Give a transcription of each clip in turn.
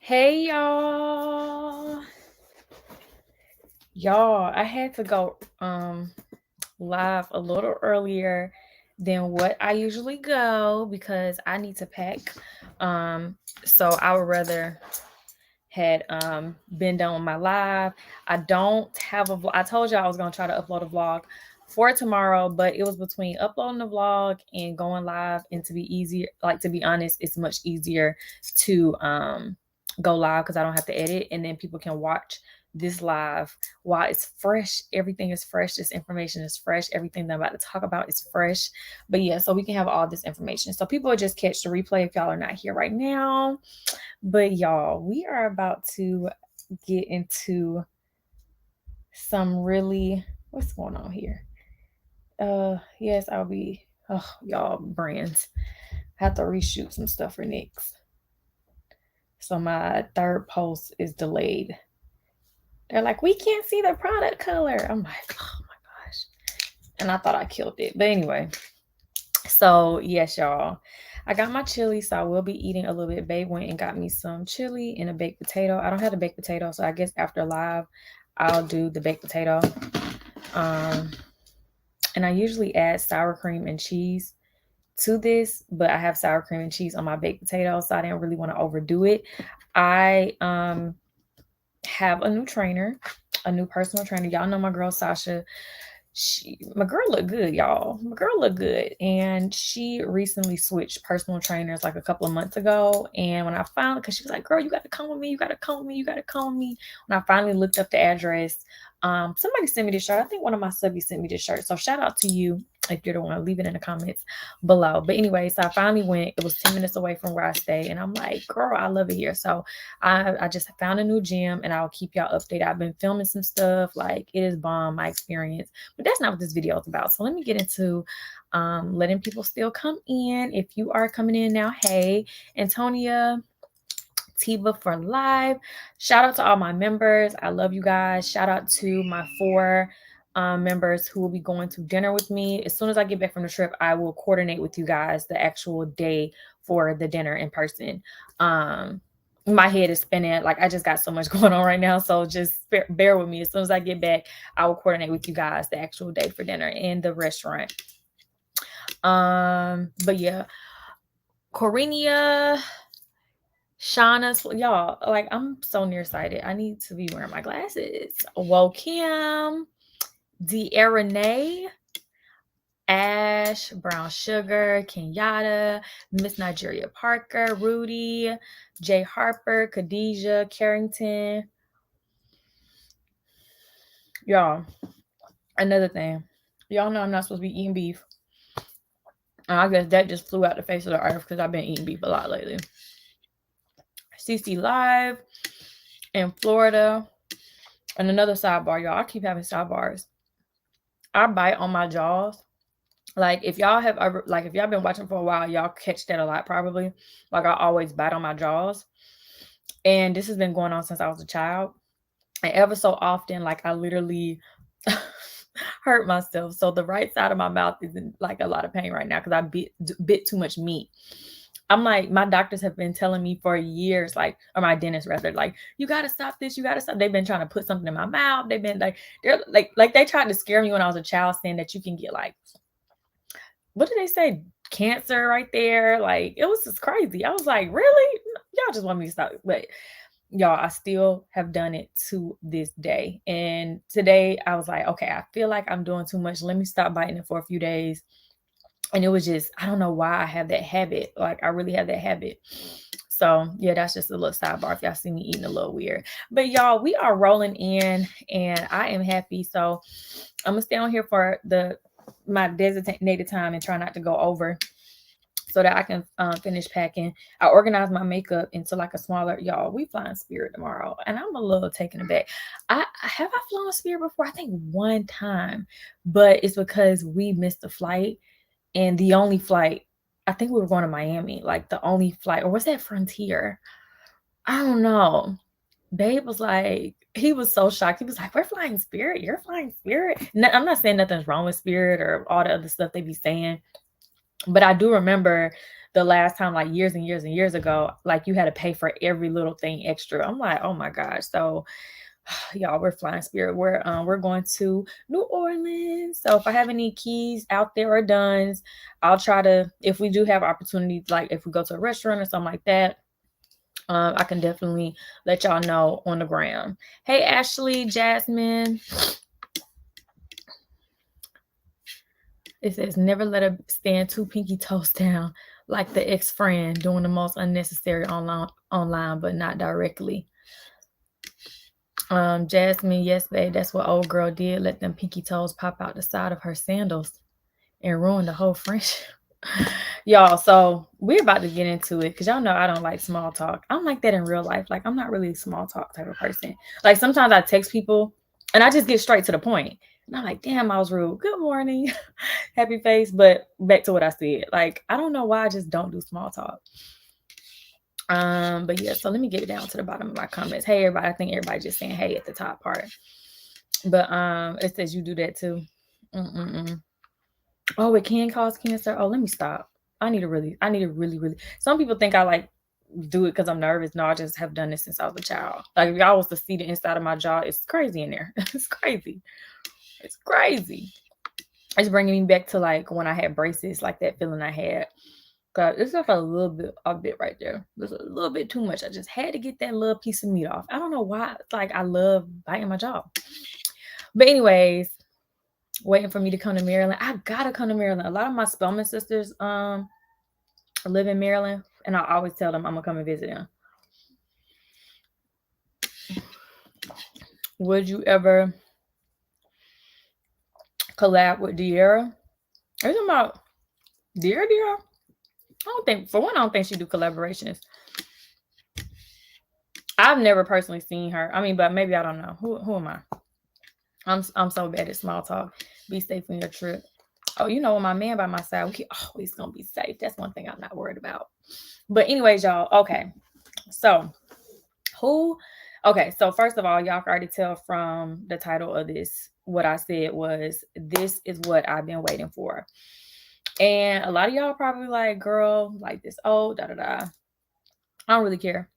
Hey y'all. I had to go live a little earlier than what I usually go because I need to pack. Um so I would rather had been done with my live. I don't have a vlog. I told you I was going to try to upload a vlog for tomorrow, but it was between uploading the vlog and going live. And to be easier, like, to be honest, it's much easier to go live because I don't have to edit, and then people can watch this live while it's fresh. Everything is fresh. This information is fresh. Everything that I'm about to talk about is fresh. But yeah, so we can have all this information, so people will just catch the replay if y'all are not here right now. But y'all, we are about to get into some really, what's going on here? Yes, I'll be, oh, y'all, brands. I have to reshoot some stuff for next. So my third post is delayed. They're like, we can't see the product color. I'm like, oh my gosh. And I thought I killed it. But anyway, so yes, y'all. I got my chili, so I will be eating a little bit. Babe went and got me some chili and a baked potato. I don't have the baked potato, so I guess after live, I'll do the baked potato. And I usually add sour cream and cheese to this, but I have sour cream and cheese on my baked potato, so I didn't really want to overdo it. I have a new trainer, a new personal trainer. Y'all know my girl Sasha. My girl look good, y'all. My girl look good. And she recently switched personal trainers like a couple of months ago. And when I finally, because she was like, girl, you got to come with me. You got to come with me. You got to come with me. When I finally looked up the address, somebody sent me this shirt. I think one of my subbies sent me this shirt. So shout out to you if you're the one. Leave it in the comments below. But anyway, so I finally went. It was 10 minutes away from where I stay. And I'm like, girl, I love it here. So I just found a new gym, and I'll keep y'all updated. I've been filming some stuff. Like, it is bomb, my experience. But that's not what this video is about. So let me get into letting people still come in. If you are coming in now, hey, Antonia, Tiva for live. Shout out to all my members. I love you guys. Shout out to my 4 members who will be going to dinner with me. As soon as I get back from the trip, I will coordinate with you guys the actual day for the dinner in person. My head is spinning. Like, I just got so much going on right now. So just bear with me. As soon as I get back, I will coordinate with you guys the actual day for dinner in the restaurant. But yeah, Corinia, Shauna, y'all, like, I'm so nearsighted. I need to be wearing my glasses. Wokim, Renee, Ash, Brown Sugar, Kenyatta, Miss Nigeria Parker, Rudy, Jay Harper, Khadijah, Carrington. Y'all, another thing. Y'all know I'm not supposed to be eating beef. And I guess that just flew out the face of the earth because I've been eating beef a lot lately. CC Live in Florida. And another sidebar, y'all. I keep having sidebars. I bite on my jaws. Like, if y'all have ever, like, if y'all been watching for a while, y'all catch that a lot probably. Like, I always bite on my jaws. And this has been going on since I was a child. And ever so often, like, I literally hurt myself. So the right side of my mouth is in like a lot of pain right now because I bit too much meat. I'm like, my doctors have been telling me for years, like, or my dentist rather, like, you got to stop this. You got to stop. They've been trying to put something in my mouth. They've been they're like they tried to scare me when I was a child, saying that you can get, like, what did they say? Cancer right there. Like, it was just crazy. I was like, really? Y'all just want me to stop. But y'all, I still have done it to this day. And today I was like, okay, I feel like I'm doing too much. Let me stop biting it for a few days. And it was just, I don't know why I have that habit. Like, I really have that habit. So yeah, that's just a little sidebar if y'all see me eating a little weird. But y'all, we are rolling in and I am happy. So I'm gonna stay on here for my designated time and try not to go over, so that I can finish packing. I organized my makeup into like a smaller, y'all, we flying Spirit tomorrow. And I'm a little taken aback. I flown Spirit before? I think one time, but it's because we missed the flight. And the only flight, I think we were going to Miami, like the only flight, or was that Frontier? I don't know. Babe was like, he was so shocked. He was like, we're flying Spirit. You're flying Spirit. No, I'm not saying nothing's wrong with Spirit or all the other stuff they be saying. But I do remember the last time, like years and years and years ago, like you had to pay for every little thing extra. I'm like, oh my gosh. So y'all, we're flying spirit. We're going to New Orleans. So if I have any keys out there or duns, I'll try to, if we do have opportunities, like if we go to a restaurant or something like that, I can definitely let y'all know on the gram. Hey, Ashley, Jasmine. It says, never let her stand 2 pinky toes down like the ex-friend doing the most unnecessary online, but not directly. Jasmine, yes, babe, that's what old girl did. Let them pinky toes pop out the side of her sandals and ruin the whole friendship. Y'all, so we're about to get into it because y'all know I don't like small talk. I'm like that in real life. Like, I'm not really a small talk type of person. Like, sometimes I text people and I just get straight to the point. And I'm like, damn, I was rude. Good morning. Happy face. But back to what I said. Like, I don't know why I just don't do small talk. But yeah, so let me get down to the bottom of my comments. Hey, everybody. I think everybody just saying hey at the top part. But it says you do that too. Oh, it can cause cancer. Oh, let me stop. I need to really. Some people think I like do it because I'm nervous. No, I just have done this since I was a child. Like, if y'all was to see the inside of my jaw, it's crazy in there. It's crazy. It's crazy. It's bringing me back to like when I had braces, like that feeling I had. God, it's like a bit right there. There's a little bit too much. I just had to get that little piece of meat off. I don't know why. Like, I love biting my jaw. But anyways, waiting for me to come to Maryland. I gotta come to Maryland. A lot of my Spelman sisters live in Maryland, and I always tell them I'm gonna come and visit them. Would you ever collab with Dior? Are you talking about Dior? I don't think she do collaborations. I've never personally seen her. I mean, but maybe I don't know. Who am I? I'm so bad at small talk. Be safe on your trip. Oh, you know, with my man by my side, we always gonna be safe. That's one thing I'm not worried about. But anyways, y'all, okay. So so first of all, y'all can already tell from the title of this, what I said was, this is what I've been waiting for. And a lot of y'all probably like, girl, like this old, I don't really care,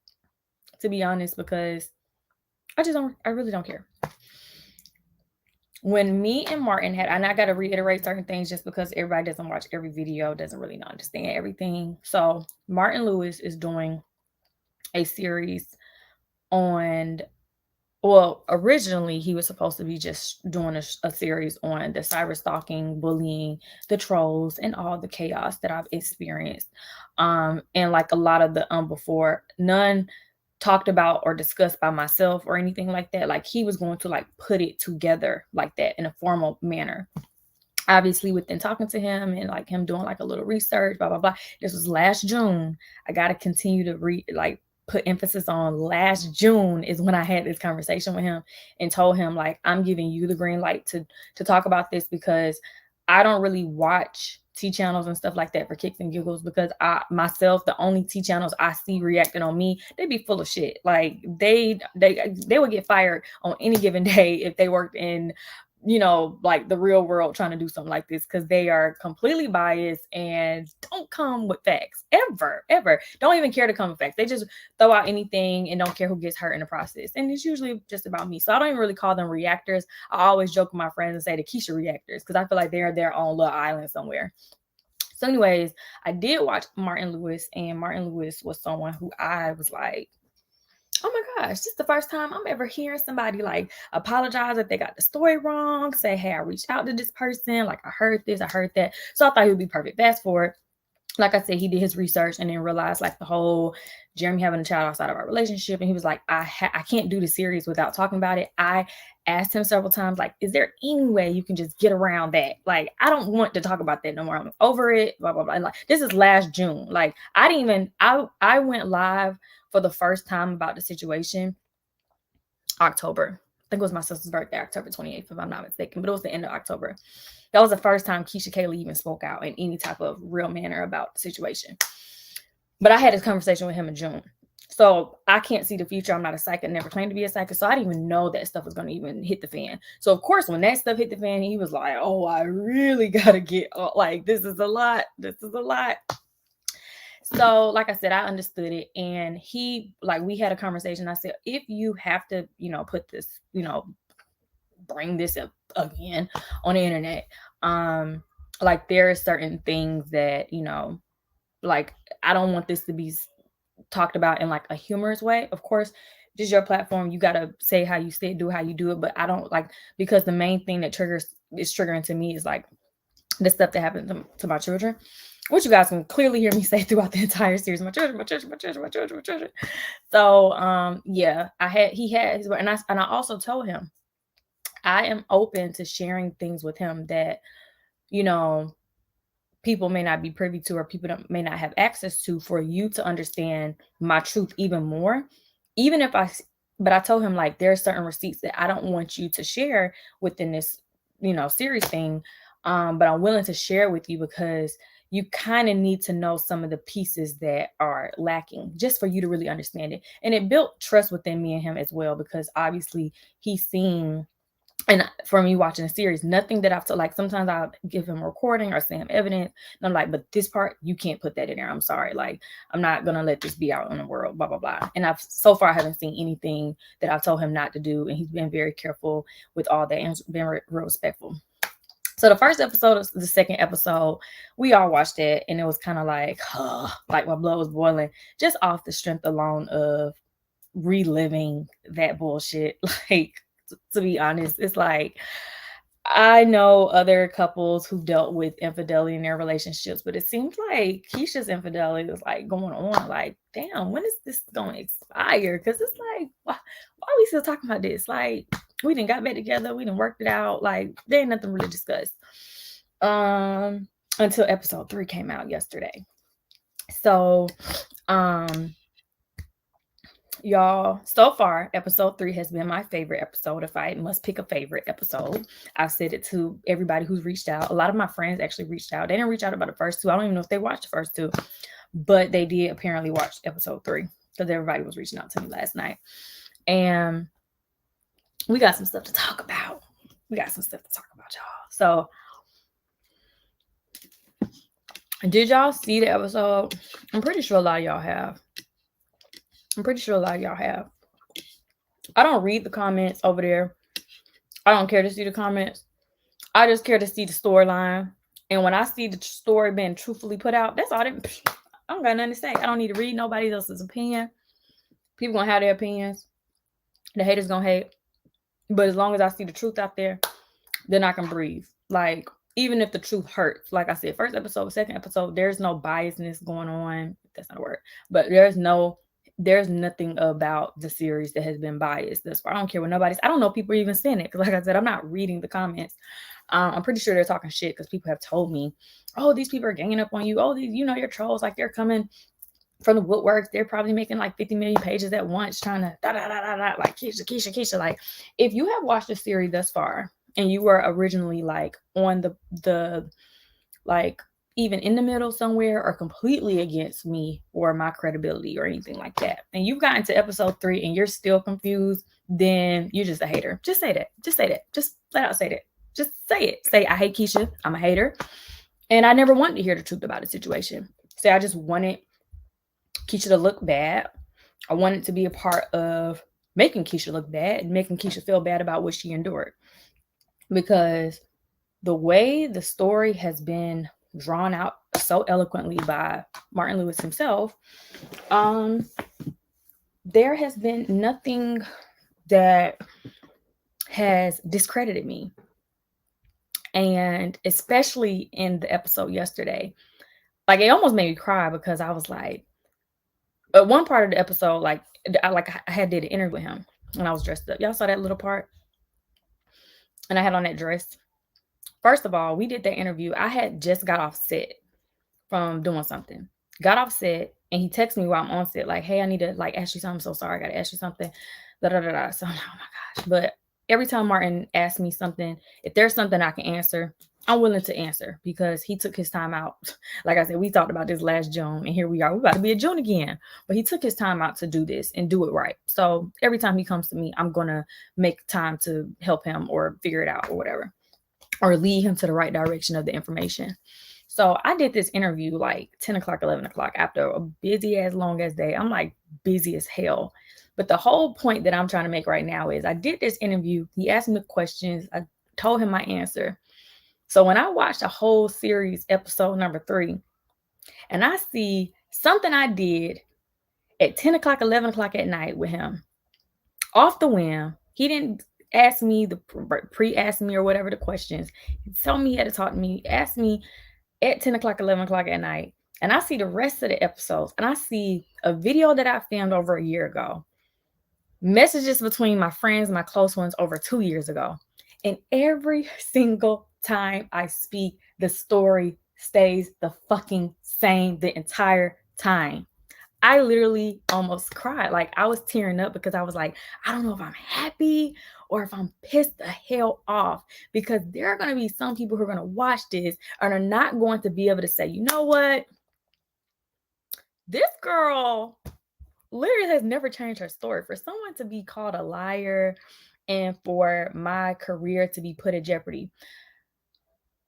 to be honest, because I really don't care. When me and Martin had, and I got to reiterate certain things just because everybody doesn't watch every video, doesn't really understand everything. So Martin Lewis is doing a series on, well, originally he was supposed to be just doing a series on the cyber stalking, bullying, the trolls, and all the chaos that I've experienced. And like a lot of the before, none talked about or discussed by myself or anything like that. Like, he was going to like put it together like that in a formal manner. Obviously, within talking to him and like him doing like a little research, blah, blah, blah. This was last June. I got to continue to put emphasis on last June is when I had this conversation with him and told him, like, I'm giving you the green light to talk about this, because I don't really watch T channels and stuff like that for kicks and giggles, because the only T channels I see reacting on me, they be full of shit. Like, they would get fired on any given day if they worked in, you know, like the real world trying to do something like this, because they are completely biased and don't come with facts ever. Don't even care to come with facts. They just throw out anything and don't care who gets hurt in the process. And it's usually just about me. So I don't even really call them reactors. I always joke with my friends and say the Keesha reactors, because I feel like they're their own little island somewhere. So anyways, I did watch Martin Lewis, and Martin Lewis was someone who I was like, oh my gosh, this is the first time I'm ever hearing somebody like apologize if they got the story wrong, say, hey, I reached out to this person, like, I heard this, I heard that. So I thought he would be perfect. Fast forward, like I said, he did his research and then realized like the whole Jeremy having a child outside of our relationship. And he was like, I can't do the series without talking about it. I asked him several times, like, is there any way you can just get around that? Like, I don't want to talk about that no more. I'm over it, blah, blah, blah. And like, this is last June. Like, I went live for the first time about the situation October. I think it was my sister's birthday, October 28th, if I'm not mistaken, but it was the end of October. That was the first time Keesha, Kaylee even spoke out in any type of real manner about the situation. But I had this conversation with him in June. So I can't see the future. I'm not a psychic, never claimed to be a psychic. So I didn't even know that stuff was going to even hit the fan. So of course, when that stuff hit the fan, he was like, oh, I really got to get, like, this is a lot. This is a lot. So, like I said, I understood it. And we had a conversation. I said, if you have to, put this, bring this up again on the internet, like there are certain things that, like I don't want this to be talked about in like a humorous way. Of course, this is your platform. You got to say how you say it, do how you do it. But I don't like, because the main thing that is triggering to me is like the stuff that happened to my children, which you guys can clearly hear me say throughout the entire series. My children, my children, my children, my children, my children. So, yeah, he had his, and I also told him I am open to sharing things with him that, people may not be privy to, or people may not have access to, for you to understand my truth even more. But I told him, like, there are certain receipts that I don't want you to share within this, series thing. But I'm willing to share with you because you kind of need to know some of the pieces that are lacking just for you to really understand it. And it built trust within me and him as well, because obviously he's seen, and for me watching a series, nothing that I've told, like sometimes I'll give him a recording or send him evidence, and I'm like, but this part, you can't put that in there. I'm sorry. Like, I'm not going to let this be out in the world, blah, blah, blah. And so far, I haven't seen anything that I've told him not to do. And he's been very careful with all that and been real respectful. So the first episode, the second episode, we all watched it, and it was kind of like, like my blood was boiling just off the strength alone of reliving that bullshit. Like, to be honest, it's like, I know other couples who dealt with infidelity in their relationships, but it seems like Keesha's infidelity is like going on. Like, damn, when is this going to expire? Because it's like, why are we still talking about this? Like, we done got back together, we done worked it out. Like, there ain't nothing really discussed. Until episode 3 came out yesterday. So, y'all, so far episode 3 has been my favorite episode. If I must pick a favorite episode, I've said it to everybody who's reached out. A lot of my friends actually reached out. They didn't reach out about the first 2. I don't even know if they watched the first 2, but they did apparently watch episode 3, because everybody was reaching out to me last night. And we got some stuff to talk about. Y'all. So, did y'all see the episode? I'm pretty sure a lot of y'all have. I don't read the comments over there. I don't care to see the comments. I just care to see the storyline. And when I see the story being truthfully put out, that's all. I don't got nothing to say. I don't need to read nobody else's opinion. People gonna have their opinions. The haters gonna hate. But as long as I see the truth out there, then I can breathe. Like, even if the truth hurts, like I said, first episode, second episode, there's no biasness going on. That's not a word. But there's nothing about the series that has been biased thus far. I don't care what I don't know if people are even saying it, because like I said, I'm not reading the comments. I'm pretty sure they're talking shit, because people have told me, oh, these people are ganging up on you. Oh, these, you're trolls. Like, they're coming from the woodworks. They're probably making like 50 million pages at once, trying to like Keesha. Like, if you have watched the series thus far and you were originally like on the like even in the middle somewhere, or completely against me or my credibility or anything like that, and you've gotten to episode 3 and you're still confused, then you're just a hater. Just say that. Just flat out say that. Just say it. Say, I hate Keesha. I'm a hater. And I never wanted to hear the truth about the situation. Say, I just wanted Keesha to look bad. I wanted to be a part of making Keesha look bad and making Keesha feel bad about what she endured. Because the way the story has been drawn out so eloquently by Martin Lewis himself, there has been nothing that has discredited me. And especially in the episode yesterday, like, it almost made me cry, because I was like, at one part of the episode, I had did an interview with him when I was dressed up. Y'all saw that little part? And I had on that dress. First of all, we did that interview. I had just got off set from doing something. Got off set, and he texted me while I'm on set, like, hey, I need to ask you something. I'm so sorry. I got to ask you something. So I'm like, oh my gosh. But every time Martin asks me something, if there's something I can answer, I'm willing to answer, because he took his time out. Like I said, we talked about this last June, and here we are. We're about to be a June again. But he took his time out to do this and do it right. So every time he comes to me, I'm going to make time to help him or figure it out or whatever, or lead him to the right direction of the information. So I did this interview like 10 o'clock, 11 o'clock after a busy as long as day. I'm like busy as hell. But the whole point that I'm trying to make right now is I did this interview. He asked me questions. I told him my answer. So when I watched the whole series, episode number 3, and I see something I did at 10 o'clock, 11 o'clock at night with him, off the whim, he didn't ask me pre-ask me or whatever the questions. He told me he had to talk to me, asked me at 10 o'clock, 11 o'clock at night. And I see the rest of the episodes, and I see a video that I filmed over a year ago, messages between my friends, my close ones over 2 years ago. And every single time I speak, the story stays the fucking same the entire time. I literally almost cried. Like, I was tearing up because I was like, I don't know if I'm happy or if I'm pissed the hell off, because there are going to be some people who are going to watch this and are not going to be able to say, you know what? This girl literally has never changed her story. For someone to be called a liar and for my career to be put in jeopardy,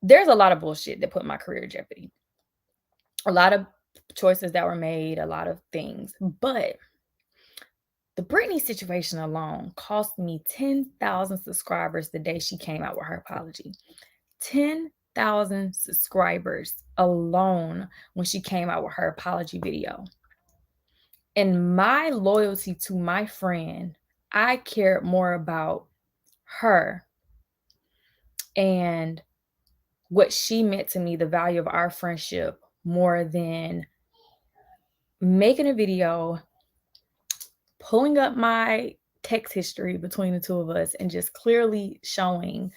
there's a lot of bullshit that put my career in jeopardy. A lot of choices that were made, a lot of things. But the Brittany situation alone cost me 10,000 subscribers the day she came out with her apology. 10,000 subscribers alone when she came out with her apology video. And my loyalty to my friend, I cared more about her and what she meant to me, the value of our friendship, more than making a video, pulling up my text history between the two of us, and just clearly showing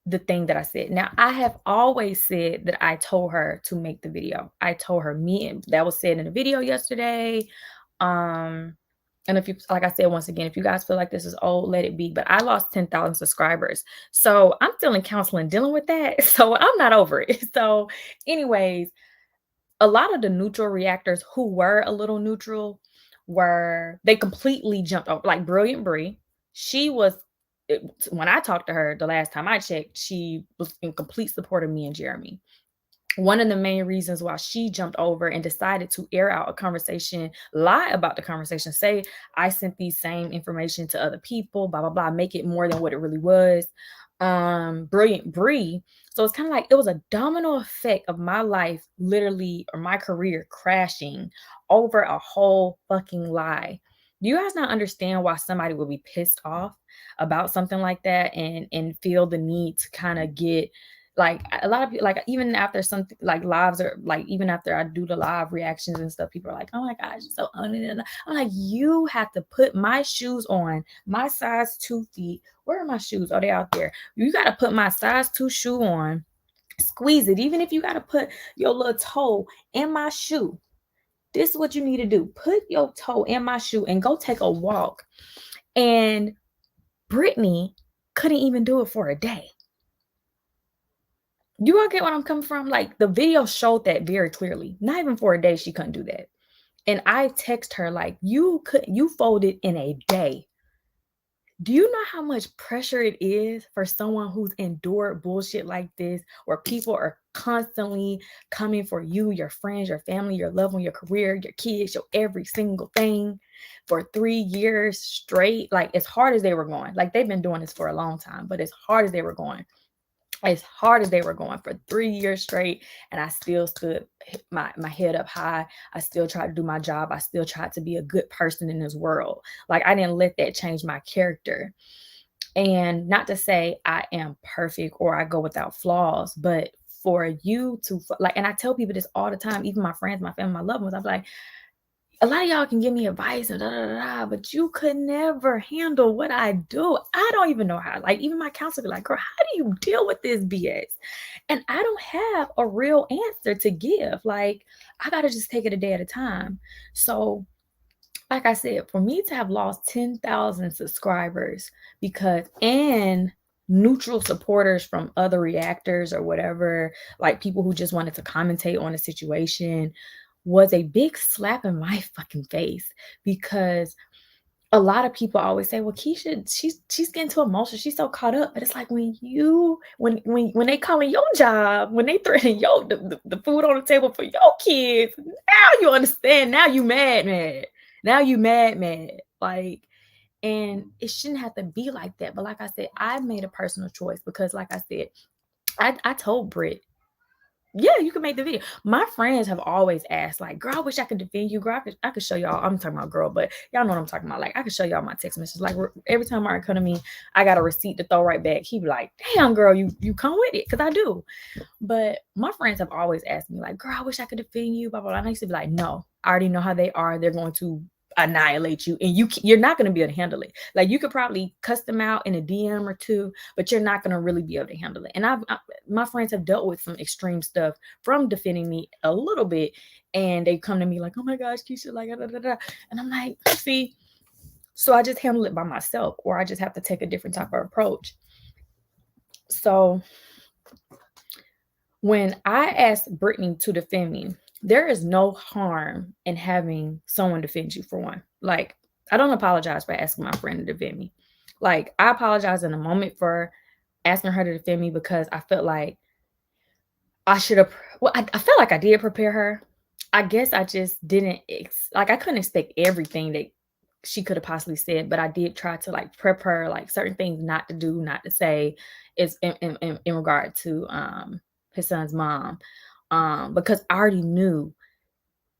the thing that I said. Now, I have always said that I told her to make the video. I told her, that was said in the video yesterday. And if you, like I said, once again, if you guys feel like this is old, let it be. But I lost 10,000 subscribers. So I'm still in counseling dealing with that. So I'm not over it. So anyways, a lot of the neutral reactors who were a little neutral they completely jumped over. Like Brilliant Brie, when I talked to her the last time I checked, she was in complete support of me and Jeremy. One of the main reasons why she jumped over and decided to air out a conversation, lie about the conversation, say I sent these same information to other people, blah, blah, blah, make it more than what it really was. Brilliant Brie. So it's kind of like it was a domino effect of my life, literally, or my career crashing over a whole fucking lie. Do you guys not understand why somebody would be pissed off about something like that and feel the need to kind of get, like, a lot of people, like, even after something like lives, or like even after I do the live reactions and stuff, people are like, oh my gosh, so I'm like, you have to put my shoes on, my size 2 feet. Where are my shoes? Oh, they're out there. You got to put my size 2 shoe on, squeeze it. Even if you got to put your little toe in my shoe, this is what you need to do. Put your toe in my shoe and go take a walk. And Brittany couldn't even do it for a day. You all get what I'm coming from? Like, the video showed that very clearly. Not even for a day she couldn't do that. And I text her like, you folded in a day. Do you know how much pressure it is for someone who's endured bullshit like this, where people are constantly coming for you, your friends, your family, your loved one, your career, your kids, your every single thing for 3 years straight? Like, as hard as they were going, like, they've been doing this for a long time, but as hard as they were going for 3 years straight, and I still stood my head up high. I still tried to do my job. I still tried to be a good person in this world. Like, I didn't let that change my character. And not to say I am perfect or I go without flaws, but for you to, like, and I tell people this all the time, even my friends, my family, my loved ones, I'm like, a lot of y'all can give me advice and but you could never handle what I do. I don't even know how. Like, even my counselor be like, girl, how do you deal with this BS? And I don't have a real answer to give. Like, I got to just take it a day at a time. So, like I said, for me to have lost 10,000 subscribers and neutral supporters from other reactors or whatever, like people who just wanted to commentate on a situation, was a big slap in my fucking face, because a lot of people always say, well, Keesha, she's getting too emotional. She's so caught up. But it's like when they calling your job, when they threaten the food on the table for your kids, now you understand. Now you mad. Now you mad. Like, and it shouldn't have to be like that. But like I said, I made a personal choice because, like I said, I told Britt, yeah, you can make the video. My friends have always asked, like, girl, I wish I could defend you. Girl, I could show y'all. I'm talking about girl, but y'all know what I'm talking about. Like, I could show y'all my text messages. Like, every time Martin come to me, I got a receipt to throw right back. He be like, damn, girl, you come with it. Because I do. But my friends have always asked me, like, girl, I wish I could defend you, blah, blah, blah. And I used to be like, no, I already know how they are. They're going to annihilate you, and you're not going to be able to handle it. Like, you could probably cuss them out in a DM or two, but you're not going to really be able to handle it. And my friends have dealt with some extreme stuff from defending me a little bit, and they come to me like, oh my gosh, Keesha, like, da, da, da. And I'm like, see, so I just handle it by myself, or I just have to take a different type of approach. So when I asked Brittany to defend me, there is no harm in having someone defend you, for one. Like, I don't apologize for asking my friend to defend me. Like, I apologize in a moment for asking her to defend me because I felt like I should have, I felt like I did prepare her. I guess I just didn't, I couldn't expect everything that she could have possibly said, but I did try to, like, prep her, like, certain things not to do, not to say, is in regard to his son's mom. Because I already knew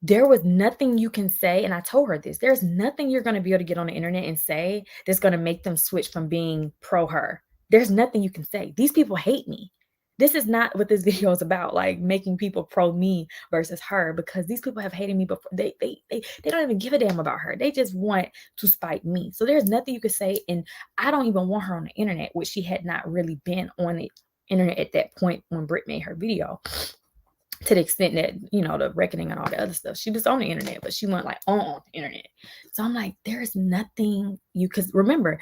there was nothing you can say, and I told her this, there's nothing you're going to be able to get on the internet and say that's going to make them switch from being pro her. There's nothing you can say. These people hate me. This is not what this video is about, like making people pro me versus her, because these people have hated me before. They don't even give a damn about her. They just want to spite me. So there's nothing you could say, and I don't even want her on the internet, which she had not really been on the internet at that point when Britt made her video. To the extent that, you know, the reckoning and all the other stuff. She was on the internet, but she went like on the internet. So I'm like, there is nothing you, because remember,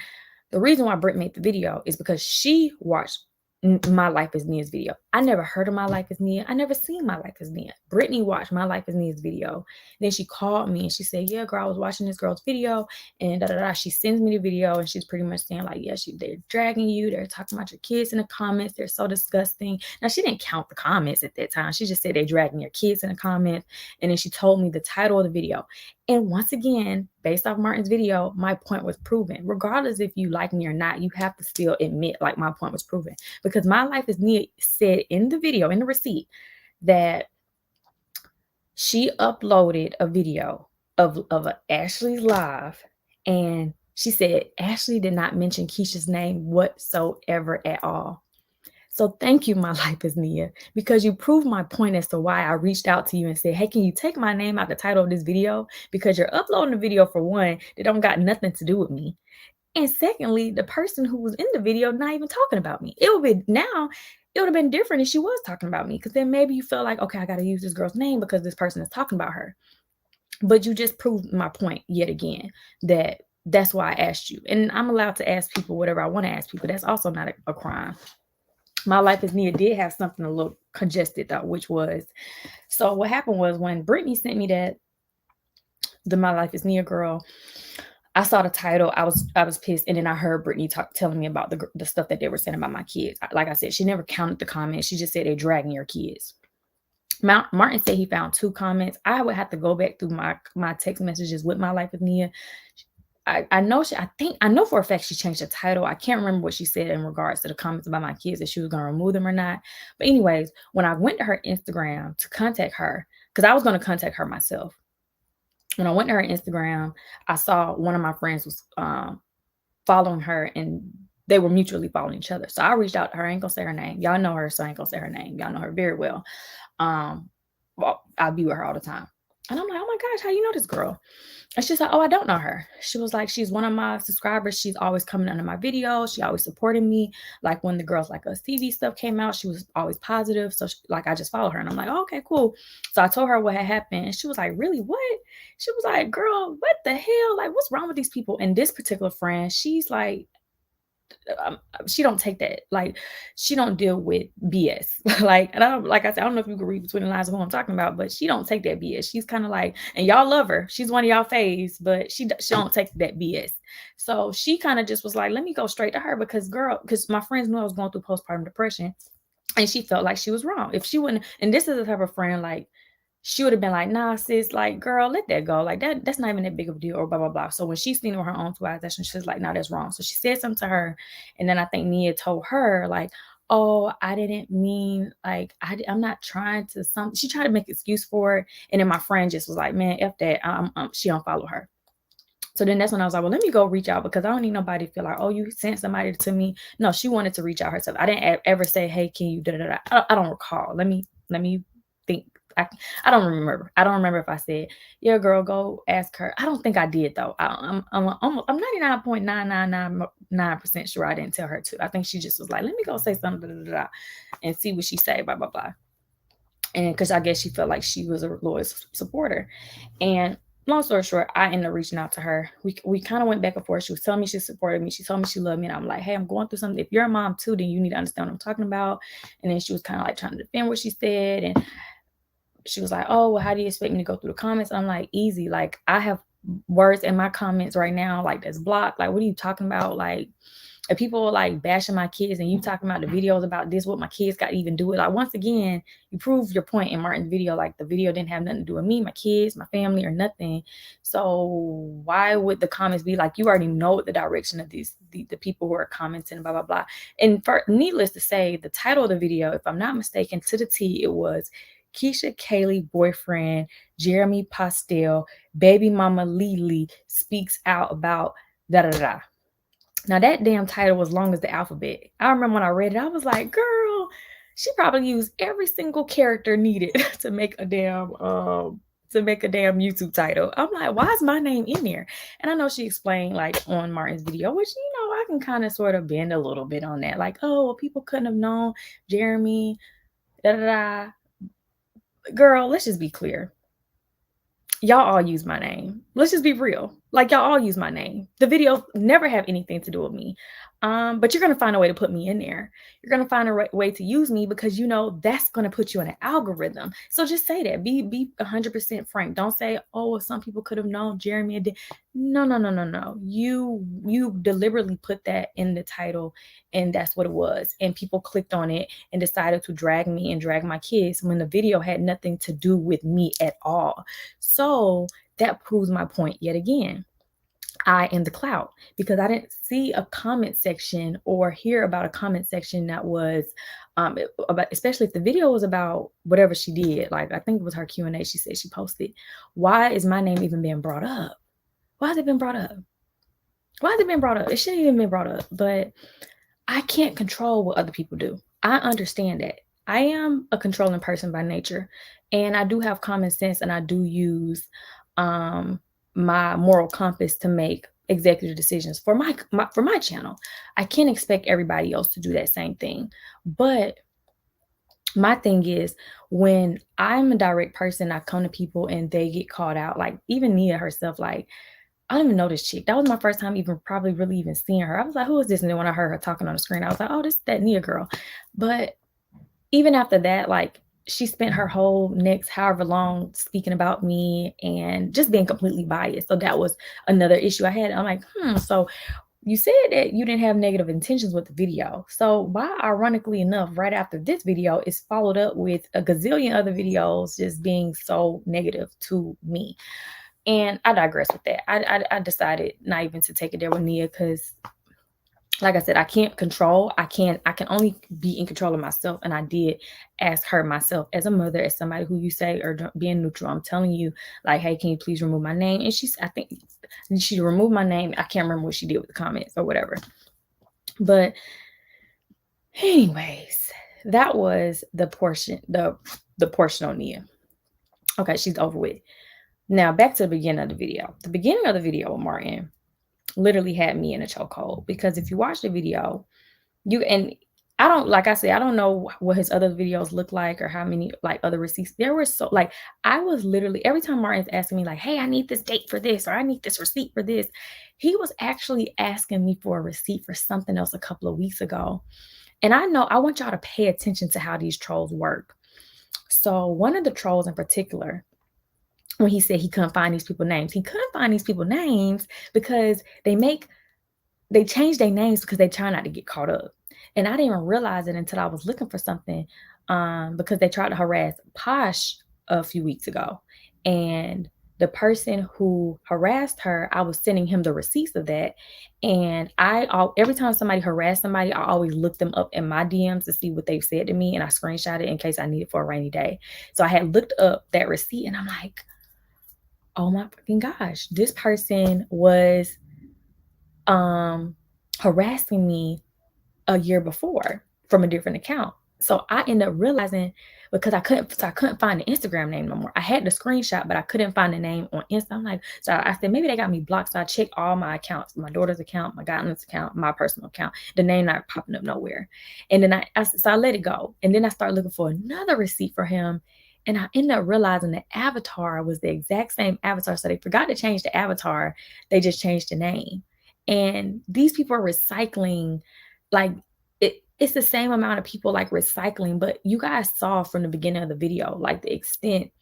the reason why Britt made the video is because she watched My Life as Nia's video. I never heard of My Life as Nia. I never seen My Life as Nia. Brittany watched My Life as Nia's video. Then she called me and she said, yeah, girl, I was watching this girl's video, and da da da. She sends me the video, and she's pretty much saying, like, yeah, they're dragging you. They're talking about your kids in the comments. They're so disgusting. Now, she didn't count the comments at that time. She just said they're dragging your kids in the comments. And then she told me the title of the video. And once again, based off Martin's video, my point was proven. Regardless if you like me or not, you have to still admit, like, my point was proven. Because My Life as Nia said in the video, in the receipt, that she uploaded a video of Ashley's live, and she said Ashley did not mention Keesha's name whatsoever at all. So thank you, My Life as Nia, because you proved my point as to why I reached out to you and said, hey, can you take my name out the title of this video? Because you're uploading a video, for one, that don't got nothing to do with me. And secondly, the person who was in the video not even talking about me. It would have been different if she was talking about me, because then maybe you feel like, okay, I got to use this girl's name because this person is talking about her. But you just proved my point yet again, that's why I asked you. And I'm allowed to ask people whatever I want to ask people. That's also not a crime. My Life as Nia did have something a little congested, though, which was, so what happened was when Brittany sent me the My Life as Nia girl, I saw the title, I was pissed, and then I heard Brittany telling me about the stuff that they were saying about my kids. Like I said, she never counted the comments. She just said they're dragging your kids. Martin said he found 2 comments. I would have to go back through my text messages with My Life with Nia. I know I know for a fact she changed the title. I can't remember what she said in regards to the comments about my kids, if she was going to remove them or not. But anyways, when I went to her Instagram to contact her, because I was going to contact her myself. When I went to her Instagram, I saw one of my friends was following her, and they were mutually following each other. So I reached out to her. I ain't gonna say her name. Y'all know her, so I ain't gonna say her name. Y'all know her very well. Well, I be with her all the time. And I'm like, oh my gosh, how you know this girl? And she's like, oh, I don't know her. She was like, she's one of my subscribers. She's always coming under my videos. She always supported me. Like when the Girls Like Us TV stuff came out, she was always positive. So I just follow her, and I'm like, oh, okay, cool. So I told her what had happened, and she was like, really, what? She was like, girl, what the hell? Like, what's wrong with these people? And this particular friend, she's like, she don't take that. Like, she don't deal with BS. Like, and like I said, I don't know if you can read between the lines of who I'm talking about, but she don't take that BS. She's kind of like, and y'all love her. She's one of y'all faves, but she don't take that BS. So she kind of just was like, let me go straight to her because my friends knew I was going through postpartum depression, and she felt like she was wrong. If she wouldn't, and this is the type of friend, like, she would have been like, nah, sis, like, girl, let that go. Like, that's not even that big of a deal, or blah, blah, blah. So when she's seen it with her own two eyes, that's when she's like, nah, that's wrong. So she said something to her. And then I think Nia told her, like, oh, I didn't mean, like, I'm not trying to, she tried to make an excuse for it. And then my friend just was like, man, F that. She unfollowed her. So then that's when I was like, well, let me go reach out, because I don't need nobody to feel like, oh, you sent somebody to me. No, she wanted to reach out herself. I didn't ever say, hey, can you da da da. I don't recall. Let me think. I don't remember. I don't remember if I said, yeah, girl, go ask her. I don't think I did, though. I'm 99.9999% sure I didn't tell her to. I think she just was like, let me go say something da, da, da, and see what she say, blah, blah, blah. And because I guess she felt like she was a loyal supporter. And long story short, I ended up reaching out to her. We kind of went back and forth. She was telling me she supported me. She told me she loved me. And I'm like, hey, I'm going through something. If you're a mom too, then you need to understand what I'm talking about. And then she was kind of like trying to defend what she said. And she was like, oh, well, how do you expect me to go through the comments? I'm like, easy. Like, I have words in my comments right now, like, that's blocked. Like, what are you talking about? Like, if people are like bashing my kids and you talking about the videos about this, what my kids got to even do with, like, once again, you prove your point in Martin's video. Like, the video didn't have nothing to do with me, my kids, my family, or nothing. So why would the comments be like, you already know the direction of the people who are commenting, blah, blah, blah. And needless to say, the title of the video, if I'm not mistaken, to the T, it was Keesha Kaylee boyfriend Jeremy Postel, baby mama Lily speaks out about da da da. Now that damn title was long as the alphabet. I remember when I read it, I was like, girl, she probably used every single character needed to make a damn YouTube title. I'm like, why is my name in there? And I know she explained, like, on Martin's video, which, I can kind of sort of bend a little bit on that. Like, oh, well, people couldn't have known Jeremy, da da da. Girl, let's just be clear. Y'all all use my name. Let's just be real. Like, y'all all use my name. The videos never have anything to do with me. But you're going to find a way to put me in there. You're going to find a way to use me because, that's going to put you in an algorithm. So just say that. Be 100% frank. Don't say, oh, well, some people could have known Jeremy. No. You deliberately put that in the title, and that's what it was. And people clicked on it and decided to drag me and drag my kids when the video had nothing to do with me at all. So that proves my point yet again. I am the clout, because I didn't see a comment section or hear about a comment section that was about, especially if the video was about whatever she did. Like, I think it was her Q&A she said she posted. Why is my name even being brought up? Why has it been brought up? It shouldn't even been brought up. But I can't control what other people do. I understand that. I am a controlling person by nature, and I do have common sense, and I do use my moral compass to make executive decisions for my channel. I can't expect everybody else to do that same thing. But my thing is, when I'm a direct person, I come to people and they get called out, like even Nia herself, like, I don't even know this chick. That was my first time probably really even seeing her. I was like, who is this? And then when I heard her talking on the screen, I was like, oh, this is that Nia girl. But even after that, like, she spent her whole next however long speaking about me and just being completely biased. So that was another issue I had. I'm like, so you said that you didn't have negative intentions with the video. So why, ironically enough, right after this video is followed up with a gazillion other videos just being so negative to me? And I digress with that. I decided not even to take it there with Nia, because like I said, I can't control. I can only be in control of myself. And I did ask her myself as a mother, as somebody who you say are being neutral. I'm telling you, like, hey, can you please remove my name? And I think she removed my name. I can't remember what she did with the comments or whatever. But anyways, that was the portion on Nia. Okay, she's over with. Now back to the beginning of the video. The beginning of the video with Martin literally had me in a chokehold, because if you watch the video, and I don't, like I said, I don't know what his other videos look like or how many like other receipts. There were so like I was literally every time Martin's asking me like, hey, I need this date for this or I need this receipt for this. He was actually asking me for a receipt for something else a couple of weeks ago. And I want y'all to pay attention to how these trolls work. So one of the trolls in particular, when he said he couldn't find these people's names, he couldn't find these people's names because they change their names because they try not to get caught up. And I didn't even realize it until I was looking for something because they tried to harass Posh a few weeks ago. And the person who harassed her, I was sending him the receipts of that. And every time somebody harassed somebody, I always look them up in my DMs to see what they've said to me. And I screenshot it in case I need it for a rainy day. So I had looked up that receipt and I'm like, oh my fucking gosh, this person was harassing me a year before from a different account. So I ended up realizing because I couldn't find the Instagram name no more. I had the screenshot, but I couldn't find the name on Insta. I'm like, so I said, maybe they got me blocked. So I checked all my accounts, my daughter's account, my godmother's account, my personal account, the name not popping up nowhere. And then I let it go. And then I started looking for another receipt for him. And I ended up realizing the avatar was the exact same avatar. So they forgot to change the avatar. They just changed the name. And these people are recycling, like it's the same amount of people like recycling, but you guys saw from the beginning of the video, like the extent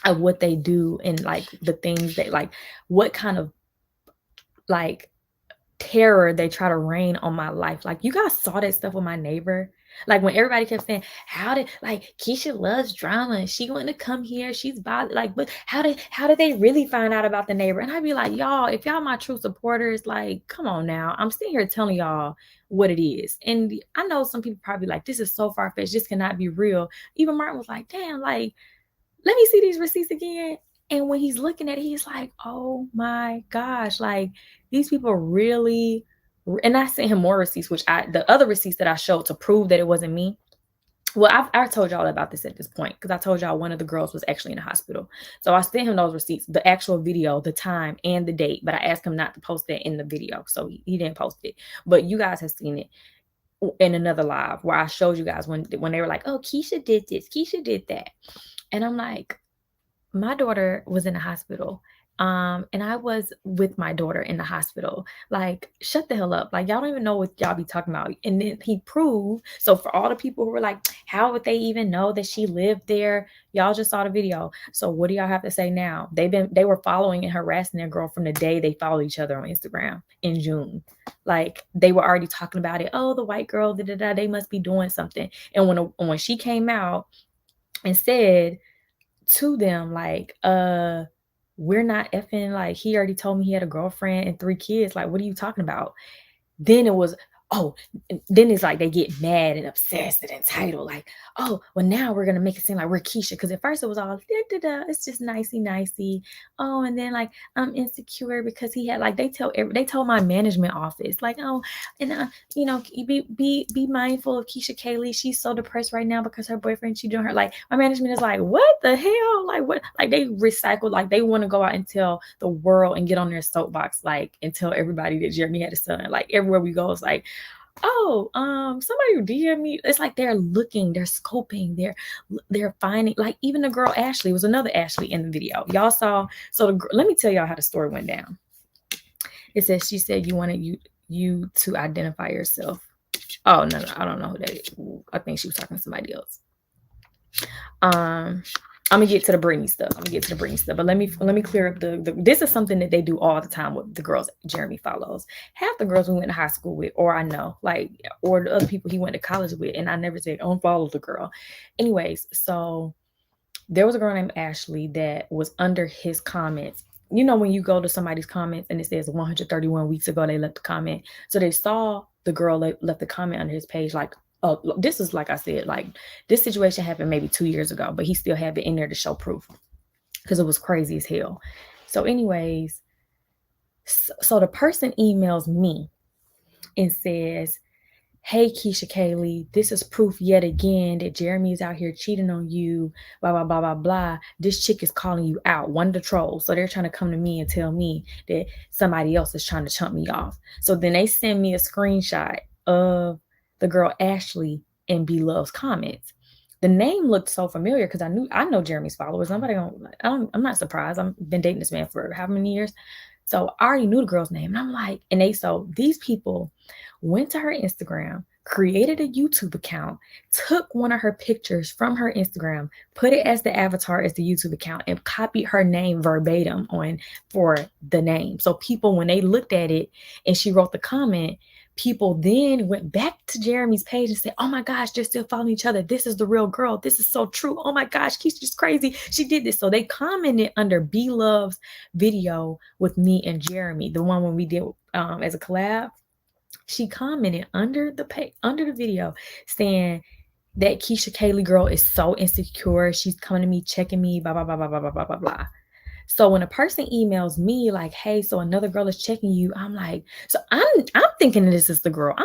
of what they do and like the things that like what kind of like terror they try to rain on my life. Like you guys saw that stuff with my neighbor. Like when everybody kept saying, how did like Keesha loves drama. She wanted to come here. She's bothered. Like, but how did they really find out about the neighbor? And I'd be like, y'all, if y'all my true supporters, like, come on now. I'm sitting here telling y'all what it is. And I know some people probably like, this is so far-fetched. This cannot be real. Even Martin was like, damn, like, let me see these receipts again. And when he's looking at it, he's like, oh my gosh, like these people really, and I sent him more receipts, the other receipts that I showed to prove that it wasn't me. Well, I told y'all about this at this point because I told y'all one of the girls was actually in the hospital. So I sent him those receipts, the actual video, the time and the date, but I asked him not to post that in the video. So he didn't post it, but you guys have seen it in another live where I showed you guys when they were like, oh, Keesha did this, Keesha did that. And I'm like, my daughter was in the hospital. And I was with my daughter in the hospital. Like, shut the hell up. Like, y'all don't even know what y'all be talking about. And then he proved. So for all the people who were like, how would they even know that she lived there? Y'all just saw the video. So what do y'all have to say now? They were following and harassing their girl from the day they followed each other on Instagram in June. Like they were already talking about it. Oh, the white girl, they must be doing something. And when she came out and said to them, like, we're not effing, like, he already told me he had a girlfriend and 3 kids. Like, what are you talking about? Then it was, then it's like they get mad and obsessed and entitled. Like, oh, well, now we're going to make it seem like we're Keesha. Because at first it was all, it's just nicey. Oh, and then like, I'm insecure because he had, like, they told my management office, like, oh, and, be mindful of Keesha Kaylee. She's so depressed right now because her boyfriend cheated on her. Like, my management is like, what the hell? Like, what? Like, they recycle, like, they want to go out and tell the world and get on their soapbox, like, and tell everybody that Jeremy had a son. Like, everywhere we go, it's like, oh, somebody DM me. It's like they're looking, they're scoping, they're finding, like even the girl Ashley, was another Ashley in the video. Y'all saw. So let me tell y'all how the story went down. It says she said you wanted you to identify yourself. Oh no, I don't know who that is. I think she was talking to somebody else. I'm gonna get to the Brittany stuff. But let me clear up this is something that they do all the time with the girls Jeremy follows. Half the girls we went to high school with, or I know, like, or the other people he went to college with, and I never said unfollow the girl. Anyways, so there was a girl named Ashley that was under his comments. You know, when you go to somebody's comments and it says 131 weeks ago they left the comment. So they saw the girl left the comment under his page, like, this is, like I said, like this situation happened maybe 2 years ago, but he still had it in there to show proof because it was crazy as hell. So anyways, so the person emails me and says, hey, Keesha Kaylee, this is proof yet again that Jeremy is out here cheating on you, blah, blah, blah, blah, blah. This chick is calling you out, one of the trolls. So they're trying to come to me and tell me that somebody else is trying to chump me off. So then they send me a screenshot of the girl Ashley in B Love's comments. The name looked so familiar because I know Jeremy's followers. I'm not surprised. I've been dating this man for how many years? So I already knew the girl's name. And I'm like, so these people went to her Instagram, created a YouTube account, took one of her pictures from her Instagram, put it as the avatar as the YouTube account, and copied her name verbatim for the name. So people, when they looked at it and she wrote the comment, people then went back to Jeremy's page and said, oh my gosh, they're still following each other. This is the real girl. This is so true. Oh my gosh, Keesha's crazy. She did this. So they commented under B Love's video with me and Jeremy, the one when we did as a collab. She commented under the video saying that Keesha Kaylee girl is so insecure. She's coming to me, checking me, blah, blah, blah, blah, blah, blah, blah, blah, blah. So when a person emails me like, hey, so another girl is checking you, I'm like, so I'm thinking this is the girl.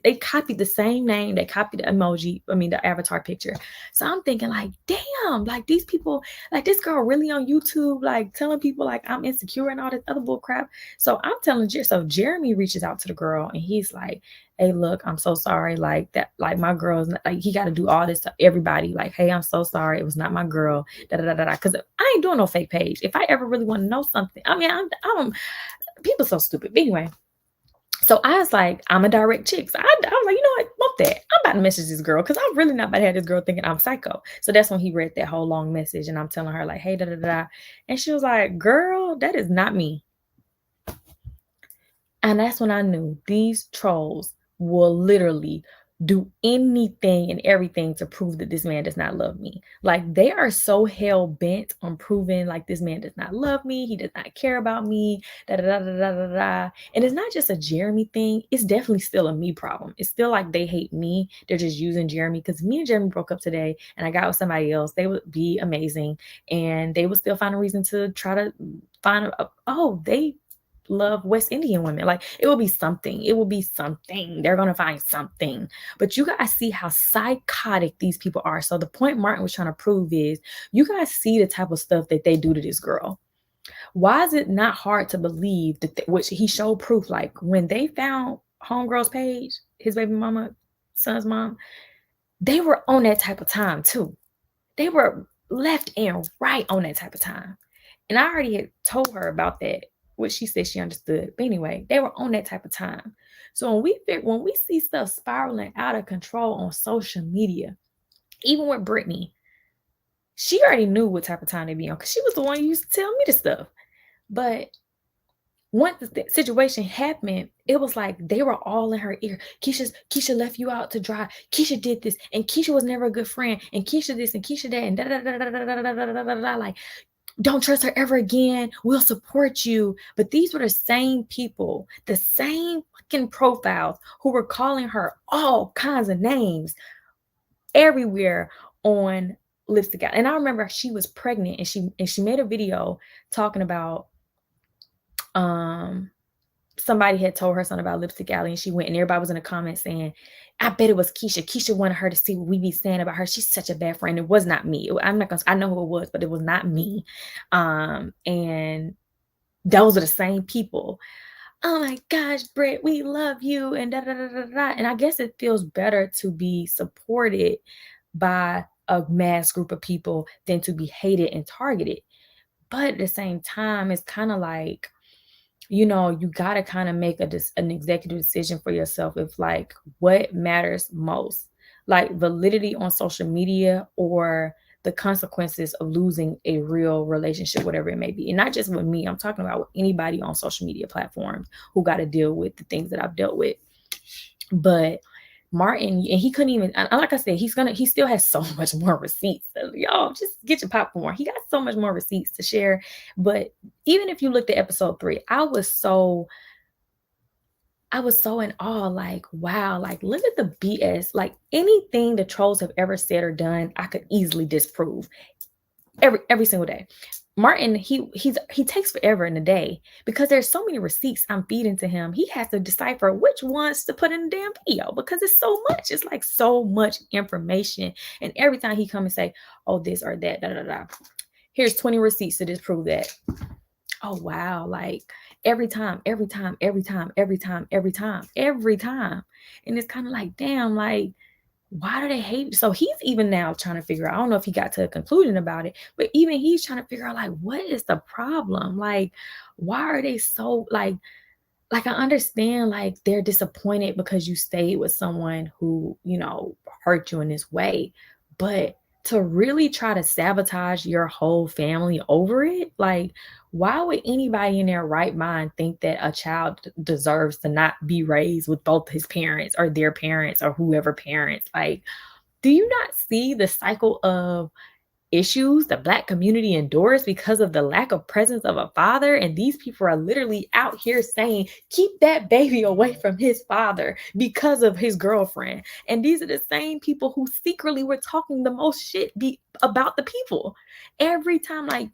They copied the same name, they copied the emoji, the avatar picture. So I'm thinking like, damn, like these people, like this girl really on YouTube, like telling people like I'm insecure and all this other bull crap. So I'm telling Jeremy reaches out to the girl and he's like, hey, look, I'm so sorry. Like that, like my girl's like, he got to do all this to everybody. Like, hey, I'm so sorry. It was not my girl. Cause I ain't doing no fake page. If I ever really want to know something, I'm people so stupid. But anyway, so I was like, I'm a direct chick. So I'm like, you know what? Bump that. I'm about to message this girl because I'm really not about to have this girl thinking I'm psycho. So that's when he read that whole long message and I'm telling her like, hey, and she was like, girl, that is not me. And that's when I knew these trolls will literally do anything and everything to prove that this man does not love me. Like they are so hell bent on proving like this man does not love me. He does not care about me. And it's not just a Jeremy thing. It's definitely still a me problem. It's still like they hate me. They're just using Jeremy because me and Jeremy broke up today and I got with somebody else. They would be amazing and they would still find a reason to try to find they love West Indian women. Like it will be something. They're gonna find something. But you guys see how psychotic these people are. So the point Martin was trying to prove is you guys see the type of stuff that they do to this girl. Why is it not hard to believe that which he showed proof? Like when they found homegirl's page, his baby mama, son's mom, they were on that type of time too. They were left and right on that type of time. And I already had told her about that, what she said she understood. But anyway, they were on that type of time. So when we see stuff spiraling out of control on social media, even with Brittany, she already knew what type of time they be on because she was the one who used to tell me the stuff. But once the situation happened, it was like they were all in her ear. Keesha left you out to dry. Keesha did this, and Keesha was never a good friend, and Keesha this and Keesha that, and like, don't trust her ever again. We'll support you. But these were the same people, the same fucking profiles who were calling her all kinds of names everywhere on Lipstick Alley. And I remember she was pregnant and she made a video talking about somebody had told her something about Lipstick Alley and she went and everybody was in the comments saying, I bet it was Keesha. Keesha wanted her to see what we be saying about her. She's such a bad friend. It was not me. I know who it was, but it was not me. And those are the same people. Oh my gosh, Britt, we love you. And And I guess it feels better to be supported by a mass group of people than to be hated and targeted. But at the same time, it's kind of like, you got to kind of make an executive decision for yourself if like what matters most, like validity on social media or the consequences of losing a real relationship, whatever it may be. And not just with me, I'm talking about with anybody on social media platforms who got to deal with the things that I've dealt with. But Martin, and he couldn't even, like I said, he still has so much more receipts. So y'all just get your popcorn. He got so much more receipts to share. But even if you looked at episode 3, I was so in awe, like, wow, like look at the BS. Like anything the trolls have ever said or done, I could easily disprove every single day. Martin, he takes forever in a day because there's so many receipts I'm feeding to him. He has to decipher which ones to put in the damn video because it's so much. It's like so much information. And every time he come and say, oh, this or that, here's 20 receipts to disprove that. Oh, wow. Like, every time. And it's kind of like, damn, like, why do they hate? So he's even now trying to figure out, I don't know if he got to a conclusion about it, but even he's trying to figure out, like, what is the problem? Like, why are they so like, I understand, like, they're disappointed because you stayed with someone who, hurt you in this way. But to really try to sabotage your whole family over it, like, why would anybody in their right mind think that a child deserves to not be raised with both his parents or their parents or whoever parents? Like, do you not see the cycle of issues the Black community endures because of the lack of presence of a father? And these people are literally out here saying, keep that baby away from his father because of his girlfriend. And these are the same people who secretly were talking the most shit about the people. Every time, like,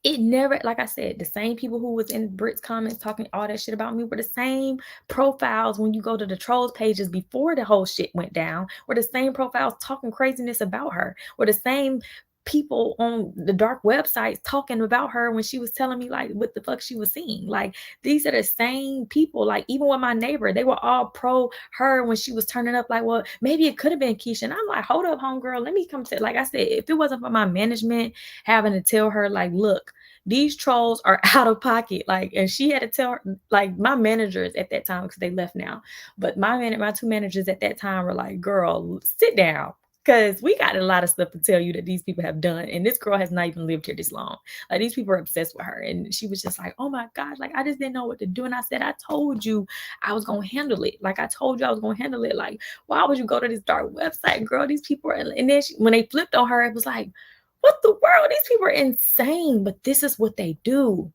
it never, like I said, the same people who was in Brit's comments talking all that shit about me were the same profiles when you go to the trolls pages before the whole shit went down, were the same profiles talking craziness about her, were the same people on the dark websites talking about her when she was telling me, like, what the fuck she was seeing. Like, these are the same people. Like, even with my neighbor, they were all pro her when she was turning up, like, well, maybe it could have been Keesha. And I'm like, hold up, homegirl, let me come to, like I said, if it wasn't for my management having to tell her, like, look, these trolls are out of pocket. Like, and she had to tell her, like, my managers at that time, because they left now, but my two managers at that time were like, girl, sit down, because we got a lot of stuff to tell you that these people have done. And this girl has not even lived here this long. Like, these people are obsessed with her. And she was just like, oh my gosh, like, I just didn't know what to do. And I said, I told you I was going to handle it. Like, I told you I was going to handle it. Like, why would you go to this dark website, girl? These people are, and then when they flipped on her, it was like, what the world? These people are insane. But this is what they do.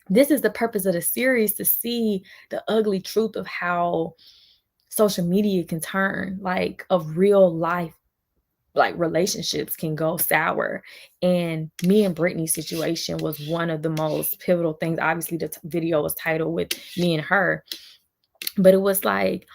This is the purpose of the series, to see the ugly truth of how social media can turn, like, of real life, like, relationships can go sour. And me and Brittany's situation was one of the most pivotal things. Obviously, the video was titled with me and her, but it was like,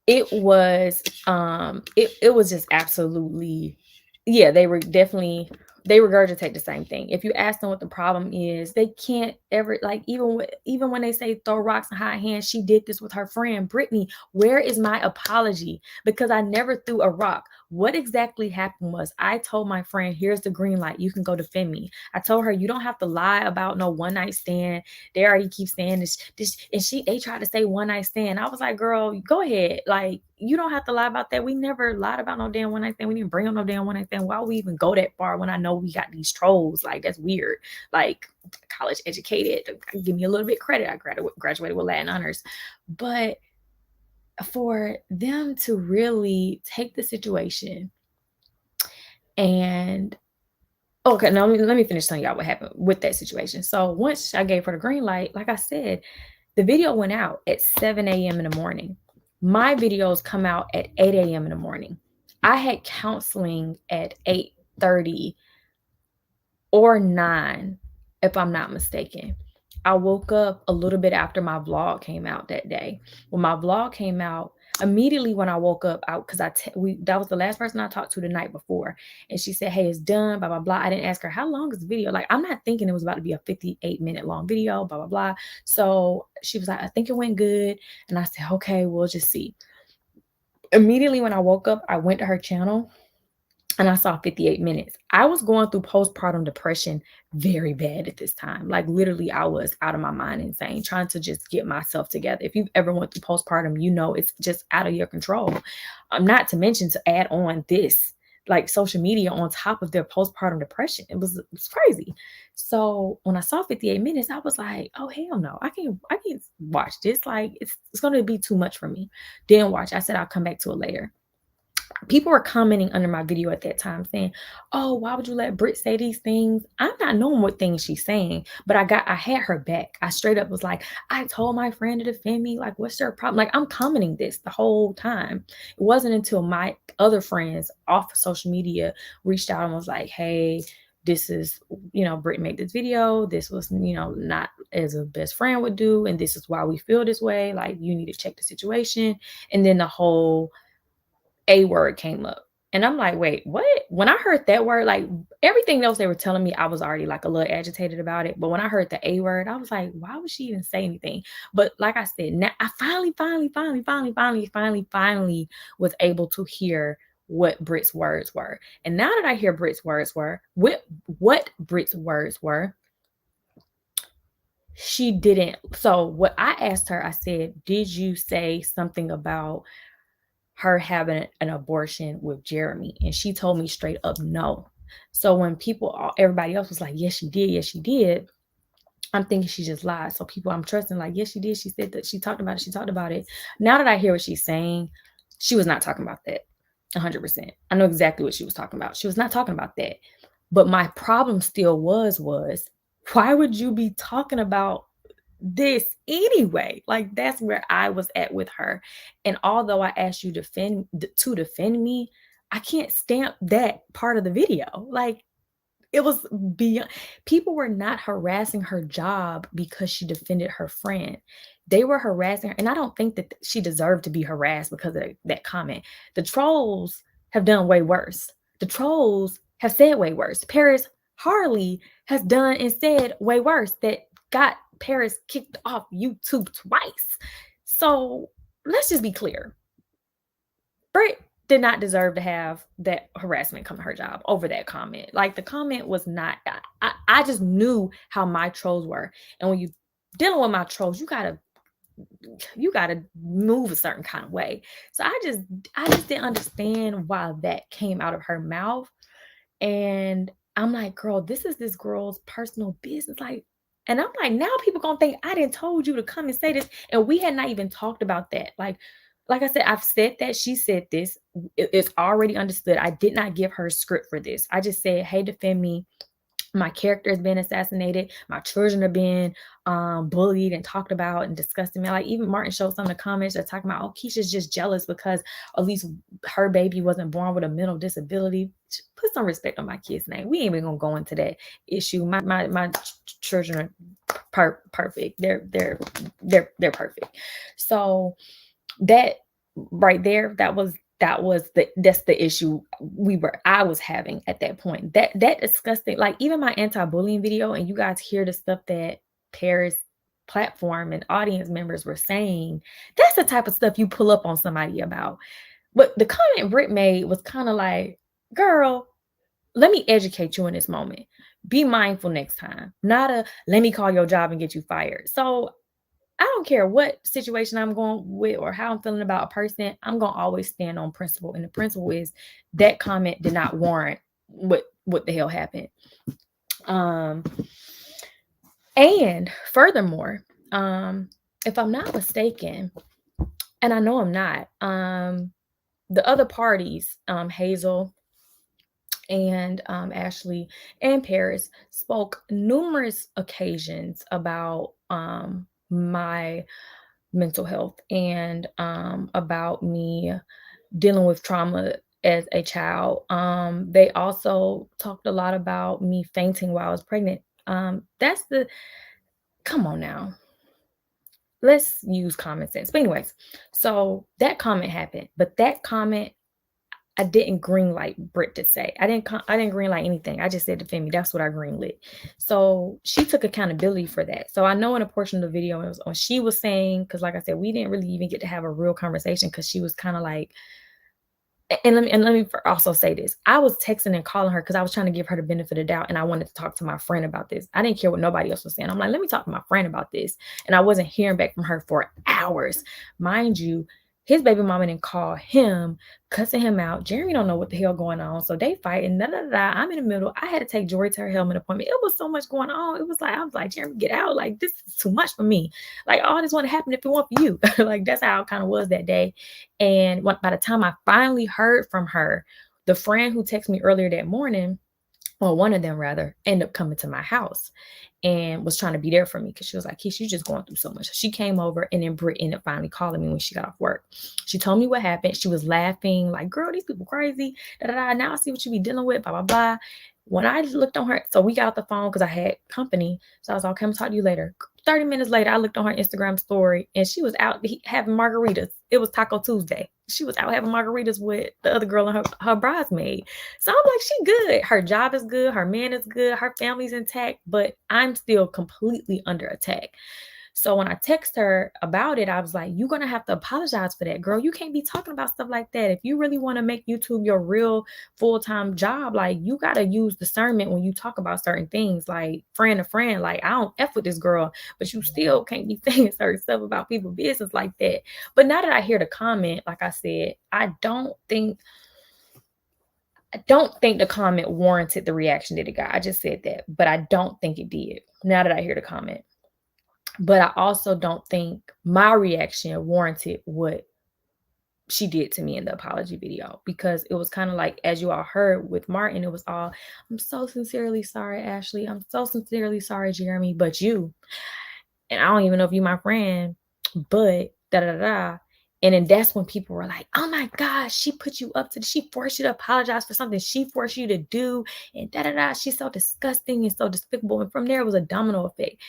it was just absolutely, yeah, they regurgitate the same thing. If you ask them what the problem is, they can't ever, like, even when they say throw rocks and hide hands, she did this with her friend Brittany. Where is my apology? Because I never threw a rock. What exactly happened was, I told my friend, here's the green light, you can go defend me. I told her, you don't have to lie about no one night stand. They already keep saying this, and they tried to say one night stand. I was like, girl, go ahead. Like, you don't have to lie about that. We never lied about no damn one night stand. We didn't bring up no damn one night stand. Why would we even go that far when I know we got these trolls? Like, that's weird. Like, college educated, give me a little bit credit. I graduated with Latin honors. But for them to really take the situation and, okay, now let me finish telling y'all what happened with that situation. So once I gave her the green light, like I said, the video went out at 7 a.m. in the morning. My videos come out at 8 a.m. in the morning. I had counseling at 8:30 or 9, if I'm not mistaken. I woke up a little bit after my vlog came out that day. When my vlog came out, immediately when I woke up, because that was the last person I talked to the night before, and she said, hey, it's done, blah blah blah. I didn't ask her, how long is the video? Like, I'm not thinking it was about to be a 58-minute long video, blah blah blah. So she was like, I think it went good. And I said, okay, we'll just see. Immediately when I woke up, I went to her channel and I saw 58 minutes. I was going through postpartum depression very bad at this time. Like, literally, I was out of my mind, insane, trying to just get myself together. If you've ever went through postpartum, you know it's just out of your control. Not to mention, to add on this, like, social media on top of their postpartum depression. It was crazy. So when I saw 58 minutes, I was like, oh, hell no. I can't watch this. Like, it's going to be too much for me. Didn't watch. I said I'll come back to it later. People were commenting under my video at that time saying, oh, why would you let Britt say these things? I'm not knowing what things she's saying, but I had her back. I straight up was like, I told my friend to defend me. Like, what's your problem? Like, I'm commenting this the whole time. It wasn't until my other friends off of social media reached out and was like, hey, this is, Britt made this video. This was, not as a best friend would do. And this is why we feel this way. Like, you need to check the situation. And then the whole A word came up. And I'm like, wait, what? When I heard that word, like, everything else they were telling me, I was already like a little agitated about it. But when I heard the A word, I was like, why would she even say anything? But like I said, now I finally was able to hear what Britt's words were. And now that I hear Britt's words were, what Britt's words were, she didn't. So what I asked her, I said, did you say something about her having an abortion with Jeremy? And she told me straight up no. So when everybody else was like, yes, she did, I'm thinking she just lied. So people I'm trusting, like, yes, she did. She said that she talked about it. Now that I hear what she's saying, she was not talking about that 100%. I know exactly what she was talking about. She was not talking about that. But my problem still was why would you be talking about this anyway? Like, that's where I was at with her. And although I asked you to defend me, I can't stamp that part of the video. Like, it was beyond. People were not harassing her job because she defended her friend. They were harassing her. And I don't think that she deserved to be harassed because of that comment. The trolls have done way worse. The trolls have said way worse. Paris Harley has done and said way worse that got Paris kicked off YouTube twice. So let's just be clear. Britt did not deserve to have that harassment come to her job over that comment. Like, the comment was not, I just knew how my trolls were. And when you dealing with my trolls, you gotta move a certain kind of way. So I just didn't understand why that came out of her mouth. And I'm like, girl, this is this girl's personal business. Like, and I'm like, now people gonna think I didn't told you to come and say this. And we had not even talked about that. Like I said, I've said that. She said this. It's already understood. I did not give her a script for this. I just said, hey, defend me. My character has been assassinated. My children are being bullied and talked about and discussed. Me. Like, even Martin showed some of the comments that talking about, oh, Keesha's just jealous because at least her baby wasn't born with a mental disability. Put some respect on my kid's name. We ain't even gonna go into that issue. My children are perfect. They're perfect. So that right there, that's the issue I was having at that point. That disgusting, like, even my anti-bullying video, and you guys hear the stuff that Paris platform and audience members were saying, that's the type of stuff you pull up on somebody about. But the comment Britt made was kind of like, girl, let me educate you in this moment. Be mindful next time. Not let me call your job and get you fired. So I don't care what situation I'm going with or how I'm feeling about a person. I'm going to always stand on principle. And the principle is that comment did not warrant what the hell happened. And furthermore, if I'm not mistaken, and I know I'm not, the other parties, Hazel and Ashley and Paris, spoke numerous occasions about my mental health and about me dealing with trauma as a child. They also talked a lot about me fainting while I was pregnant. Come on now. Let's use common sense. But anyways, so that comment happened, but that comment, I didn't greenlight Britt to say. I didn't greenlight anything. I just said defend me. That's what I greenlit. So she took accountability for that. So I know in a portion of the video, it was when she was saying, because like I said, we didn't really even get to have a real conversation because she was kind of like, and let me also say this. I was texting and calling her because I was trying to give her the benefit of the doubt, and I wanted to talk to my friend about this. I didn't care what nobody else was saying. I'm like, let me talk to my friend about this. And I wasn't hearing back from her for hours. Mind you, his baby mama didn't call him, cussing him out. Jeremy don't know what the hell going on. So they fighting. I'm in the middle. I had to take Jori to her helmet appointment. It was so much going on. It was like, I was like, Jeremy, get out. Like, this is too much for me. Like, all this wouldn't happen if it weren't for you. Like, that's how it kind of was that day. And by the time I finally heard from her, the friend who texted me earlier that morning, or one of them rather, ended up coming to my house and was trying to be there for me because she was like, Keesha, you're just going through so much. So she came over, and then Britt ended up finally calling me when she got off work. She told me what happened. She was laughing like, girl, these people crazy. Now I see what you be dealing with, blah, blah, blah. When I looked on her, so we got off the phone because I had company. So I was like, okay, I'm gonna talk to you later. 30 minutes later, I looked on her Instagram story, and she was out having margaritas. It was Taco Tuesday. she was out having margaritas with the other girl and her bridesmaid. So I'm like, she good. Her job is good. Her man is good. Her family's intact, but I'm still completely under attack. So when I text her about it, I was like, you're going to have to apologize for that, girl. You can't be talking about stuff like that. If you really want to make YouTube your real full-time job, like, you got to use discernment when you talk about certain things, like friend to friend. Like, I don't F with this girl, but you still can't be saying certain stuff about people's business like that. But now that I hear the comment, like I said, I don't think the comment warranted the reaction that it got. I just said that, but I don't think it did now that I hear the comment. But I also don't think my reaction warranted what she did to me in the apology video, because it was kind of like, as you all heard with Martin, it was all, I'm so sincerely sorry, Ashley. I'm so sincerely sorry, Jeremy, but you. And I don't even know if you my friend, but da-da-da-da. And then that's when people were like, oh my gosh, she put you up to, she forced you to apologize for something she forced you to do. And da-da-da, she's so disgusting and so despicable. And from there, it was a domino effect.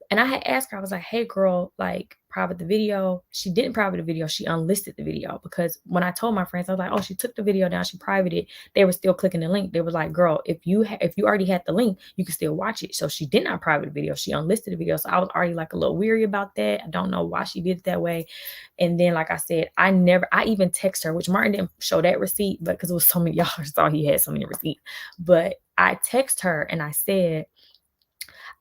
And I had asked her, I was like, hey, girl, like, private the video. She didn't private the video. She unlisted the video, because when I told my friends, I was like, oh, she took the video down. She privated it. They were still clicking the link. They were like, girl, if you already had the link, you can still watch it. So she did not private the video. She unlisted the video. So I was already like a little weary about that. I don't know why she did it that way. And then, like I said, I even text her, which Martin didn't show that receipt, but because it was so many, y'all saw he had so many receipts. But I text her and I said,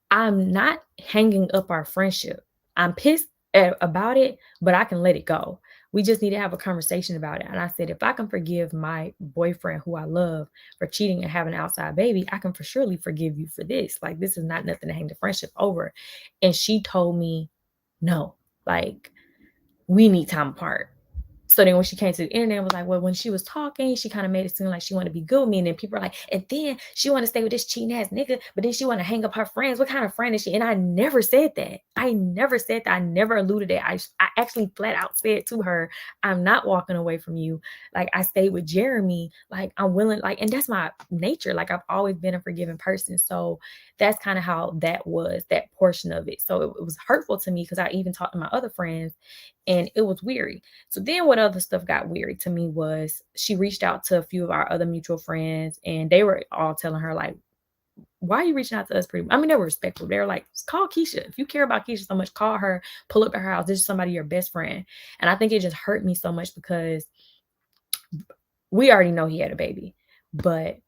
I'm not hanging up our friendship. I'm pissed about it, but I can let it go. We just need to have a conversation about it. And I said, if I can forgive my boyfriend, who I love, for cheating and having an outside baby, I can for surely forgive you for this. Like, this is not nothing to hang the friendship over. And she told me, no, like, we need time apart. So then when she came to the internet, was like, well, when she was talking, she kind of made it seem like she wanted to be good with me. And then people are like, and then she want to stay with this cheating ass nigga, but then she want to hang up her friends. What kind of friend is she? And I never said that. I never said that. I never alluded that. I actually flat out said to her, I'm not walking away from you. Like, I stayed with Jeremy. Like, I'm willing, like, and that's my nature. Like, I've always been a forgiving person. So that's kind of how that was, that portion of it. So it was hurtful to me, because I even talked to my other friends, and it was weary. So then what other stuff got weary to me was, she reached out to a few of our other mutual friends, and they were all telling her, like, why are you reaching out to us? I mean, they were respectful. They were like, call Keesha. If you care about Keesha so much, call her, pull up to her house. This is somebody, your best friend. And I think it just hurt me so much, because we already know he had a baby, but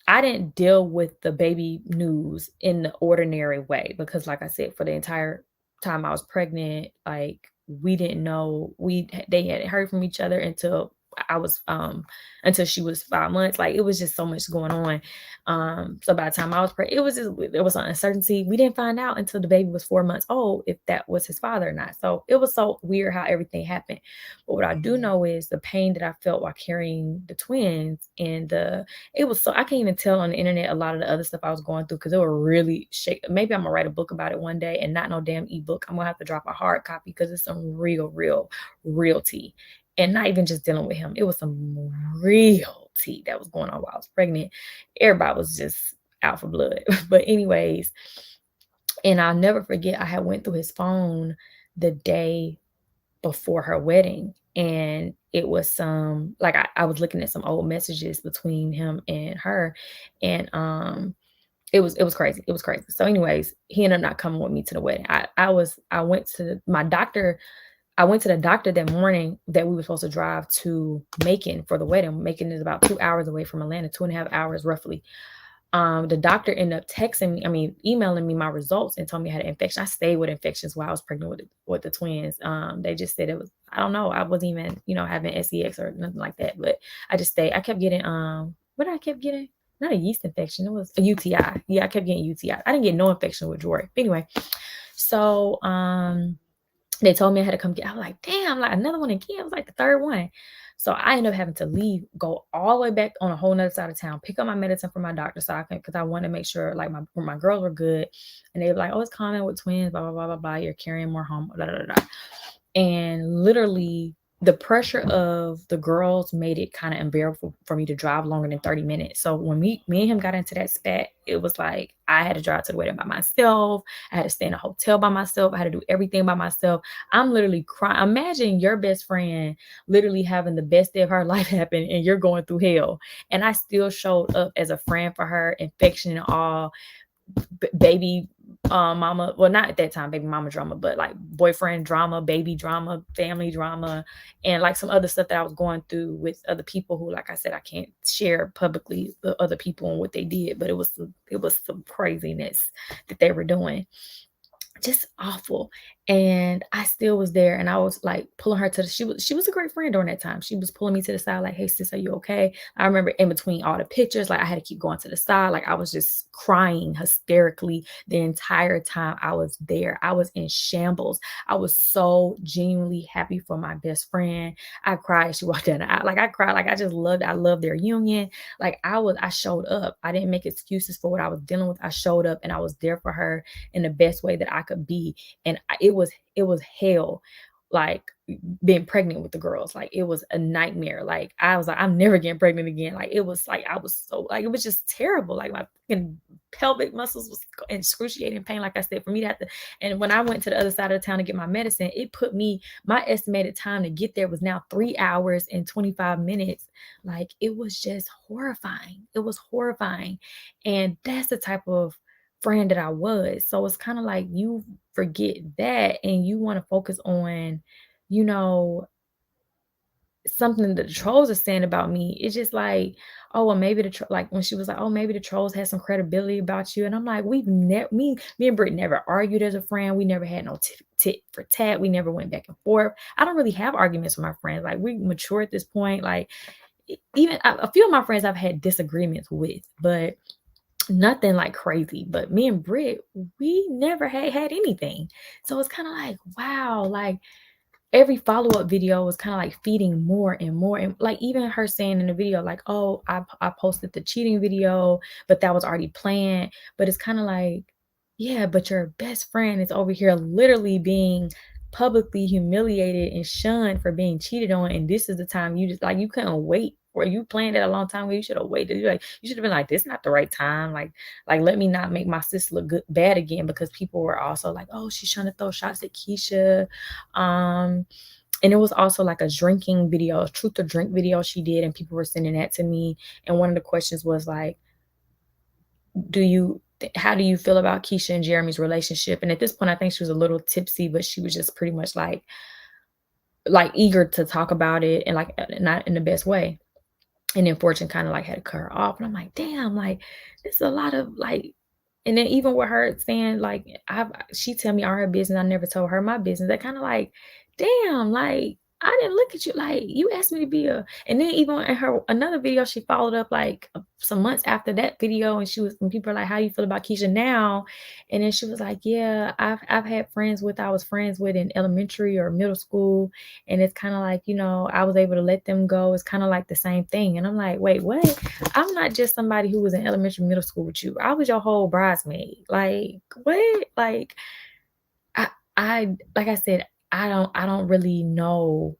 I didn't deal with the baby news in the ordinary way, because, like I said, for the entire time I was pregnant, like, we didn't know, they hadn't heard from each other until until she was 5 months. Like, it was just so much going on. So by the time I was pregnant, it was an uncertainty. We didn't find out until the baby was 4 months old if that was his father or not. So it was so weird how everything happened. But what I do know is the pain that I felt while carrying the twins, and it was so, I can't even tell on the internet a lot of the other stuff I was going through, because it were really maybe I'm gonna write a book about it one day, and not no damn ebook. I'm gonna have to drop a hard copy, because it's some real tea. And not even just dealing with him. It was some real tea that was going on while I was pregnant. Everybody was just out for blood. But anyways, and I'll never forget, I had went through his phone the day before her wedding. And it was some, like, I was looking at some old messages between him and her. And it was crazy. It was crazy. So anyways, he ended up not coming with me to the wedding. I went to my doctor. I went to the doctor that morning that we were supposed to drive to Macon for the wedding. Macon is about 2 hours away from Atlanta, 2.5 hours roughly. The doctor ended up emailing me my results and told me I had an infection. I stayed with infections while I was pregnant with the twins. They just said it was, I don't know, I wasn't even, having SEX or nothing like that. But I just stayed. I kept getting, what I kept getting? Not a yeast infection. It was a UTI. Yeah, I kept getting UTI. I didn't get no infection with Jori. Anyway, so, they told me I had to come get, I was like, damn, like another one again. I was like the third one. So I ended up having to leave, go all the way back on a whole nother side of town, pick up my medicine from my doctor because I wanted to make sure like my girls were good. And they were like, oh, it's common with twins, blah, blah, blah, blah, blah. You're carrying more home, blah, blah, blah, blah. And literally the pressure of the girls made it kind of unbearable for me to drive longer than 30 minutes. So when me and him got into that spat, it was like I had to drive to the wedding by myself. I had to stay in a hotel by myself. I had to do everything by myself. I'm literally crying. Imagine your best friend literally having the best day of her life happen and you're going through hell. And I still showed up as a friend for her, affection and all, baby mama, well, not at that time baby mama drama, but like boyfriend drama, baby drama, family drama, and like some other stuff that I was going through with other people who, like I said, I can't share publicly the other people and what they did, but it was some craziness that they were doing, just awful. And I still was there, and I was like pulling her to the, she was a great friend during that time. She was pulling me to the side like, hey sis, are you okay? I remember in between all the pictures, like I had to keep going to the side, like I was just crying hysterically the entire time I was there. I was in shambles. I was so genuinely happy for my best friend. I cried. She walked down the aisle. Like I cried. Like I loved their union. Like I showed up. I didn't make excuses for what I was dealing with. I showed up and I was there for her in the best way that I could be. And it was hell, like being pregnant with the girls. Like it was a nightmare. Like I was like, I'm never getting pregnant again. Like it was like I was so like it was just terrible. Like my fucking pelvic muscles was in excruciating pain. Like I said, for me to have to, and when I went to the other side of the town to get my medicine, it put me, my estimated time to get there was now 3 hours and 25 minutes. Like it was just horrifying. It was horrifying. And that's the type of friend that I was. So it's kind of like you forget that and you want to focus on, you know, something that the trolls are saying about me. It's just like, oh, well, maybe like when she was like, oh, maybe the trolls had some credibility about you. And I'm like, we've never, me and Britt never argued as a friend. We never had no tit for tat. We never went back and forth. I don't really have arguments with my friends. Like we mature at this point. Like even a few of my friends I've had disagreements with, but nothing like crazy. But me and Britt, we never had anything. So it's kind of like, wow, like every follow-up video was kind of like feeding more and more. And like even her saying in the video, like, oh, I posted the cheating video, but that was already planned. But it's kind of like, yeah, but your best friend is over here literally being publicly humiliated and shunned for being cheated on. And this is the time you just like, you couldn't wait. Or you planned it a long time ago. You should have waited. You should have been like, this is not the right time. Like let me not make my sis look bad again, because people were also like, oh, she's trying to throw shots at Keesha. And it was also like a drinking video, a truth or drink video she did, and people were sending that to me. And one of the questions was like, how do you feel about Keesha and Jeremy's relationship? And at this point, I think she was a little tipsy, but she was just pretty much like eager to talk about it, and like not in the best way. And then Fortune kind of like had to cut her off. And I'm like, damn, like this is a lot of like, and then even with her saying like, she tell me all her business, I never told her my business. That kind of like, damn, like I didn't look at you, like you asked me to be a. And then even in her another video, she followed up like some months after that video, and people are like, how you feel about Keesha now? And then she was like, yeah, I've had friends I was friends with in elementary or middle school, and it's kind of like, I was able to let them go. It's kind of like the same thing. And I'm like, wait, what? I'm not just somebody who was in elementary, middle school with you. I was your whole bridesmaid. Like what? Like I like I said, I don't really know.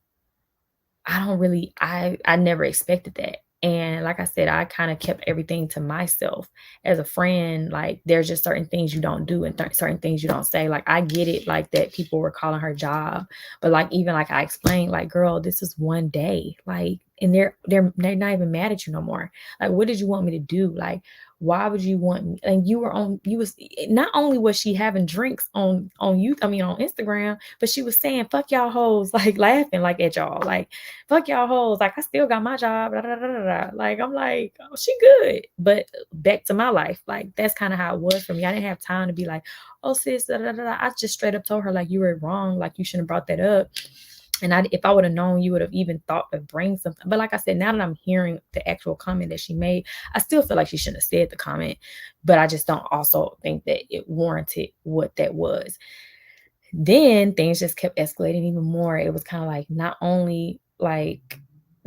I never expected that. And like I said, I kind of kept everything to myself as a friend. Like there's just certain things you don't do and certain things you don't say. Like I get it, like that people were calling her job, but like even like I explained, like girl, this is one day. Like, and they're not even mad at you no more. Like what did you want me to do? Like why would you want me? And you was not only was she having drinks on you, I mean on Instagram, but she was saying fuck y'all hoes, like laughing like at y'all, like fuck y'all hoes, like I still got my job, da, da, da, da, da. Like I'm like, oh, she good. But back to my life, like that's kind of how it was for me. I didn't have time to be like, oh sis, da, da, da, da. I just straight up told her like you were wrong, like you shouldn't have brought that up. And if I would have known, you would have even thought to bring something. But like I said, now that I'm hearing the actual comment that she made, I still feel like she shouldn't have said the comment. But I just don't also think that it warranted what that was. Then things just kept escalating even more. It was kind of like, not only like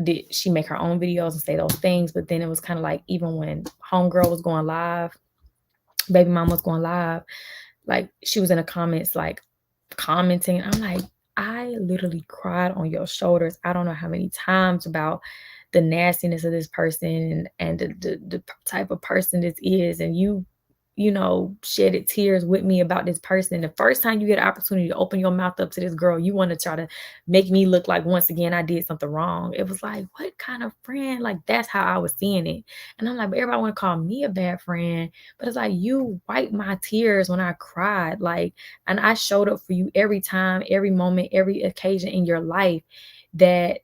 did she make her own videos and say those things, but then it was kind of like, even when homegirl was going live, baby mom was going live, like she was in the comments like commenting. I'm like, I literally cried on your shoulders. I don't know how many times about the nastiness of this person and the type of person this is. And you know, shedded tears with me about this person. The first time you get an opportunity to open your mouth up to this girl, you want to try to make me look like once again I did something wrong. It was like, what kind of friend? Like, that's how I was seeing it. And I'm like, but everybody want to call me a bad friend. But it's like, you wiped my tears when I cried. Like, and I showed up for you every time, every moment, every occasion in your life that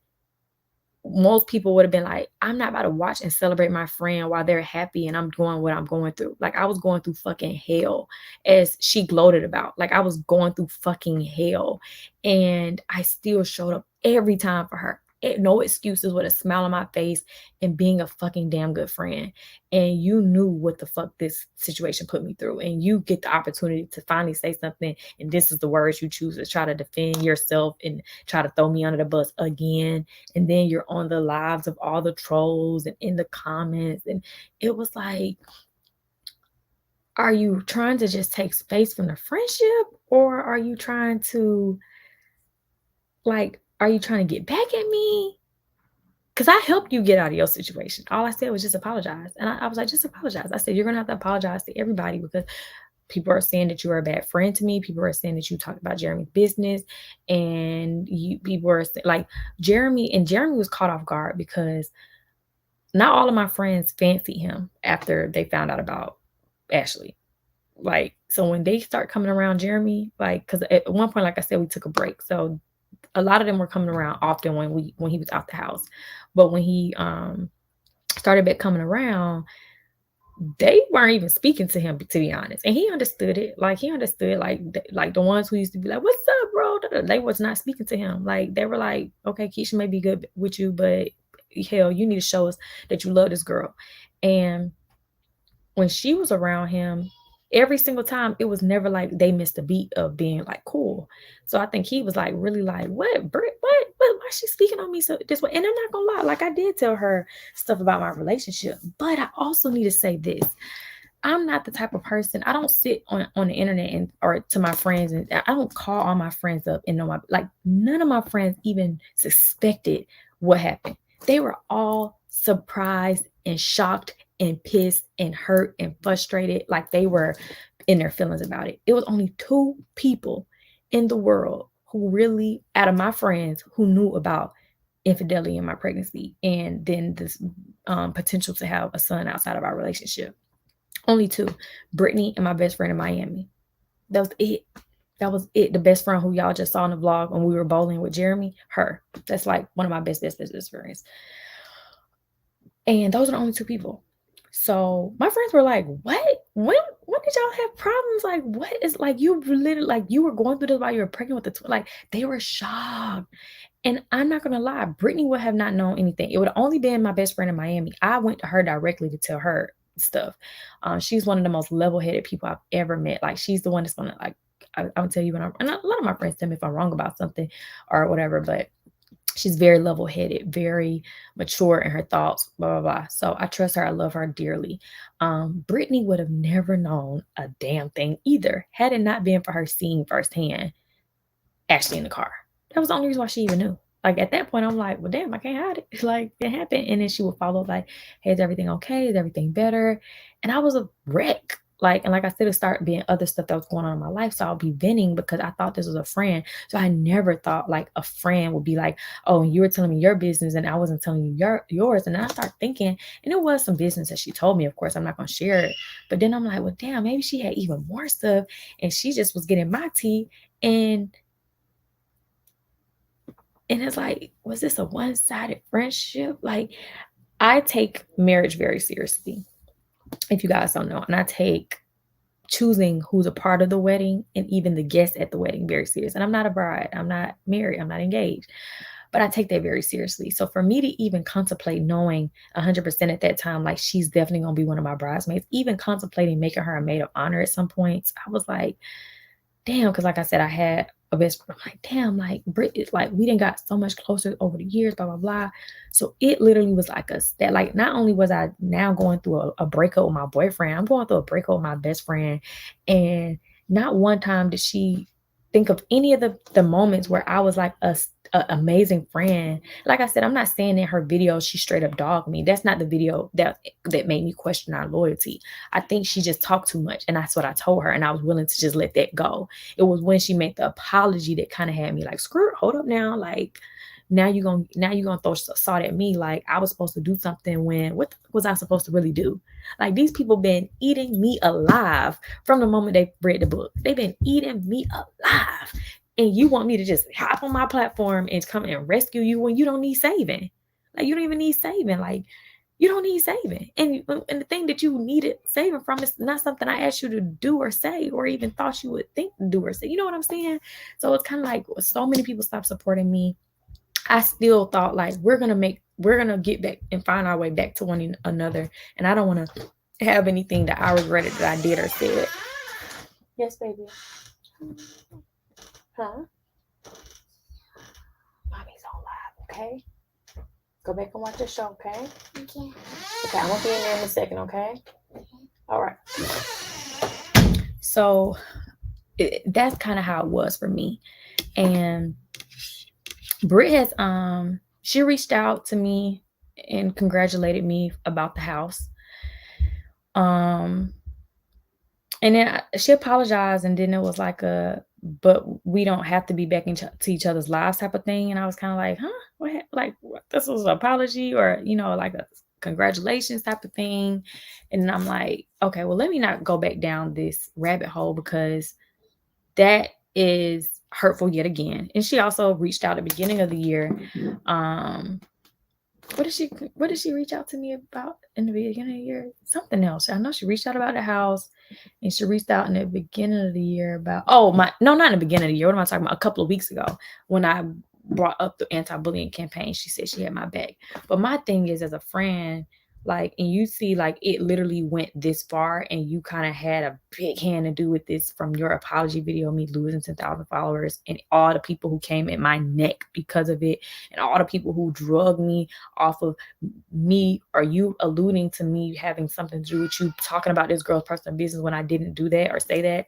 most people would have been like, I'm not about to watch and celebrate my friend while they're happy and I'm going what I'm going through. Like, I was going through fucking hell, as she gloated about. Like, I was going through fucking hell. And I still showed up every time for her. No excuses, with a smile on my face and being a fucking damn good friend. And you knew what the fuck this situation put me through. And you get the opportunity to finally say something. And this is the words you choose to try to defend yourself and try to throw me under the bus again. And then you're on the lives of all the trolls and in the comments. And it was like, are you trying to just take space from the friendship? Or are you trying to, like, are you trying to get back at me? Because I helped you get out of your situation. All I said was just apologize. And I was like, just apologize. I said, you're going to have to apologize to everybody because people are saying that you are a bad friend to me. People are saying that you talked about Jeremy's business. And people are like, Jeremy was caught off guard because not all of my friends fancied him after they found out about Ashley. Like, so when they start coming around Jeremy, like, because at one point, like I said, we took a break. So a lot of them were coming around often when he was out the house. But when he started back coming around, they weren't even speaking to him, to be honest. And he understood it. Like, he understood, like the ones who used to be like, what's up, bro? They was not speaking to him. Like, they were like, okay, Keesha may be good with you, but hell, you need to show us that you love this girl. And when she was around him, every single time, it was never like they missed a beat of being like cool. So I think he was like, really like, what, Britt, what, why is she speaking on me so this way? And I'm not gonna lie, like, I did tell her stuff about my relationship, but I also need to say this. I'm not the type of person, I don't sit on the internet and or to my friends, and I don't call all my friends up and know my, like, none of my friends even suspected what happened. They were all surprised and shocked and pissed and hurt and frustrated, like they were in their feelings about it. It was only 2 people in the world who really, out of my friends, who knew about infidelity in my pregnancy and then this potential to have a son outside of our relationship. Only 2, Brittany and my best friend in Miami. That was it. That was it. The best friend who y'all just saw in the vlog when we were bowling with Jeremy, her. That's like one of my best friends. And those are the only 2 people. So my friends were like, what? When did y'all have problems? Like, what is, like, you literally, like, you were going through this while you were pregnant with the twin? Like, they were shocked. And I'm not gonna lie, Brittany would have not known anything. It would have only been my best friend in Miami. I went to her directly to tell her stuff. She's one of the most level-headed people I've ever met. Like, she's the one that's gonna, like, I'll tell you when and a lot of my friends tell me if I'm wrong about something or whatever, but she's very level-headed, very mature in her thoughts, blah, blah, blah. So I trust her. I love her dearly. Brittany would have never known a damn thing either, had it not been for her seeing firsthand Ashley in the car. That was the only reason why she even knew. Like, at that point, I'm like, well, damn, I can't hide it. Like, it happened. And then she would follow up like, hey, is everything okay? Is everything better? And I was a wreck. Like, and like I said, it started being other stuff that was going on in my life. So I'll be venting because I thought this was a friend. So I never thought like a friend would be like, oh, you were telling me your business and I wasn't telling you yours. And then I started thinking, and it was some business that she told me, of course, I'm not going to share it. But then I'm like, well, damn, maybe she had even more stuff and she just was getting my tea. And it's like, was this a one-sided friendship? Like, I take marriage very seriously, if you guys don't know. And I take choosing who's a part of the wedding and even the guests at the wedding very serious. And I'm not a bride. I'm not married. I'm not engaged. But I take that very seriously. So for me to even contemplate knowing 100% at that time, like, she's definitely going to be one of my bridesmaids, even contemplating making her a maid of honor at some points, I was like, damn, because like I said, I had a best friend. I'm like, damn, like, Brit is like, we didn't got so much closer over the years, blah, blah, blah. So it literally was like that. Like, not only was I now going through a breakup with my boyfriend, I'm going through a breakup with my best friend. And not one time did she think of any of the moments where I was like a amazing friend. Like I said, I'm not saying in her video she straight up dogged me. That's not the video that made me question our loyalty. I think she just talked too much, and that's what I told her, and I was willing to just let that go. It was when she made the apology that kind of had me like, screw it, hold up now, like now you're gonna throw salt at me. Like I was supposed to do something when what was I supposed to really do? Like these people been eating me alive from the moment they read the book. They've been eating me alive. And you want me to just hop on my platform and come and rescue you when you don't need saving. Like you don't even need saving. Like you don't need saving. And the thing that you needed saving from is not something I asked you to do or say or even thought you would think to do or say. You know what I'm saying? So it's kind of like so many people stopped supporting me. I still thought like we're gonna get back and find our way back to one another. And I don't want to have anything that I regretted that I did or said. Yes, baby. Huh? Mommy's on live, okay? Go back and watch the show, okay? Okay. Okay, I won't be in there in a second, okay? All right. So that's kind of how it was for me. And Britt has she reached out to me and congratulated me about the house. And then she apologized, and then it was like but we don't have to be back into each other's lives type of thing. And I was kind of like, huh? What? Like, what? This was an apology or, like a congratulations type of thing. And I'm like, okay, well, let me not go back down this rabbit hole because that is hurtful yet again. And she also reached out at the beginning of the year. What did she reach out to me about in the beginning of the year? Something else. I know she reached out about the house, and she reached out in the beginning of the year about not in the beginning of the year. What am I talking about? A couple of weeks ago when I brought up the anti-bullying campaign, she said she had my back. But my thing is, as a friend, like, and you see, like, it literally went this far, and you kind of had a big hand to do with this from your apology video, me losing 10,000 followers, and all the people who came at my neck because of it, and all the people who drugged me off of me, or you alluding to me having something to do with you talking about this girl's personal business when I didn't do that or say that.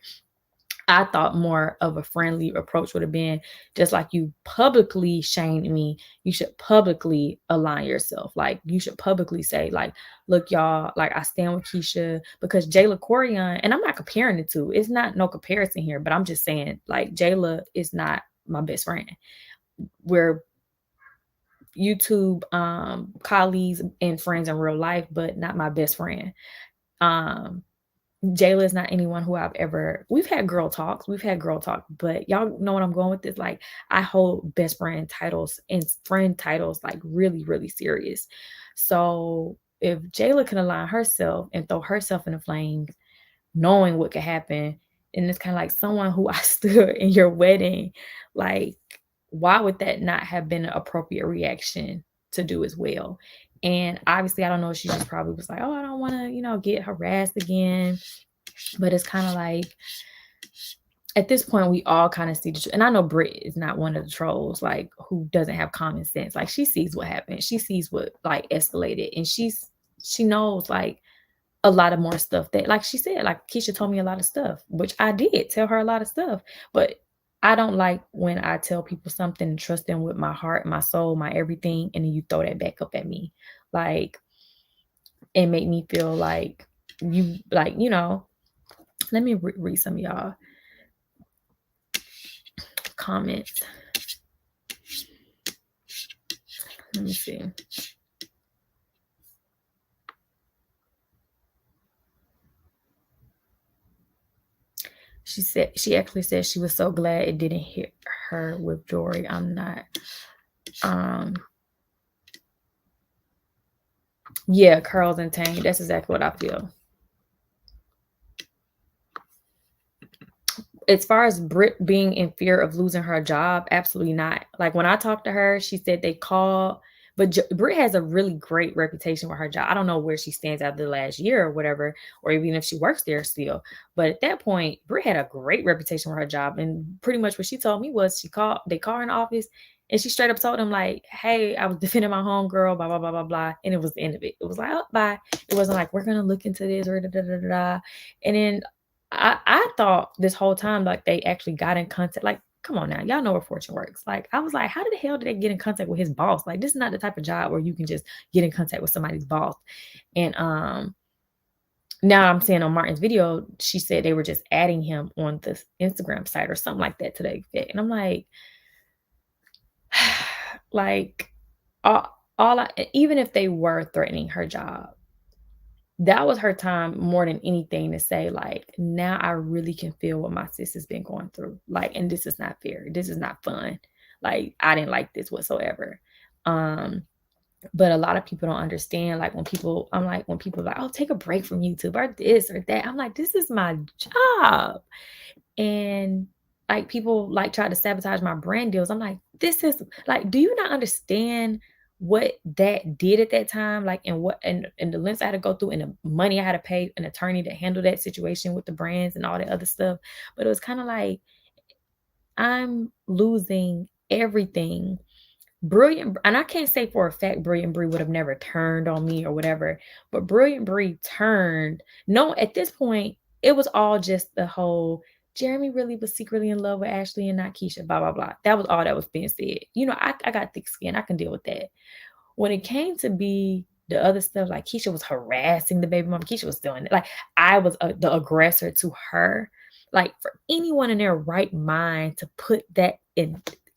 I thought more of a friendly approach would have been just like you publicly shamed me. You should publicly align yourself. Like you should publicly say, like, look, y'all, like I stand with Keesha because Jayla Corian, and I'm not comparing the two. It's not no comparison here, but I'm just saying like Jayla is not my best friend. We're YouTube colleagues and friends in real life, but not my best friend. Jayla is not anyone who we've had girl talk, but y'all know what I'm going with this. Like I hold best friend titles and friend titles like really, really serious. So if Jayla can align herself and throw herself in the flames, knowing what could happen, and it's kind of like someone who I stood in your wedding, like why would that not have been an appropriate reaction to do as well? And obviously, I don't know, she just probably was like, oh, I don't want to, get harassed again. But it's kind of like, at this point, we all kind of see the truth. And I know Britt is not one of the trolls, like, who doesn't have common sense. Like, she sees what happened. She sees what, like, escalated. And she knows, like, a lot of more stuff that, like she said, like, Keesha told me a lot of stuff, which I did tell her a lot of stuff. But I don't like when I tell people something and trust them with my heart, my soul, my everything, and then you throw that back up at me. Like, it make me feel like you, like, let me read some of y'all comments. Let me see. She actually said she was so glad it didn't hit her with Jori. I'm not. Yeah, curls and tang. That's exactly what I feel. As far as Britt being in fear of losing her job, absolutely not. Like when I talked to her, she said they called, but Britt has a really great reputation with her job. I don't know where she stands after the last year or whatever, or even if she works there still. But at that point, Britt had a great reputation with her job. And pretty much what she told me was they called her in the office and she straight up told them like, hey, I was defending my homegirl, blah, blah, blah, blah, blah. And it was the end of it. It was like, oh, bye. It wasn't like, we're going to look into this or da, da, da, da, da. And then I thought this whole time, like, they actually got in contact. Like, come on now, y'all know where fortune works. Like, I was like, how the hell did they get in contact with his boss? Like, this is not the type of job where you can just get in contact with somebody's boss. And now I'm seeing on Martin's video, she said they were just adding him on this Instagram site or something like that to that effect. And I'm like, like, even if they were threatening her job, that was her time more than anything to say, like, now I really can feel what my sis has been going through. Like, and this is not fair. This is not fun. Like, I didn't like this whatsoever. But a lot of people don't understand. Like, when people are like, oh, take a break from YouTube or this or that. I'm like, this is my job. And like, people like try to sabotage my brand deals. I'm like, this is like, do you not understand what that did at that time? Like, and the lengths I had to go through and the money I had to pay an attorney to handle that situation with the brands and all that other stuff. But it was kind of like, I'm losing everything. Brilliant, and I can't say for a fact Brilliant Bree would have never turned on me or whatever, but Brilliant Bree turned. No, at this point, it was all just the whole Jeremy really was secretly in love with Ashley and not Keesha, blah, blah, blah. That was all that was being said. You know, I got thick skin. I can deal with that. When it came to be the other stuff, like Keesha was harassing the baby mama, Keesha was doing it. Like, I was the aggressor to her. Like, for anyone in their right mind to put that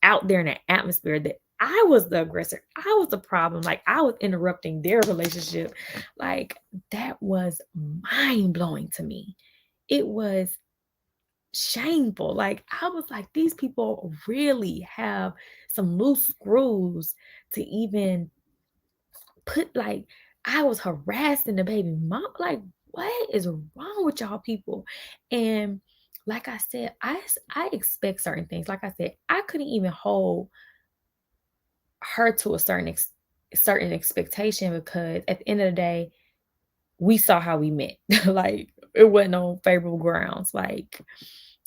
out there in the atmosphere that I was the aggressor, I was the problem, like I was interrupting their relationship, like that was mind-blowing to me. It was shameful. Like, I was like, these people really have some loose screws to even put, like, I was harassing the baby mom. Like, what is wrong with y'all people? And like I said, I expect certain things. Like I said, I couldn't even hold her to a certain expectation, because at the end of the day, we saw how we met. Like, it wasn't on favorable grounds. Like,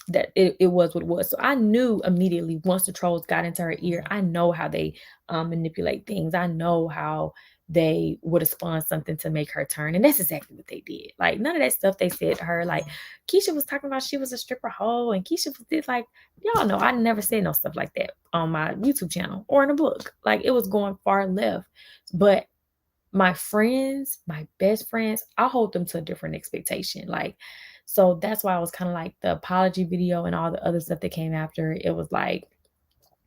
that it was what it was. So I knew immediately once the trolls got into her ear, I know how they manipulate things. I know how they would have spun something to make her turn. And that's exactly what they did. Like, none of that stuff they said to her, like Keesha was talking about she was a stripper hoe and Keesha was this, like, y'all know I never said no stuff like that on my YouTube channel or in a book. Like, it was going far left. But my friends, my best friends, I hold them to a different expectation. Like, so that's why I was kind of like the apology video and all the other stuff that came after. It was like,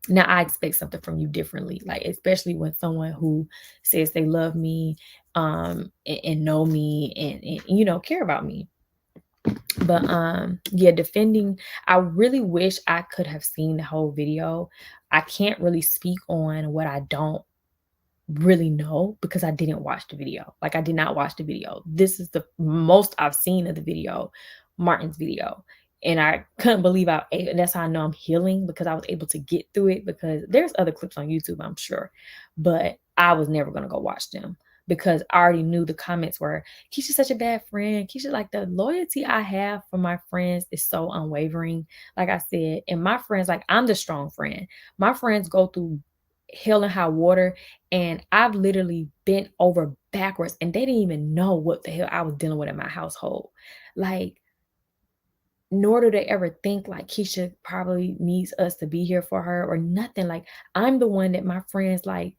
now I expect something from you differently. Like, especially when someone who says they love me, and know me and you know, care about me. But yeah, defending, I really wish I could have seen the whole video. I can't really speak on what I don't really know because I didn't watch the video. Like, I did not watch the video. This is the most I've seen of the video, Martin's video. And I couldn't believe and that's how I know I'm healing, because I was able to get through it, because there's other clips on YouTube, I'm sure, but I was never going to go watch them because I already knew the comments were, Keisha's such a bad friend. Keisha, like, the loyalty I have for my friends is so unwavering. Like I said, and my friends, like, I'm the strong friend. My friends go through hell and high water, and I've literally bent over backwards and they didn't even know what the hell I was dealing with in my household. Like, nor do they ever think like Keesha probably needs us to be here for her or nothing. Like, I'm the one that my friends, like,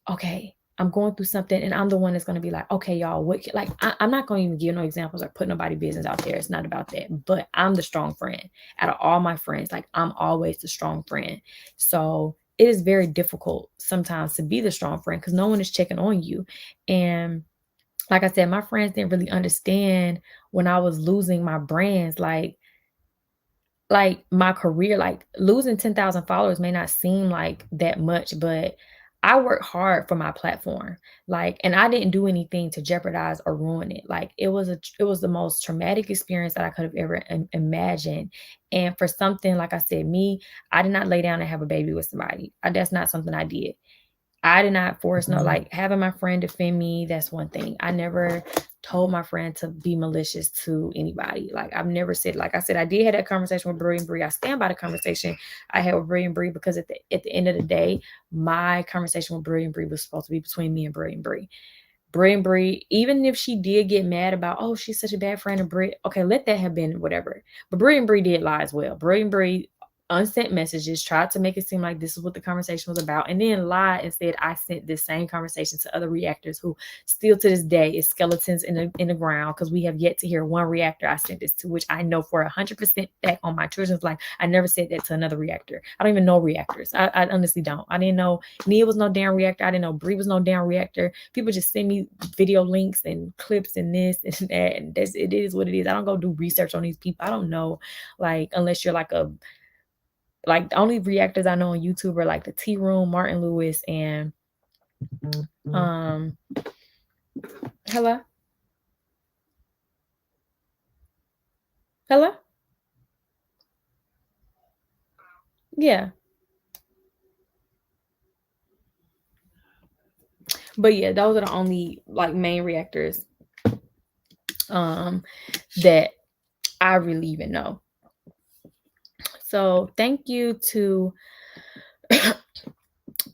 okay, I'm going through something, and I'm the one that's going to be like, okay, y'all, like, I'm not going to even give no examples or put nobody business out there. It's not about that, but I'm the strong friend out of all my friends. Like, I'm always the strong friend. So it is very difficult sometimes to be the strong friend because no one is checking on you. And like I said, my friends didn't really understand when I was losing my brands, like my career. Like, losing 10,000 followers may not seem like that much, but I worked hard for my platform. Like, and I didn't do anything to jeopardize or ruin it. Like, it was the most traumatic experience that I could have ever imagined. And for something, like I said, I did not lay down and have a baby with somebody. That's not something I did. I did not force like, having my friend defend me. That's one thing. I never told my friend to be malicious to anybody. Like, I've never said, like I said, I did have that conversation with Brie and Bree. I stand by the conversation I had with Brie and Bree, because at the end of the day, my conversation with Brie and Bree was supposed to be between me and Brie and Bree. Brie and Brie, even if she did get mad about, oh, she's such a bad friend of Brie, okay, let that have been whatever. But Brie and Brie did lie as well. Brie and Brie unsent messages, tried to make it seem like this is what the conversation was about, and then lied and said I sent this same conversation to other reactors who still to this day is skeletons in the ground, because we have yet to hear one reactor I sent this to, which I know for 100% back on my children's life, I never said that to another reactor. I don't even know reactors. I honestly don't. I didn't know Nia was no damn reactor. I didn't know Brie was no damn reactor. People just send me video links and clips and this and that, and it is what it is. I don't go do research on these people. I don't know, like, unless you're like the only reactors I know on YouTube are like the Tea Room, Martin Lewis, and hello? Hello? Yeah. But yeah, those are the only like main reactors that I really even know. So thank you to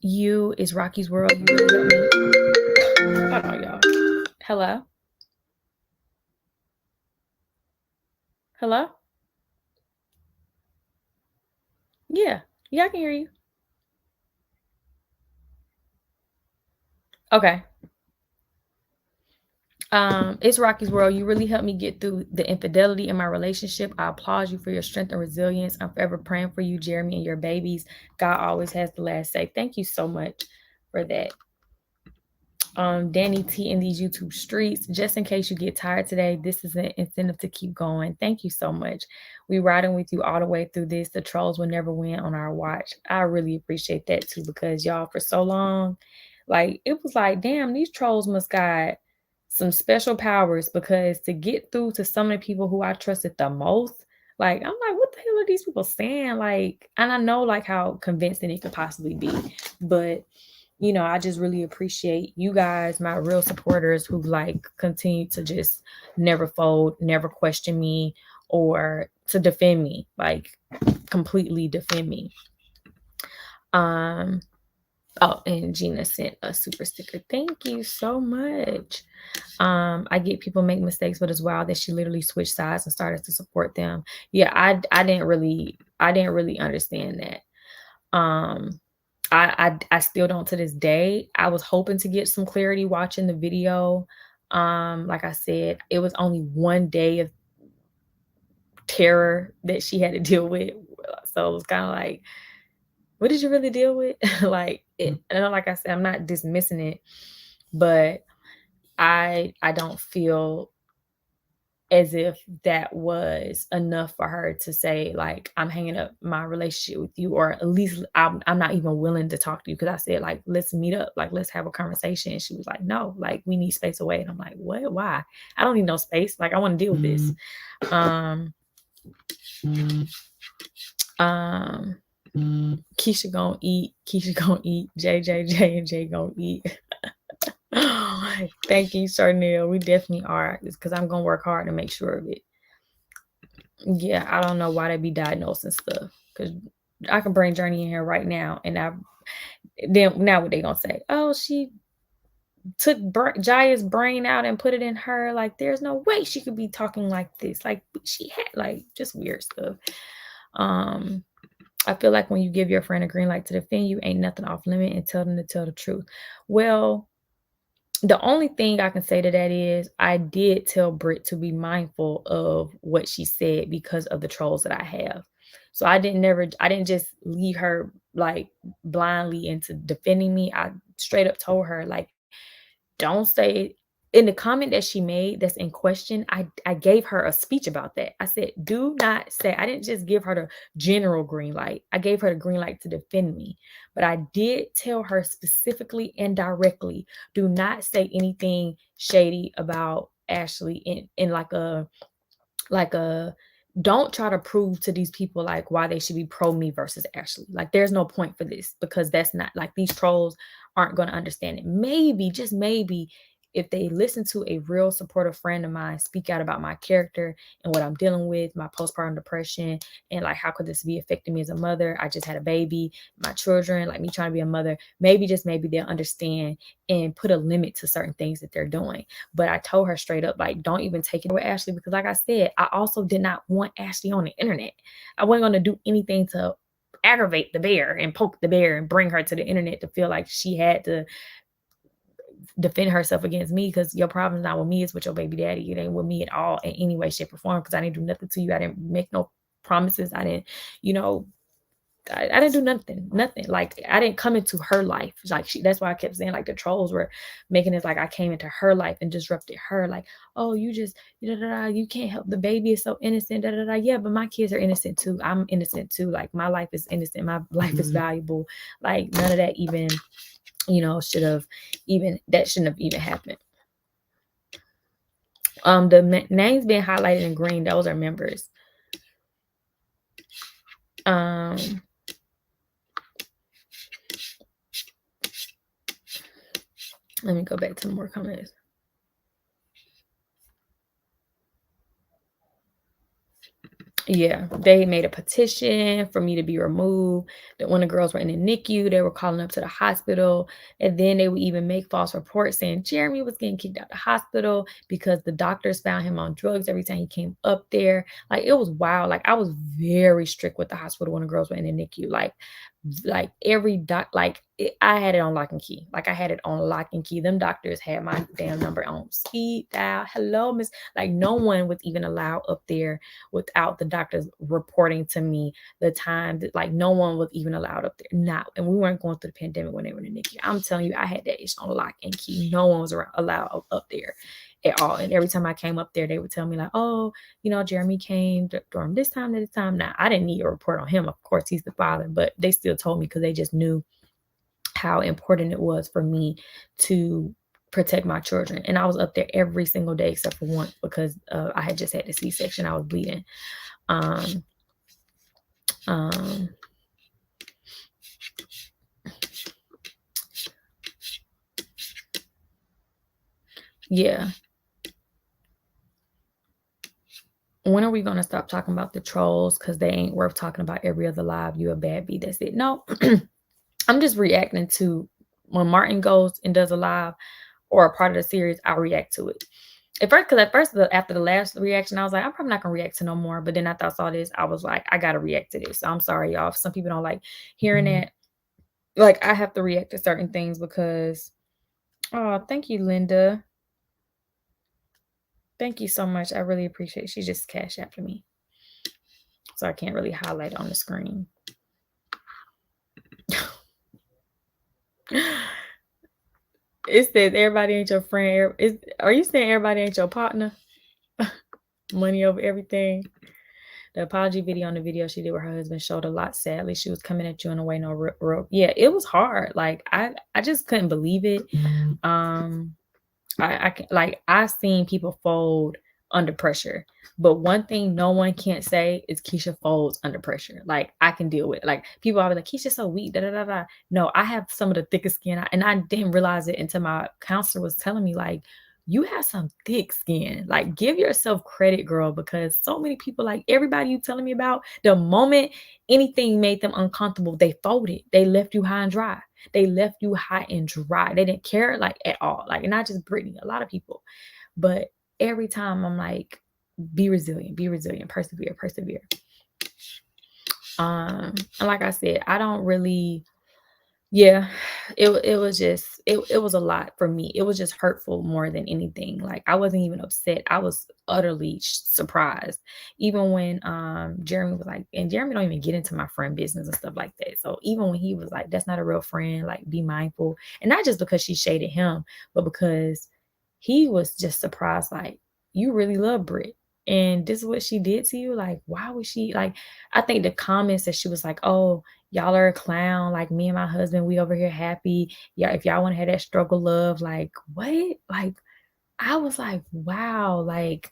you is Rocky's World. You really hold on, y'all. Hello? Hello? Yeah. Yeah, I can hear you. Okay. It's Rocky's World. You really helped me get through the infidelity in my relationship. I applaud you for your strength and resilience. I'm forever praying for you, Jeremy, and your babies. God always has the last say. Thank you so much for that. Danny T in these YouTube streets. Just in case you get tired today, this is an incentive to keep going. Thank you so much. We riding with you all the way through this. The trolls will never win on our watch. I really appreciate that too, because y'all, for so long, like, it was like, damn, these trolls must got some special powers, because to get through to some of the people who I trusted the most, like, I'm like, what the hell are these people saying? Like, and I know like how convincing it could possibly be, but you know, I just really appreciate you guys, my real supporters, who like continue to just never fold, never question me, or to defend me, like completely defend me. Oh, and Gina sent a super sticker. Thank you so much. I get people make mistakes, but it's wild that she literally switched sides and started to support them. Yeah, I didn't really understand that. I still don't to this day. I was hoping to get some clarity watching the video. Like I said, it was only one day of terror that she had to deal with. So it was kind of like, what did you really deal with? Like, it, and like I said, I'm not dismissing it, but I don't feel as if that was enough for her to say, like, I'm hanging up my relationship with you, or at least I'm not even willing to talk to you. Because I said, like, let's meet up, like, let's have a conversation. And she was like, no, like, we need space away. And I'm like, what? Why? I don't need no space. Like, I want to deal with this. Keesha gonna eat. JJJ and Jay gonna eat. Thank you, Charnel. We definitely are, because I'm gonna work hard to make sure of it. Yeah, I don't know why they be diagnosing stuff, because I can bring Journey in here right now, and then now what they gonna say? Oh, she took Jaya's brain out and put it in her. Like, there's no way she could be talking like this. Like, she had like just weird stuff. I feel like when you give your friend a green light to defend you, ain't nothing off limit, and tell them to tell the truth. Well, the only thing I can say to that is I did tell Britt to be mindful of what she said because of the trolls that I have. So I didn't just leave her like blindly into defending me. I straight up told her, like, don't say, in the comment that she made that's in question, I gave her a speech about that. I said, do not say, I didn't just give her the general green light. I gave her the green light to defend me. But I did tell her specifically and directly, do not say anything shady about Ashley in like a don't try to prove to these people like why they should be pro me versus Ashley. Like, there's no point for this, because that's not, like, these trolls aren't going to understand it. Maybe, just maybe, if they listen to a real supportive friend of mine speak out about my character and what I'm dealing with, my postpartum depression, and like how could this be affecting me as a mother? I just had a baby, my children, like me trying to be a mother. Maybe, just maybe, they'll understand and put a limit to certain things that they're doing. But I told her straight up, like, don't even take it with Ashley, because like I said, I also did not want Ashley on the internet. I wasn't going to do anything to aggravate the bear and poke the bear and bring her to the internet to feel like she had to defend herself against me, because your problem's not with me, it's with your baby daddy. It ain't with me at all in any way, shape, or form, because I didn't do nothing to you. I didn't make no promises. I didn't, I didn't do nothing. Like, I didn't come into her life. Like, that's why I kept saying, like, the trolls were making it like I came into her life and disrupted her. Like, oh, you just, you can't help, the baby is so innocent. Yeah, but my kids are innocent too. I'm innocent too. Like, my life is innocent. My life is valuable. Like, none of that even, shouldn't have even happened. The names being highlighted in green, those are members. Let me go back to more comments. Yeah, they made a petition for me to be removed. That when the girls were in the NICU, they were calling up to the hospital, and then they would even make false reports saying Jeremy was getting kicked out of the hospital because the doctors found him on drugs every time he came up there. Like, it was wild. Like, I was very strict with the hospital when the girls were in the NICU. Like every I had it on lock and key. Like, I had it on lock and key. Them doctors had my damn number on speed dial. Hello, miss. Like, no one was even allowed up there without the doctors reporting to me the time that, like, no one was even allowed up there. And we weren't going through the pandemic when they were in the NICU. I'm telling you, I had that ish on lock and key. No one was allowed up there at all. And every time I came up there, they would tell me like, oh, Jeremy came during this time to this time. Now, I didn't need a report on him. Of course, he's the father, but they still told me because they just knew how important it was for me to protect my children. And I was up there every single day except for one, because I had just had the C-section. I was bleeding. Yeah. When are we going to stop talking about the trolls? Because they ain't worth talking about every other live. You a bad bee. That's it. No, I'm just reacting to when Martin goes and does a live or a part of the series, I'll react to it. At first, after the last reaction, I was like, I'm probably not going to react to no more. But then after I saw this, I was like, I got to react to this. So I'm sorry, y'all. If some people don't like hearing that. Like, I have to react to certain things because, oh, thank you, Linda. Thank you so much. I really appreciate it. She just cashed after me. So I can't really highlight on the screen. It says everybody ain't your friend. Are you saying everybody ain't your partner? Money over everything. The apology video on the video she did with her husband showed a lot. Sadly, she was coming at you in a way no real. Yeah, it was hard. Like, I just couldn't believe it. I've seen people fold under pressure, but one thing no one can't say is Keesha folds under pressure. Like, I can deal with it. Like, people are like, Keesha's so weak. No, I have some of the thickest skin, and I didn't realize it until my counselor was telling me, like, you have some thick skin. Like, give yourself credit, girl, because so many people, like everybody you telling me about, the moment anything made them uncomfortable, they folded. They left you high and dry. They left you high and dry. They didn't care, like, at all. Like, and not just Brittany, a lot of people. But every time I'm like, be resilient, persevere. And like I said, I don't really, yeah, it was a lot for me. It was just hurtful more than anything. Like, I wasn't even upset. I was utterly surprised. Even when Jeremy was like, and Jeremy don't even get into my friend business and stuff like that. So even when he was like, that's not a real friend, like, be mindful. And not just because she shaded him, but because he was just surprised, like, you really love Britt. And this is what she did to you. Like, why would she, like, I think the comments that she was like, oh, y'all are a clown. Like, me and my husband, we over here happy. Yeah, if y'all want to have that struggle love, like, what? Like, I was like, wow, like,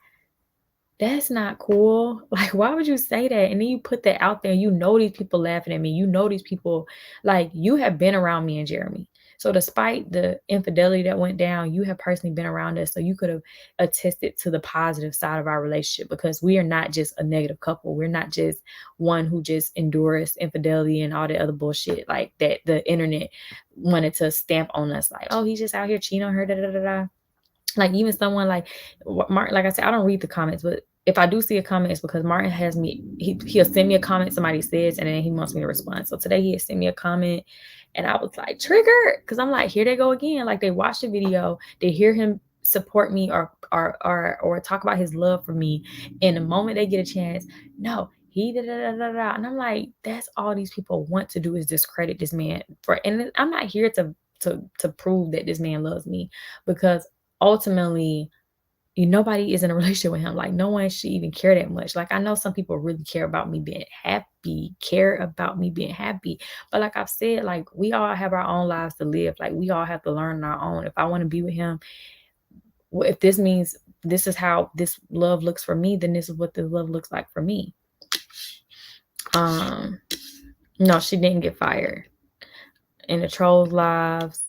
that's not cool. Like, why would you say that? And then you put that out there, and these people laughing at me. These people, like, you have been around me and Jeremy. So despite the infidelity that went down, you have personally been around us, so you could have attested to the positive side of our relationship, because we are not just a negative couple. We're not just one who just endures infidelity and all the other bullshit like that the internet wanted to stamp on us, like, oh, he's just out here cheating on her, da da da da. Like, even someone like Martin, like I said, I don't read the comments, but if I do see a comment, it's because Martin has me, he'll send me a comment somebody says, and then he wants me to respond. So today he had sent me a comment, and I was like triggered, because I'm like, here they go again. Like, they watch the video, they hear him support me or talk about his love for me, and the moment they get a chance, no, he da da da da da. And I'm like, that's all these people want to do, is discredit this man. And I'm not here to prove that this man loves me, because ultimately, nobody is in a relationship with him. Like, no one should even care that much. Like, I know some people really care about me being happy, but like I've said, like, we all have our own lives to live. Like, we all have to learn on our own. If I want to be with him, if this means this is how this love looks for me, then this is what the love looks like for me. No, she didn't get fired. In the trolls' lives,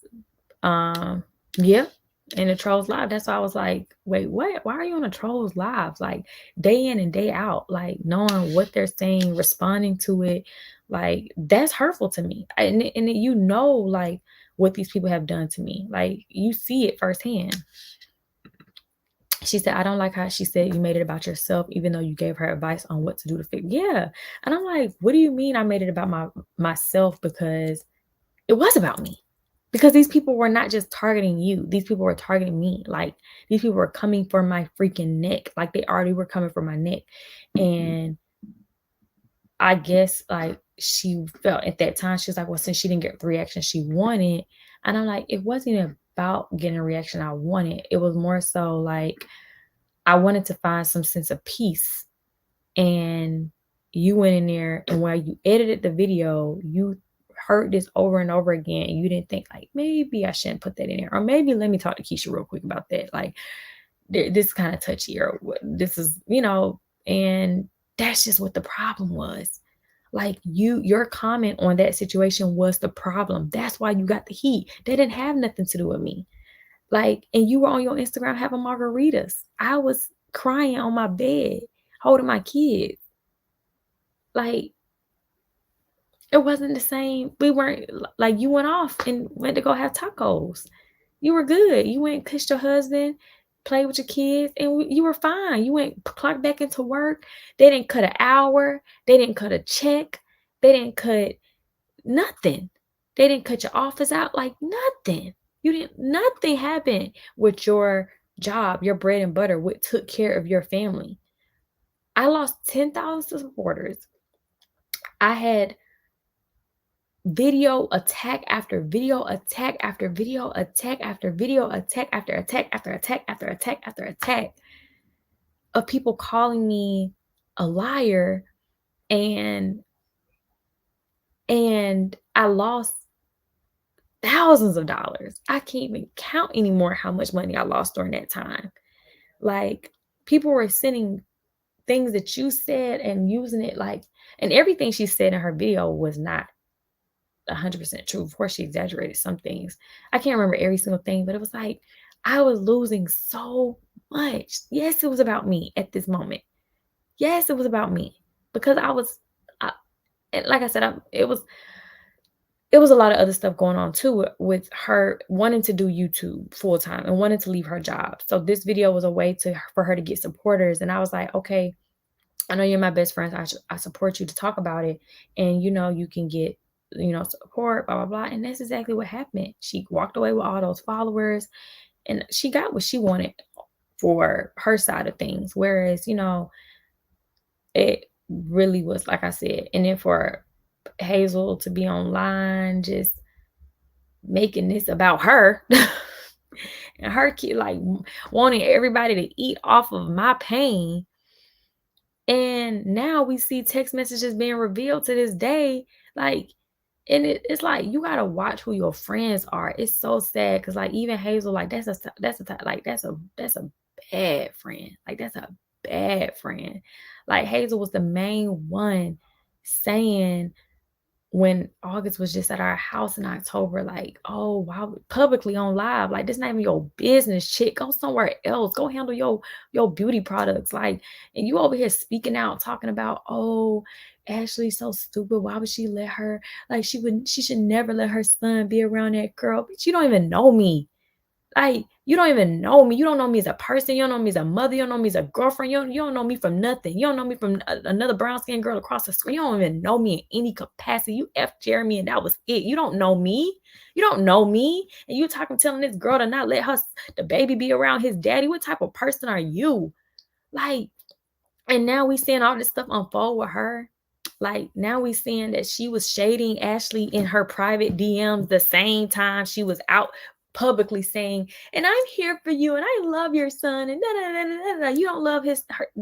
yeah. In the trolls live, that's why I was like, wait, what? Why are you on the trolls live? Like, day in and day out, like, knowing what they're saying, responding to it, like, that's hurtful to me. And like, what these people have done to me. Like, you see it firsthand. She said, I don't like how she said you made it about yourself, even though you gave her advice on what to do to fix. Yeah. And I'm like, what do you mean I made it about myself? Because it was about me. Because these people were not just targeting you. These people were targeting me. Like, these people were coming for my freaking neck. Like, they already were coming for my neck. And I guess, like, she felt at that time, she was like, well, since she didn't get the reaction she wanted. And I'm like, it wasn't about getting a reaction I wanted. It was more so like, I wanted to find some sense of peace. And you went in there, and while you edited the video, you heard this over and over again, and you didn't think, like, maybe I shouldn't put that in there, or maybe let me talk to Keesha real quick about that. Like, this is kind of touchy, or this is, and that's just what the problem was. Like, your comment on that situation was the problem. That's why you got the heat. That didn't have nothing to do with me. Like, and you were on your Instagram having margaritas. I was crying on my bed, holding my kids. Like, it wasn't the same. We weren't, like, you went off and went to go have tacos. You were good. You went and kissed your husband, played with your kids, and you were fine. You went clocked back into work. They didn't cut an hour. They didn't cut a check. They didn't cut nothing. They didn't cut your office out. Like, nothing. Nothing happened with your job, your bread and butter, what took care of your family. I lost 10,000 supporters. I had video attack after video attack after video attack after video attack after attack after attack after attack after attack of people calling me a liar, and I lost thousands of dollars. I can't even count anymore how much money I lost during that time. Like, people were sending things that you said and using it, like, and everything she said in her video was not 100% true. Of course, she exaggerated some things. I can't remember every single thing, but it was like, I was losing so much. Yes, it was about me at this moment. Yes, it was about me, because and like I said, it was a lot of other stuff going on too, with her wanting to do YouTube full time and wanting to leave her job. So this video was a way for her to get supporters. And I was like, okay, I know you're my best friend. I support you to talk about it. And, you can get, support, blah, blah, blah. And that's exactly what happened. She walked away with all those followers, and she got what she wanted for her side of things. Whereas, it really was, like I said, and then for Hazel to be online just making this about her and her kid, like, wanting everybody to eat off of my pain. And now we see text messages being revealed to this day, like, and it's like, you gotta watch who your friends are. It's so sad, because, like, even Hazel, like, that's a bad friend. Like, that's a bad friend. Like, Hazel was the main one saying when August was just at our house in October, like, oh, wow, publicly on live, like, this not even your business, chick. Go somewhere else. Go handle your beauty products. Like, and you over here speaking out, talking about, oh, Ashley's so stupid. Why would she let her, like, she should never let her son be around that girl. But you don't even know me. Like, you don't even know me. You don't know me as a person. You don't know me as a mother. You don't know me as a girlfriend. You don't know me from nothing. You don't know me from another brown-skinned girl across the street. You don't even know me in any capacity. You F Jeremy and that was it. You don't know me. You don't know me. And you telling this girl to not let the baby be around his daddy. What type of person are you? Like, and now we seeing all this stuff unfold with her. Like, now we seeing that she was shading Ashley in her private DMs the same time she was out publicly saying, and I'm here for you, and I love your son, and da, da, da, da, da. You don't love her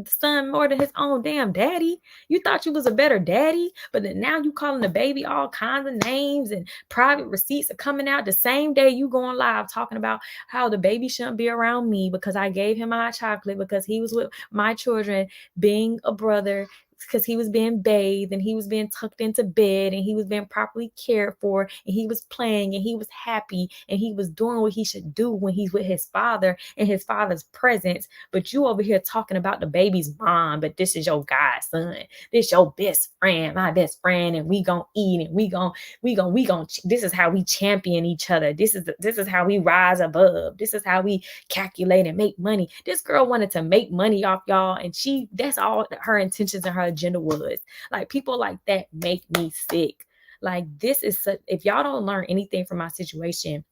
son more than his own damn daddy. You thought you was a better daddy, but then now you calling the baby all kinds of names, and private receipts are coming out the same day you going live talking about how the baby shouldn't be around me because I gave him hot chocolate because he was with my children, being a brother, because he was being bathed and he was being tucked into bed and he was being properly cared for and he was playing and he was happy and he was doing what he should do when he's with his father in his father's presence. But you over here talking about the baby's mom, but this is your godson, this your best friend, my best friend, and we gonna eat and we gonna this is how we champion each other. This is how we rise above. This is how we calculate and make money. This girl wanted to make money off y'all, and that's all her intentions and her agenda was. Like, people like that make me sick. Like, this is if y'all don't learn anything from my situation,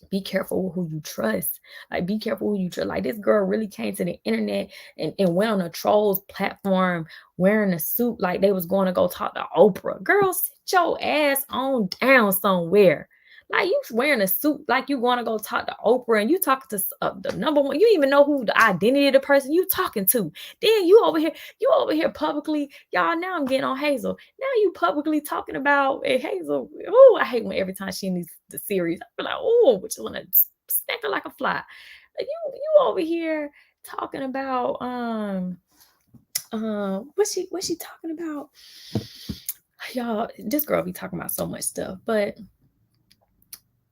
be careful who you trust. Like, be careful who you trust. Like, this girl really came to the internet and went on a trolls platform wearing a suit like they was going to go talk to Oprah. Girl, sit your ass on down somewhere. Like, you wearing a suit like you want to go talk to Oprah, and you talking to the number one. You even know who the identity of the person you talking to. Then you over here publicly, y'all. Now I'm getting on Hazel. Now you publicly talking about Hazel. Oh, I hate when every time she needs the series, I feel like, oh, but you want to snack her like a fly. Like, you over here talking about what's she talking about? Y'all, this girl be talking about so much stuff, but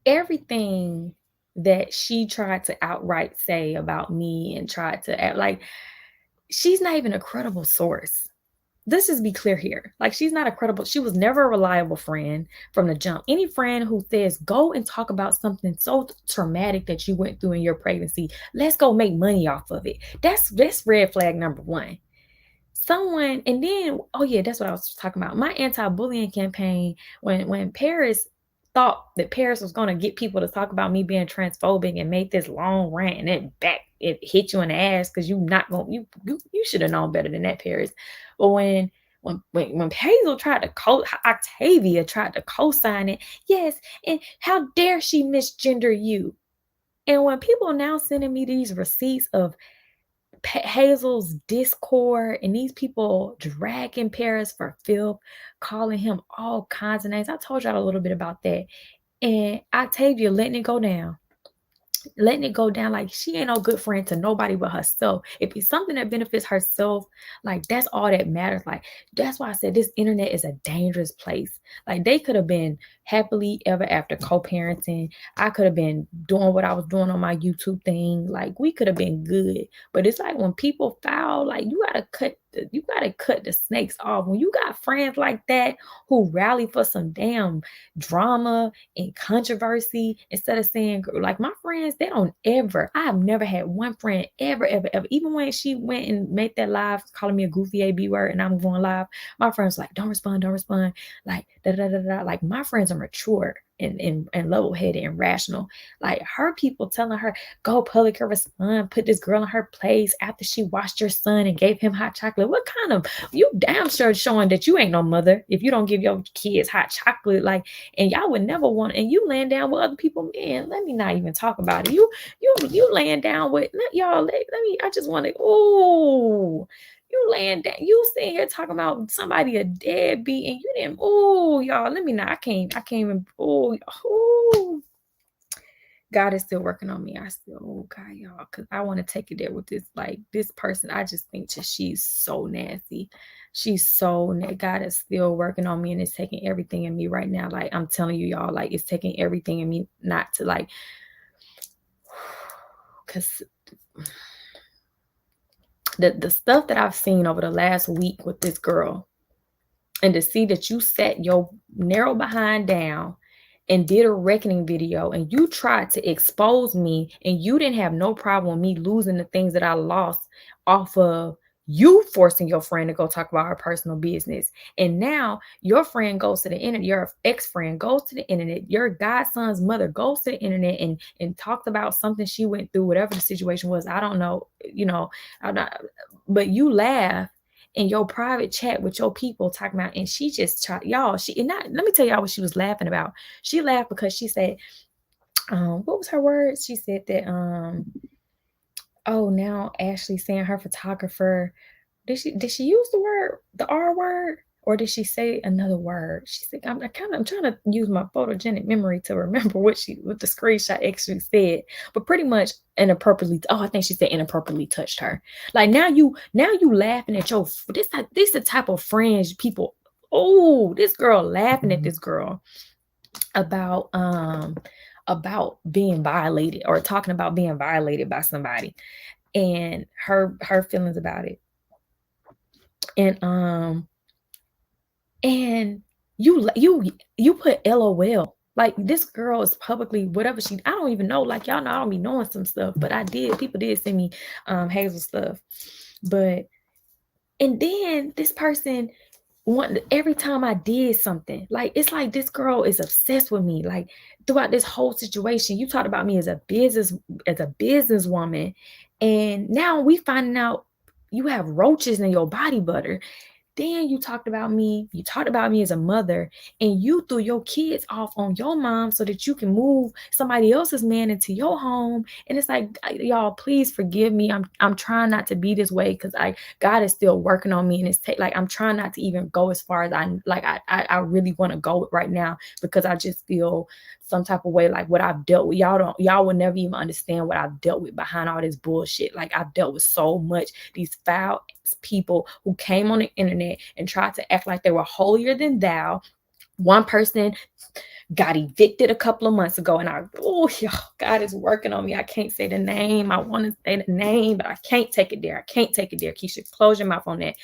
everything that she tried to outright say about me and tried to act like, she's not even a credible source. Let's just be clear here. Like, she was never a reliable friend from the jump. Any friend who says, go and talk about something so traumatic that you went through in your pregnancy, let's go make money off of it. That's red flag number one. Someone, and then, oh yeah, that's what I was talking about. My anti-bullying campaign, when Paris thought that Paris was going to get people to talk about me being transphobic and make this long rant, and it hit you in the ass because you should have known better than that, Paris. But when Hazel tried to Octavia tried to co-sign it, yes, and how dare she misgender you? And when people now sending me these receipts of Hazel's Discord and these people dragging Paris for filth, calling him all kinds of names. I told y'all a little bit about that. And Octavia letting it go down. Like, she ain't no good friend to nobody but herself. If it's something that benefits herself, like, that's all that matters. Like, that's why I said this internet is a dangerous place. Like, they could have been happily ever after co-parenting. I could have been doing what I was doing on my YouTube thing. Like, we could have been good. But it's like, when people foul, like, you gotta cut the snakes off. When you got friends like that who rally for some damn drama and controversy, instead of saying, like, my friends, I have never had one friend ever, even when she went and made that live calling me a goofy AB word and I'm going live, my friends like, don't respond, like, da da da da. Like, my friends are mature and level-headed and rational. Like, her people telling her, go public or respond, put this girl in her place after she washed your son and gave him hot chocolate. What kind of, you damn sure showing that you ain't no mother if you don't give your kids hot chocolate. Like, and y'all would never want, and you laying down with other people, man, let me not even talk about it. You laying down with, y'all, let me, I just want to, oh, you laying down, you sitting here talking about somebody a deadbeat, and you didn't, oh, y'all, let me not, I can't even, oh, God is still working on me. Oh God, y'all, because I want to take it there with this, like, this person. I just think that she's so nasty. She's so God is still working on me, and it's taking everything in me right now. Like, I'm telling you, y'all, like, it's taking everything in me not to, like, because the stuff that I've seen over the last week with this girl, and to see that you sat your narrow behind down and did a reckoning video, and you tried to expose me, and you didn't have no problem with me losing the things that I lost off of you forcing your friend to go talk about her personal business. And now your friend goes to the internet, your ex-friend goes to the internet, your godson's mother goes to the internet and talks about something she went through, whatever the situation was. I don't know, I'm not, but you laugh in your private chat with your people talking about, and she just tried, y'all, let me tell y'all what she was laughing about. She laughed because she said, what was her words? She said that, oh, now Ashley saying her photographer, did she use the R word, or did she say another word? She said, I'm trying to use my photogenic memory to remember what the screenshot actually said, but pretty much inappropriately. Oh, I think she said inappropriately touched her. Like, now you laughing at this the type of friends people. Oh, this girl laughing at this girl about being violated, or talking about being violated by somebody, and her feelings about it. And you put LOL. Like, this girl is publicly, whatever I don't even know. Like, y'all know I don't be knowing some stuff, but people did send me Hazel stuff. But, and then this person, every time I did something, like, it's like this girl is obsessed with me. Like, throughout this whole situation, you talked about me as a businesswoman, and now we finding out you have roaches in your body butter. Then you talked about me as a mother, and you threw your kids off on your mom so that you can move somebody else's man into your home. And it's like, y'all, please forgive me. I'm trying not to be this way, because God is still working on me, and it's like, I'm trying not to even go as far as I really want to go right now, because I just feel some type of way, like what I've dealt with. Y'all will never even understand what I've dealt with behind all this bullshit. Like, I've dealt with so much, these foul people who came on the internet and tried to act like they were holier than thou. One person got evicted a couple of months ago, and God is working on me. I can't say the name. I want to say the name, but I can't take it there. Keesha, close your mouth on that.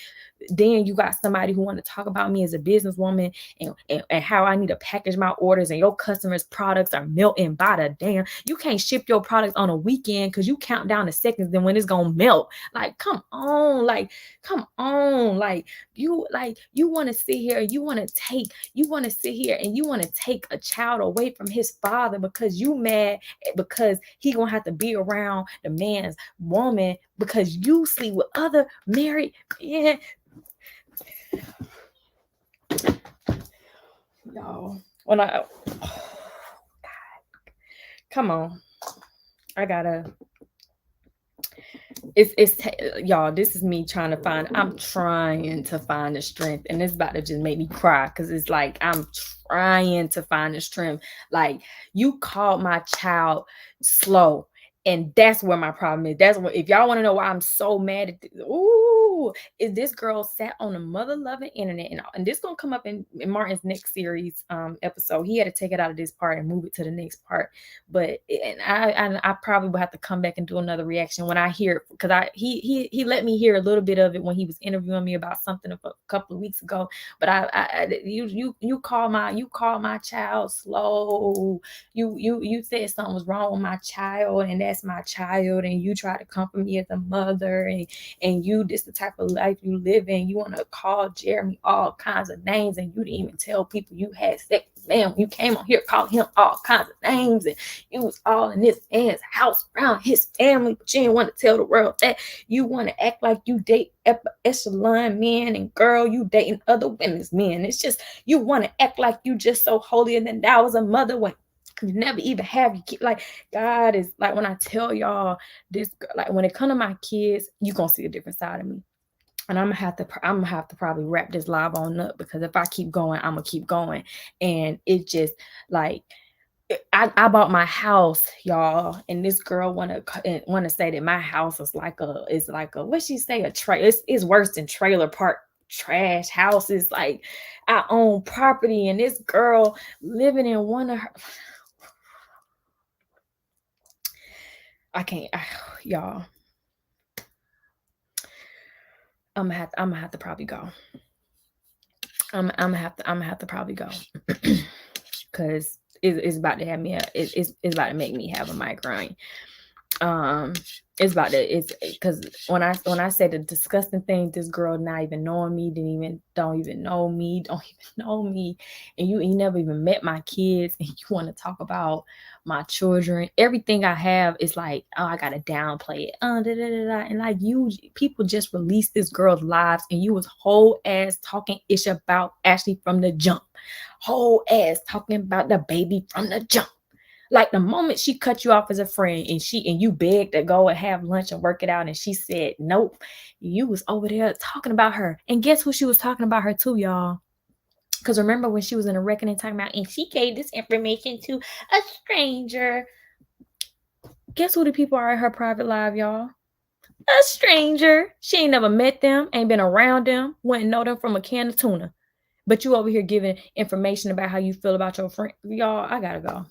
Then you got somebody who want to talk about me as a businesswoman, and how I need to package my orders, and your customers' products are melting by the damn. You can't ship your products on a weekend because you count down the seconds then when it's gonna melt. Like, come on, like you want to sit here, you want to sit here and you want to take a child away from his father because you mad because he gonna have to be around the man's woman because you sleep with other married men. Y'all, come on, y'all, this is me I'm trying to find the strength, and it's about to just make me cry, because it's like, I'm trying to find the strength. Like, you called my child slow, and that's where my problem is. That's what, if y'all want to know why I'm so mad at is this girl sat on the mother-loving internet, and this gonna come up in Martin's next series episode. He had to take it out of this part and move it to the next part, but I probably will have to come back and do another reaction when I hear, because he let me hear a little bit of it when he was interviewing me about something a couple of weeks ago. But you call my child slow. You said something was wrong with my child, and that's my child, and you try to comfort me as a mother, and this the type of life you live in. You want to call Jeremy all kinds of names, and you didn't even tell people you had sex with him. You came on here calling him all kinds of names, and you was all in this man's house around his family, but you didn't want to tell the world that. You want to act like you date echelon men, and girl, you dating other women's men. It's just, you want to act like you just so holier than thou as a mother when you never even have your kid. Like, God is like, when I tell y'all this, like, when it comes to my kids, you gonna see a different side of me. And I'm gonna have to probably wrap this live on up, because if I keep going, I'm gonna keep going. And it just, like, I bought my house, y'all, and this girl wanna say that my house is like a what she say, it's worse than trailer park trash houses. Like, I own property, and this girl living in one of her. I can't, y'all. I'm gonna have to probably go. I'm gonna have to probably go because it's about to have me. It's about to make me have a migraine. It's about to, it's because when I say the disgusting thing, this girl not even knowing me, don't even know me, and you never even met my kids, and you want to talk about my children. Everything I have is like, oh, I gotta downplay it. And like, you people just released this girl's lives, and you was whole ass talking ish about Ashley from the jump. Whole ass talking about the baby from the jump. Like, the moment she cut you off as a friend, and you begged to go and have lunch and work it out, and she said nope, you was over there talking about her. And guess who she was talking about her to, y'all? Because remember when she was in a reckoning talking about, and she gave this information to a stranger. Guess who the people are in her private life, y'all? A stranger. She ain't never met them, ain't been around them, wouldn't know them from a can of tuna. But you over here giving information about how you feel about your friend. Y'all, I gotta go.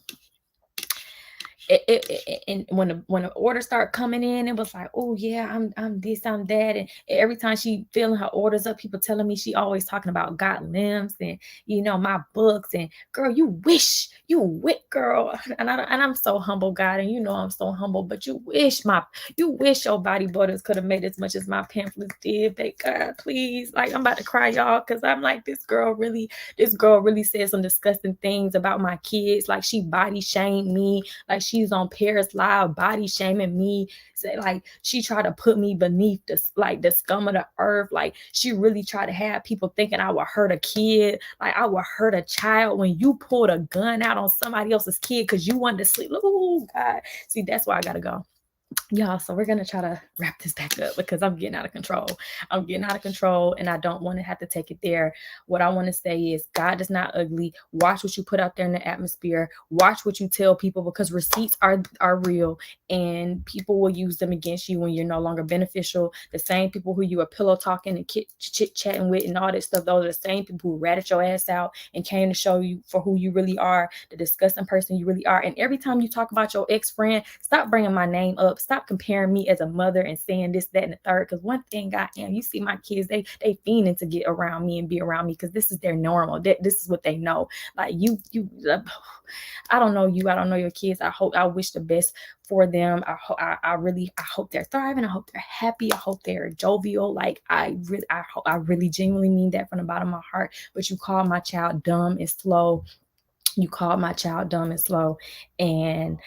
And when the orders start coming in, it was like, oh yeah, I'm this, I'm that. And every time she filling her orders up, people telling me she always talking about got limbs and my books. And girl, you wish girl. And I'm so humble, God, and I'm so humble, but you wish your body butters could have made as much as my pamphlets did. But God, please, like, I'm about to cry, y'all, because I'm like, this girl really said some disgusting things about my kids. Like, she body shamed me. Like, she's on Paris Live body shaming me. Say, like, she tried to put me beneath the scum of the earth. Like, she really tried to have people thinking I would hurt a kid, like I would hurt a child. When you pulled a gun out on somebody else's kid because you wanted to sleep. Oh God. See, that's why I gotta go. Y'all, so we're gonna try to wrap this back up because I'm getting out of control. And I don't want to have to take it there. What I want to say is, God is not ugly. Watch what you put out there in the atmosphere. Watch what you tell people, because receipts are real, and people will use them against you when you're no longer beneficial. The same people who you were pillow talking and chit chatting with and all that stuff, those are the same people who ratted your ass out and came to show you for who you really are, the disgusting person you really are. And every time you talk about your ex-friend, stop bringing my name up. Stop comparing me as a mother and saying this, that, and the third. Because one thing I am, you see my kids, they fiending to get around me and be around me because this is their normal. This is what they know. Like, I don't know you. I don't know your kids. I wish the best for them. I really hope they're thriving. I hope they're happy. I hope they're jovial. Like, I really genuinely mean that from the bottom of my heart. But you call my child dumb and slow. And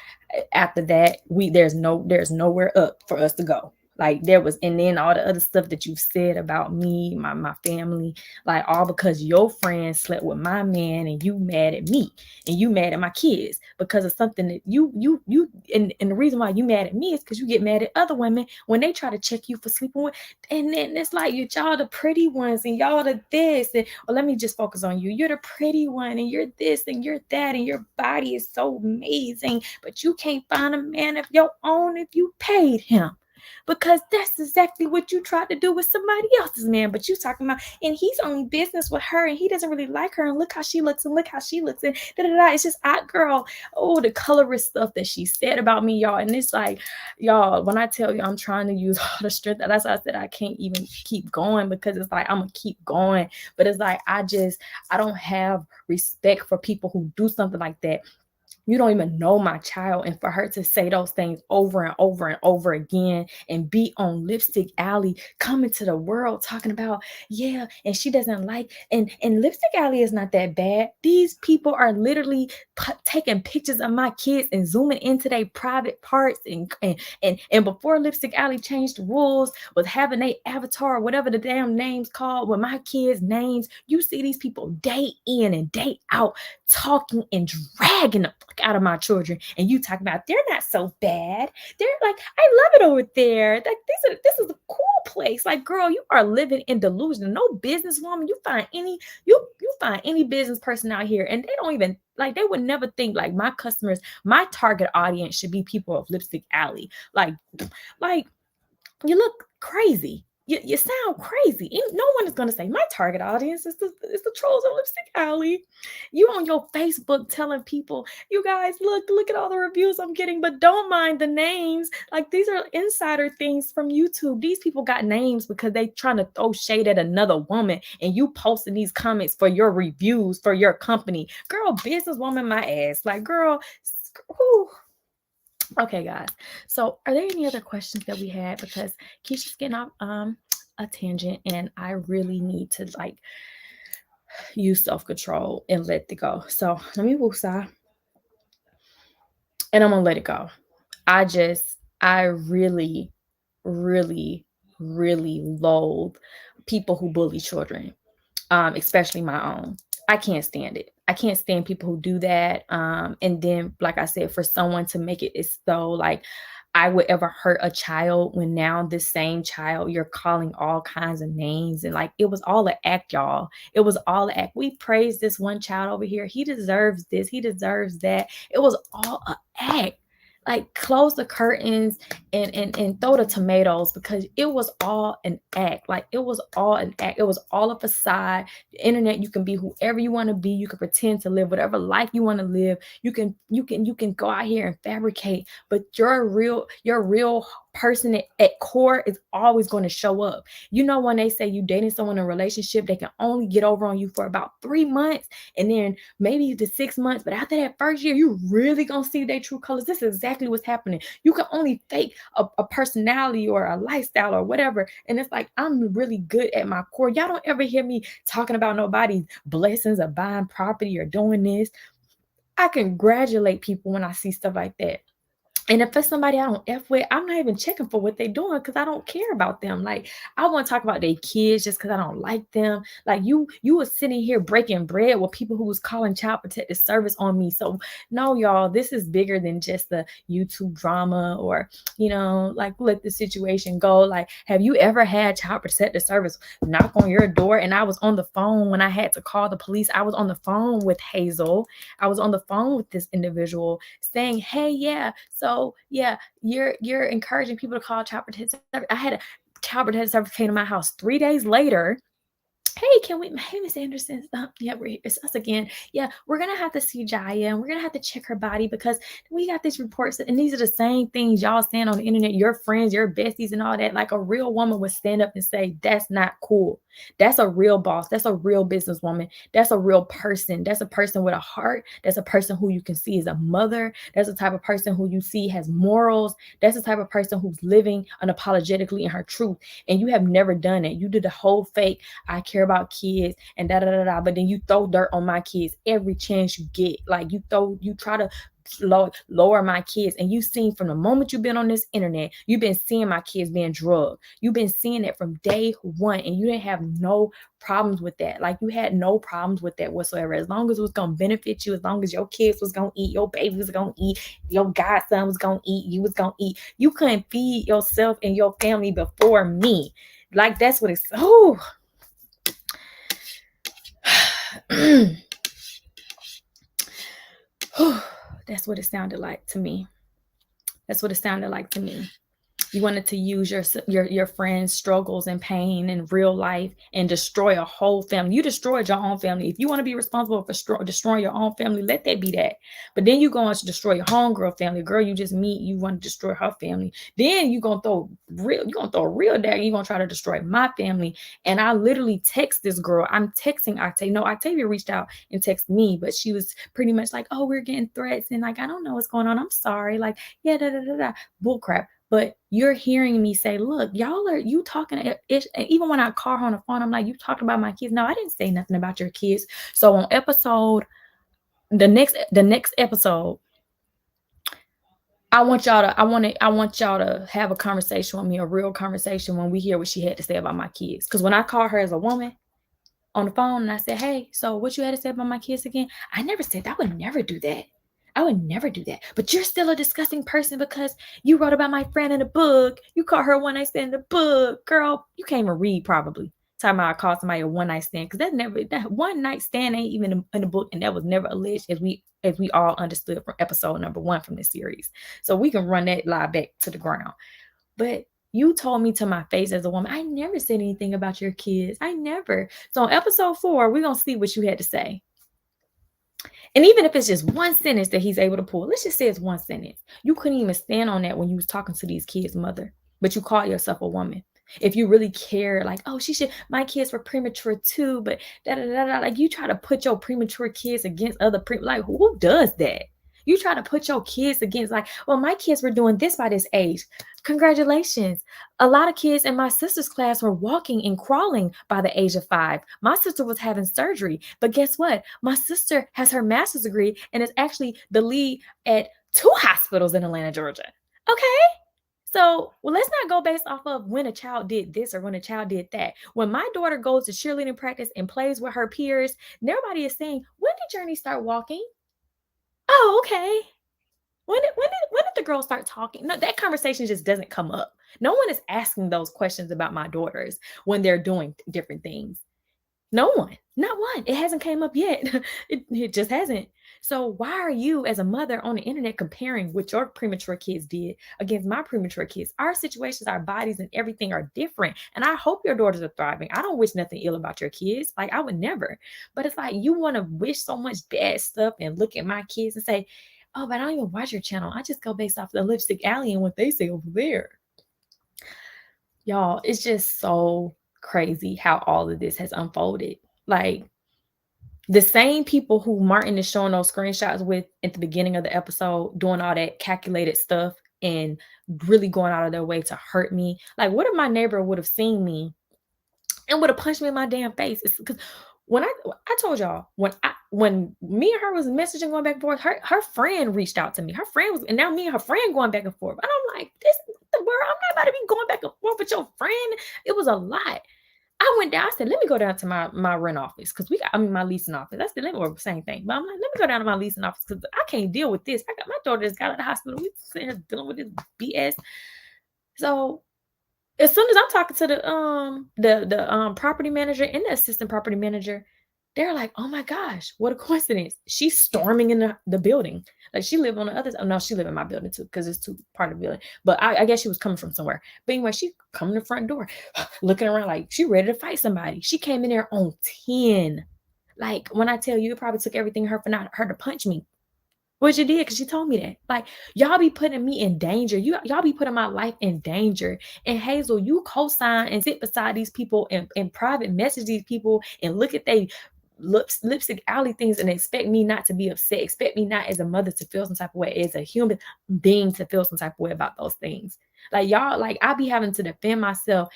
after that, there's nowhere up for us to go. Like, and then all the other stuff that you've said about me, my family, like, all because your friend slept with my man, and you mad at me, and you mad at my kids because of something that and the reason why you mad at me is because you get mad at other women when they try to check you for sleeping with, and then it's like, y'all the pretty ones, and y'all the this, and well, let me just focus on you. You're the pretty one, and you're this, and you're that, and your body is so amazing, but you can't find a man of your own if you paid him. Because that's exactly what you tried to do with somebody else's man. But you talking about, and he's only business with her, and he doesn't really like her, and look how she looks, and it's just girl. Oh, the colorist stuff that she said about me, y'all. And it's like, y'all, when I tell you I'm trying to use all the strength, that's why I said I can't even keep going, because it's like, I'm gonna keep going. But it's like, I don't have respect for people who do something like that. You don't even know my child, and for her to say those things over and over and over again, and be on Lipstick Alley, coming to the world talking about, yeah, and she doesn't like, and Lipstick Alley is not that bad. These people are literally taking pictures of my kids and zooming into their private parts, and before Lipstick Alley changed the rules with having a avatar or whatever the damn name's called with my kids' names, you see these people day in and day out talking and dragging the out of my children. And you talk about they're not so bad. They're like, I love it over there. Like this is a cool place. Like, girl, you are living in delusion. No businesswoman. You find any business person out here, and they don't even like, they would never think like my customers, my target audience should be people of Lipstick Alley. Like you look crazy. You sound crazy. No one is going to say my target audience is the trolls of Lipstick Alley. You on your Facebook telling people, you guys, look at all the reviews I'm getting, but don't mind the names. Like, these are insider things from YouTube. These people got names because they trying to throw shade at another woman, and you posting these comments for your reviews for your company. Girl, businesswoman, my ass. Like, girl, whew. Okay, guys. So are there any other questions that we had? Because Keesha's getting off a tangent, and I really need to like use self-control and let it go. So let me woosah. And I'm gonna let it go. I really, really, really loathe people who bully children, especially my own. I can't stand it. I can't stand people who do that. And then, like I said, for someone to make it as though like I would ever hurt a child, when now this same child you're calling all kinds of names, and like it was all an act, y'all. It was all an act. We praised this one child over here. He deserves this. He deserves that. It was all an act. Like, close the curtains and throw the tomatoes, because it was all an act. Like, it was all an act. It was all a facade. The internet, you can be whoever you want to be. You can pretend to live whatever life you want to live. You can go out here and fabricate, but your real person at core is always going to show up. You know, when they say you dating someone in a relationship, they can only get over on you for about 3 months, and then maybe to 6 months, but after that first year, you really gonna see their true colors. This is exactly what's happening. You can only fake a personality or a lifestyle or whatever, and it's like, I'm really good at my core. Y'all don't ever hear me talking about nobody's blessings of buying property or doing this. I congratulate people when I see stuff like that. And if it's somebody I don't F with, I'm not even checking for what they're doing, because I don't care about them. Like, I want to talk about their kids just because I don't like them. Like, you were sitting here breaking bread with people who was calling child protective service on me. So no, y'all, this is bigger than just the YouTube drama, or, like, let the situation go. Like, have you ever had child protective service knock on your door? And I was on the phone when I had to call the police. I was on the phone with Hazel. I was on the phone with this individual saying, hey, yeah, so yeah, you're encouraging people to call child protective service. I had a child protective service came to my house 3 days later. Hey, Miss Anderson, yeah, it's us again. Yeah, we're gonna have to see Jiya, and we're gonna have to check her body, because we got these reports, and these are the same things y'all saying on the internet, your friends, your besties, and all that. Like, a real woman would stand up and say, that's not cool. That's a real boss. That's a real businesswoman. That's a real person. That's a person with a heart. That's a person who you can see as a mother. That's the type of person who you see has morals. That's the type of person who's living unapologetically in her truth. And you have never done it. You did the whole fake, I care about kids and da da da da, but then you throw dirt on my kids every chance you get. Like, you try to lower my kids, and you've seen from the moment you've been on this internet, you've been seeing my kids being drugged. You've been seeing it from day one, and you didn't have no problems with that. Like, you had no problems with that whatsoever. As long as it was gonna benefit you, as long as your kids was gonna eat, your baby was gonna eat, your godson was gonna eat, you was gonna eat. You couldn't feed yourself and your family before me. Like, that's what it's that's what it sounded like to me. That's what it sounded like to me. You wanted to use your friend's struggles and pain in real life and destroy a whole family. You destroyed your own family. If you want to be responsible for destroying your own family, let that be that. But then you going to destroy your homegirl family. Girl, you just meet, you want to destroy her family. Then you gonna throw a real dagger. You gonna try to destroy my family. And I literally text this girl. I'm texting Octavia. No, Octavia reached out and texted me, but she was pretty much like, oh, we're getting threats, and like, I don't know what's going on. I'm sorry. Like, yeah, bullcrap. But you're hearing me say, look, you talking, even when I call her on the phone, I'm like, you talking about my kids? No, I didn't say nothing about your kids. So on the next episode, I want y'all to have a conversation with me, a real conversation, when we hear what she had to say about my kids. Because when I call her as a woman on the phone and I said, hey, so what you had to say about my kids again? I never said that. I would never do that. I would never do that. But you're still a disgusting person because you wrote about my friend in a book. You called her one night stand in the book. Girl, you can't even read probably. Talking about I called somebody a one night stand. Because that one night stand ain't even in the book. And that was never alleged as we all understood from episode number 1 from this series. So we can run that lie back to the ground. But you told me to my face as a woman, I never said anything about your kids. I never. So on episode 4, we're going to see what you had to say. And even if it's just one sentence that he's able to pull, let's just say it's one sentence. You couldn't even stand on that when you was talking to these kids' mother, but you call yourself a woman. If you really care, like, oh, my kids were premature too, but like you try to put your premature kids against other, like who does that? You try to put your kids against, like, well, my kids were doing this by this age. Congratulations. A lot of kids in my sister's class were walking and crawling by the age of 5. My sister was having surgery. But guess what? My sister has her master's degree and is actually the lead at 2 hospitals in Atlanta, Georgia. Okay? So, well, let's not go based off of when a child did this or when a child did that. When my daughter goes to cheerleading practice and plays with her peers, nobody is saying, when did Journey start walking? Oh, okay. When did the girls start talking? No, that conversation just doesn't come up. No one is asking those questions about my daughters when they're doing different things. No one, not one. It hasn't came up yet. It just hasn't. So why are you as a mother on the internet comparing what your premature kids did against my premature kids? Our situations, our bodies, and everything are different. And I hope your daughters are thriving. I don't wish nothing ill about your kids. Like, I would never. But it's like you want to wish so much bad stuff and look at my kids and say, oh, but I don't even watch your channel. I just go based off the Lipstick Alley and what they say over there. Y'all, it's just so crazy how all of this has unfolded. Like, the same people who Martin is showing those screenshots with at the beginning of the episode, doing all that calculated stuff and really going out of their way to hurt me. Like, what if my neighbor would have seen me and would have punched me in my damn face? It's because when I told y'all, when me and her was messaging going back and forth, her friend reached out to me. Her friend was, and now me and her friend going back and forth. And I'm like, this is the world. I'm not about to be going back and forth with your friend. It was a lot. I went down. I said, let me go down to my rent office because my leasing office. I said, let me work the same thing. But I'm like, let me go down to my leasing office because I can't deal with this. I got my daughter just got out of the hospital. We sitting here dealing with this BS. So as soon as I'm talking to the property manager and the assistant property manager, they're like, oh my gosh, what a coincidence. She's storming in the building. Like, she lived on the other side. Oh, no, she lived in my building too, because it's 2 part of the building. But I guess she was coming from somewhere. But anyway, she come to the front door, looking around like she ready to fight somebody. She came in there on 10. Like, when I tell you, it probably took everything her to punch me. Which it did, because she told me that. Like, y'all be putting me in danger. Y'all be putting my life in danger. And Hazel, you co-sign and sit beside these people and private message these people and look at they lipstick alley things and expect me not to be upset. Expect me not as a mother to feel some type of way, as a human being to feel some type of way about those things. Like, y'all, like, I be having to defend myself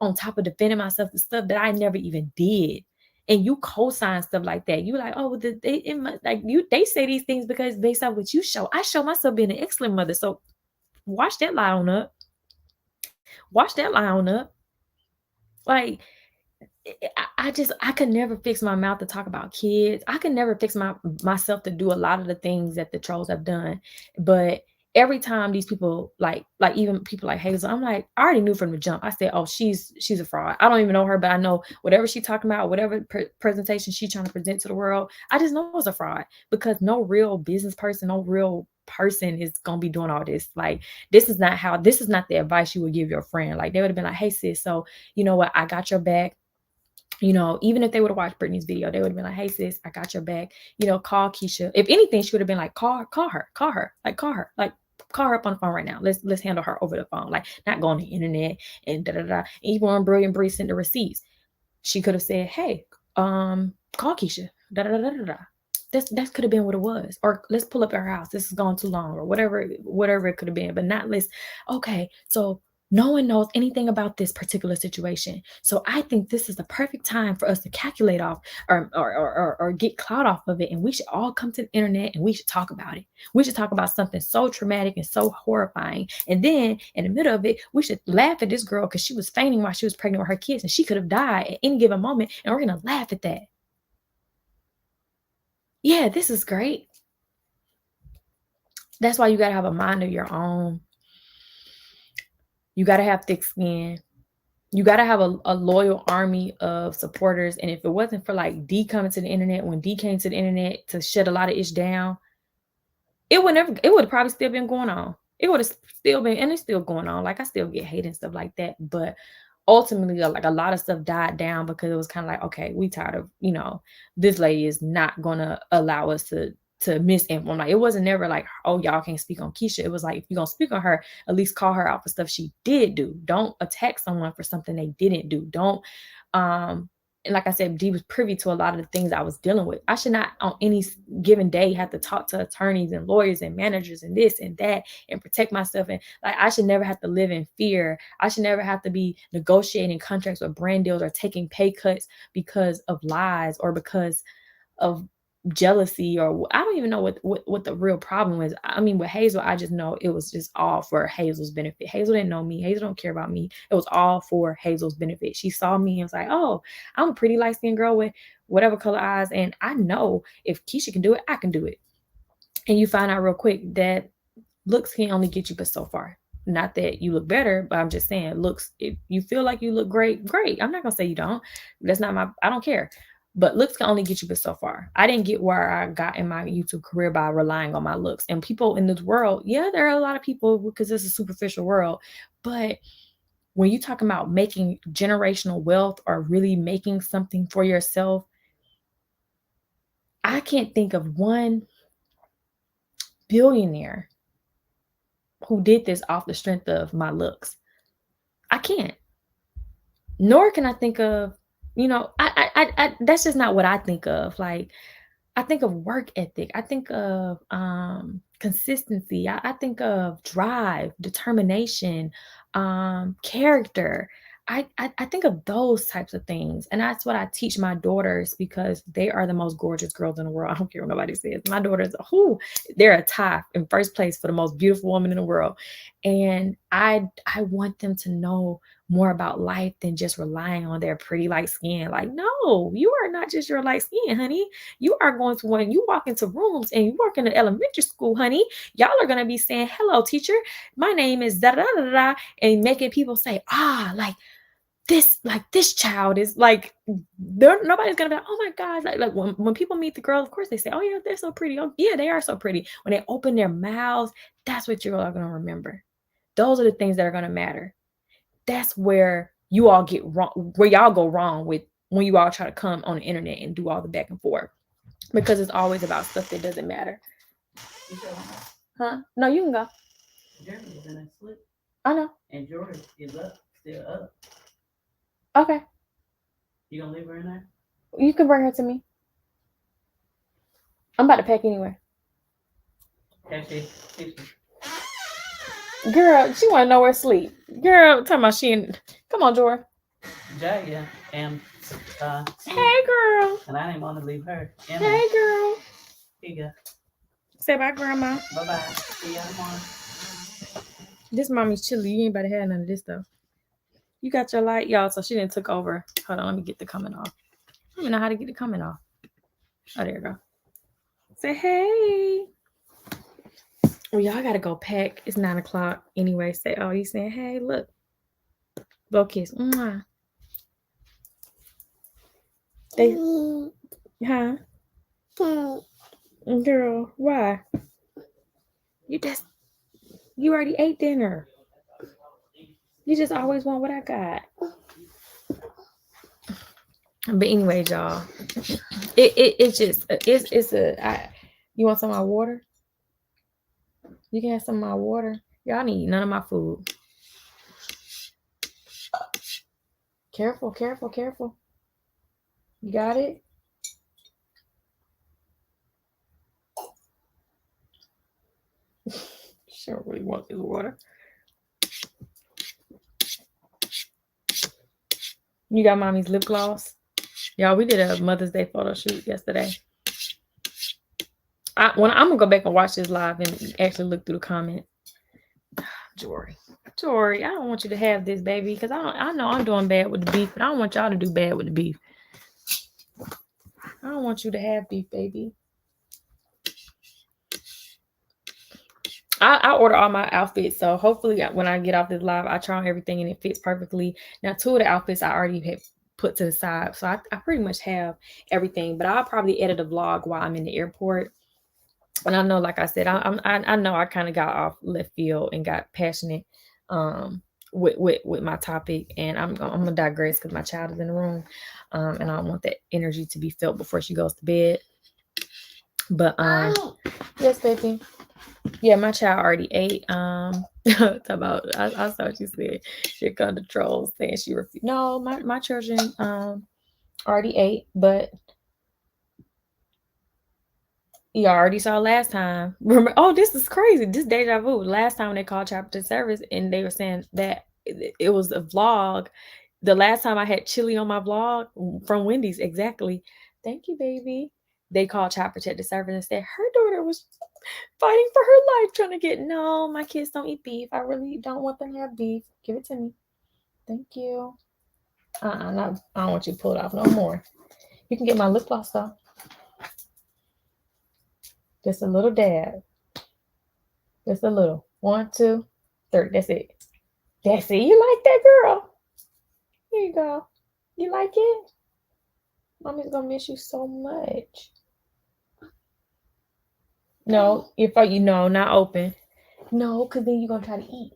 on top of defending myself, the stuff that I never even did. And you co-sign stuff like that. You like, oh, they say these things because based on what you show. I show myself being an excellent mother. So watch that lie on up. Watch that lie on up. Like, I could never fix my mouth to talk about kids. I could never fix myself to do a lot of the things that the trolls have done. But every time these people, like even people like Hazel, I'm like, I already knew from the jump. I said, oh, she's a fraud. I don't even know her, but I know whatever she's talking about, whatever presentation she's trying to present to the world, I just know it's a fraud, because no real business person, no real person is gonna be doing all this. Like, this is not the advice you would give your friend. Like, they would have been like, hey sis, so you know what, I got your back. You know, even if they would have watched Brittany's video, they would have been like, hey sis, I got your back. You know, call Keesha. If anything, she would have been like, call her. Like, call her up on the phone right now. Let's handle her over the phone. Like, not go on the internet and da-da-da. Even when Brilliant Bree sent the receipts, she could have said, hey, call Keesha. Da-da-da-da-da. That could have been what it was. Or let's pull up at her house. This is gone too long, or whatever it could have been. But not okay, so no one knows anything about this particular situation. So I think this is the perfect time for us to calculate off or get clout off of it. And we should all come to the internet and we should talk about it. We should talk about something so traumatic and so horrifying. And then in the middle of it, we should laugh at this girl because she was fainting while she was pregnant with her kids, and she could have died at any given moment. And we're going to laugh at that. Yeah, this is great. That's why you got to have a mind of your own. You got to have thick skin. You got to have a loyal army of supporters. And if it wasn't for like D coming to the internet, when D came to the internet to shut a lot of ish down, it would have probably still been going on. It would have still been, and it's still going on. Like I still get hate and stuff like that. But ultimately, like a lot of stuff died down because it was kind of like, okay, we tired of, this lady is not gonna allow us to misinform. Like it wasn't never like, oh, y'all can't speak on Keesha. It was like, if you're gonna speak on her, at least call her out for stuff she did do. Don't attack someone for something they didn't do. Don't and like I said, D was privy to a lot of the things I was dealing with. I should not on any given day have to talk to attorneys and lawyers and managers and this and that and protect myself. And like, I should never have to live in fear. I should never have to be negotiating contracts with brand deals or taking pay cuts because of lies or because of jealousy, or I don't even know what the real problem is. I mean, with Hazel, I just know it was just all for Hazel's benefit. Hazel didn't know me. Hazel don't care about me. It was all for Hazel's benefit. She saw me and was like, oh, I'm a pretty light-skinned girl with whatever color eyes, and I know if Keesha can do it, I can do it. And you find out real quick that looks can only get you but so far. Not that you look better, but I'm just saying, looks, if you feel like you look great, great. I'm not gonna say you don't. That's not I don't care. But looks can only get you but so far. I didn't get where I got in my YouTube career by relying on my looks. And people in this world, yeah, there are a lot of people because it's a superficial world. But when you talking about making generational wealth or really making something for yourself, I can't think of one billionaire who did this off the strength of my looks. I can't. Nor can I think of, I that's just not what I think of. Like, I think of work ethic. I think of consistency. I think of drive, determination, character. I think of those types of things. And that's what I teach my daughters because they are the most gorgeous girls in the world. I don't care what nobody says. My daughters, they're a tie in first place for the most beautiful woman in the world. And I want them to know more about life than just relying on their pretty light skin. Like, no, you are not just your light skin, honey. You are going to, when you walk into rooms and you work in an elementary school, honey, y'all are going to be saying, hello, teacher. My name is da da da da, and making people say, this child is like, nobody's gonna be like, oh my God. Like when people meet the girls, of course they say, oh yeah, they're so pretty. Oh yeah, they are so pretty. When they open their mouths, that's what you are gonna remember. Those are the things that are gonna matter. That's where you all get wrong, where y'all go wrong with when you all try to come on the internet and do all the back and forth. Because it's always about stuff that doesn't matter. Huh? No, you can go. Journey is in a slip. I know. And Jori is still up. Okay. You gonna leave her in there? You can bring her to me. I'm about to pack anyway. Girl, she wanna know where to sleep. Girl, talking about come on, Jori. Jiya and hey girl. And I didn't want to leave her. Hey girl. Here you go. Say bye, grandma. Bye-bye. See y'all tomorrow. This mommy's chilly. You ain't about to have none of this stuff. You got your light, y'all, so she didn't took over. Hold on, let me get the coming off. I don't even know how to get the coming off. Oh, there you go. Say hey. Well, y'all gotta go pack. It's 9 o'clock anyway. Say, oh, you saying hey, look. Go kiss. Mwah. They, huh? Girl, why? You already ate dinner. You just always want what I got. But anyway, y'all, you want some of my water? You can have some of my water. Y'all need none of my food. Careful, careful, careful. You got it? She don't really want this water. You got mommy's lip gloss? Y'all, we did a Mother's Day photo shoot yesterday. I'm going to go back and watch this live and actually look through the comments. Jori, I don't want you to have this, baby, because I know I'm doing bad with the beef, but I don't want y'all to do bad with the beef. I don't want you to have beef, baby. I order all my outfits, so hopefully when I get off this live, I try on everything and it fits perfectly. Now, 2 of the outfits I already have put to the side, so I pretty much have everything. But I'll probably edit a vlog while I'm in the airport. And I know, like I said, I know I kind of got off left field and got passionate with my topic, and I'm gonna digress because my child is in the room, and I don't want that energy to be felt before she goes to bed. But yes, baby. Yeah, my child already ate. About I saw what you said. Here come the trolls saying she refused. No, my children already ate, but you already saw last time. Remember, oh, this is crazy. This deja vu. Last time they called chapter service and they were saying that it was a vlog. The last time I had chili on my vlog from Wendy's, exactly. Thank you, baby. They called Child Protective Service and said her daughter was fighting for her life trying to get. No, my kids don't eat beef. I really don't want them to have beef. Give it to me. Thank you. No, I don't want you to pull it off no more. You can get my lip gloss though. Just a little dab. Just a little. 1, 2, 3. That's it. That's it. You like that, girl? Here you go. You like it? Mommy's gonna miss you so much. No, if you know, not open. No, because then you're gonna try to eat.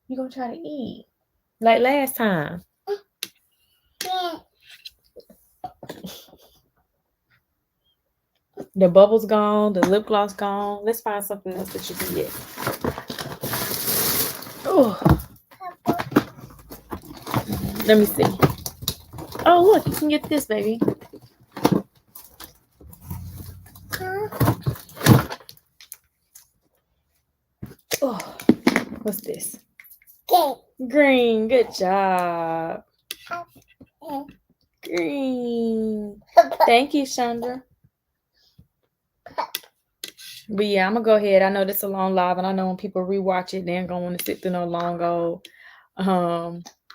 You're gonna try to eat. Like last time. The bubbles gone, the lip gloss gone. Let's find something else that you can get. Oh. Let me see. Oh, look, you can get this, baby. Oh, what's this? Green. Good job. Green. Thank you, Chandra. But yeah, I'm gonna go ahead. I know this is a long live, and I know when people rewatch it, they ain't gonna want to sit through no long old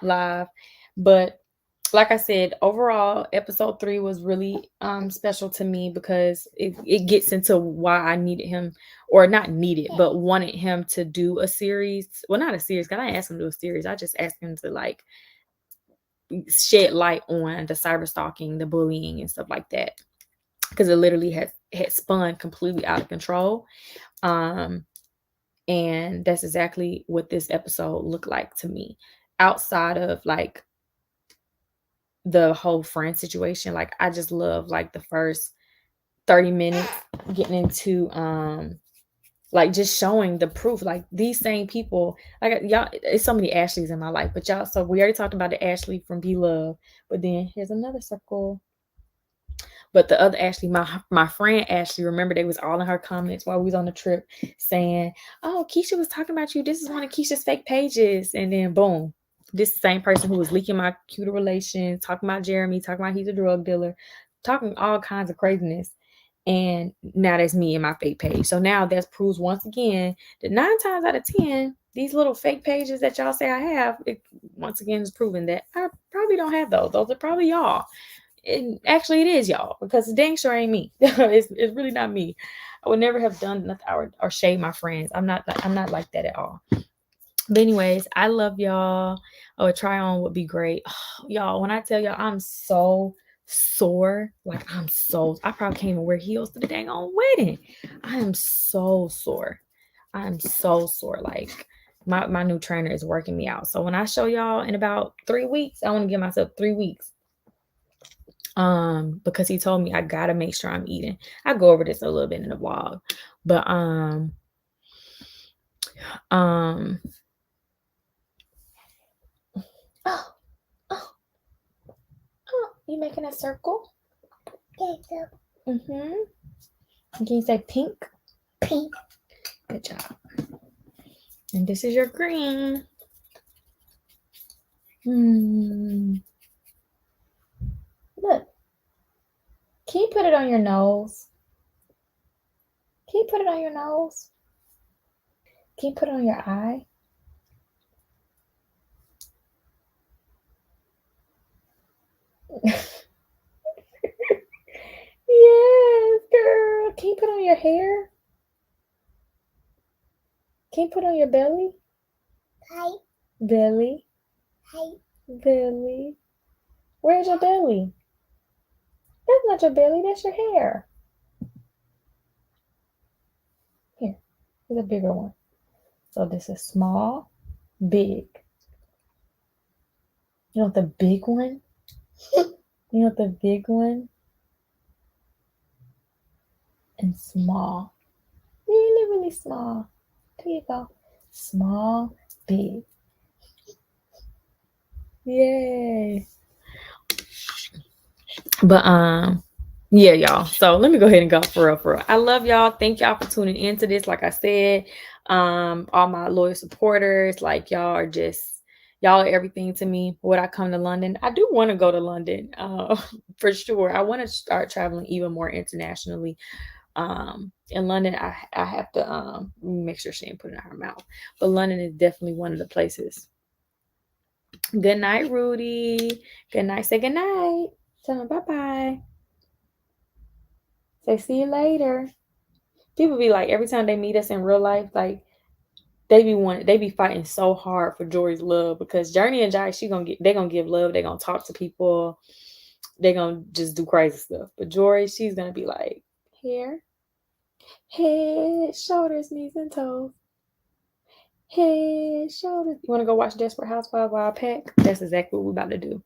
live. But like I said, overall, episode 3 was really special to me because it gets into why I needed him, or not needed, but wanted him to do a series. Well, not a series, because I didn't ask him to do a series. I just asked him to like shed light on the cyber stalking, the bullying, and stuff like that, because it literally had spun completely out of control. And that's exactly what this episode looked like to me, outside of like the whole friend situation. Like I just love like the first 30 minutes getting into like just showing the proof, like these same people, like y'all, it's so many Ashleys in my life, but y'all, so we already talked about the Ashley from Be Love, but then here's another circle. But the other Ashley, my friend Ashley, remember they was all in her comments while we was on the trip saying, oh, Keesha was talking about you. This is one of Keisha's fake pages. And then boom, this same person who was leaking my cuter relations, talking about Jeremy, talking about he's a drug dealer, talking all kinds of craziness. And now that's me and my fake page. So now that proves once again that 9 times out of 10, these little fake pages that y'all say I have, it once again is proven that I probably don't have those. Those are probably y'all. And actually, it is y'all, because it dang sure ain't me. It's really not me. I would never have done nothing or shade my friends. I'm not like that at all. But anyways, I love y'all. Oh, a try on would be great. Oh, y'all, when I tell y'all I'm so sore, like I probably can't even wear heels to the dang on wedding. I am so sore. I'm so sore. Like my new trainer is working me out. So when I show y'all in about 3 weeks, I want to give myself 3 weeks. Because he told me I gotta make sure I'm eating. I go over this a little bit in the vlog, but oh, you making a circle? Mm-hmm. Can you say pink? Pink. Good job. And this is your green. Look. Can you put it on your nose? Can you put it on your nose? Can you put it on your eye? Yes, girl. Can you put on your hair? Can you put on your belly? Hi. Belly. Hi. Belly. Where's your belly? That's not your belly, that's your hair. Here, here's a bigger one. So this is small, big. You want the big one? You want the big one? And small. Really, really small. There you go. Small, big. Yay. But yeah, y'all. So let me go ahead and go for real, for real. I love y'all. Thank y'all for tuning into this. Like I said, all my loyal supporters, like y'all are just y'all are everything to me. Would I come to London? I do want to go to London, for sure. I want to start traveling even more internationally. In London, I have to make sure she ain't put it in her mouth. But London is definitely one of the places. Good night, Rudy. Good night. Say good night. Tell them bye bye. Say see you later. People be like, every time they meet us in real life, like they be fighting so hard for Jori's love, because Journie and Jiya, they gonna give love, they gonna talk to people, they gonna just do crazy stuff. But Jori, she's gonna be like, here, head, shoulders, knees, and toes. Head, shoulders. You wanna go watch Desperate Housewives while I pack? That's exactly what we're about to do.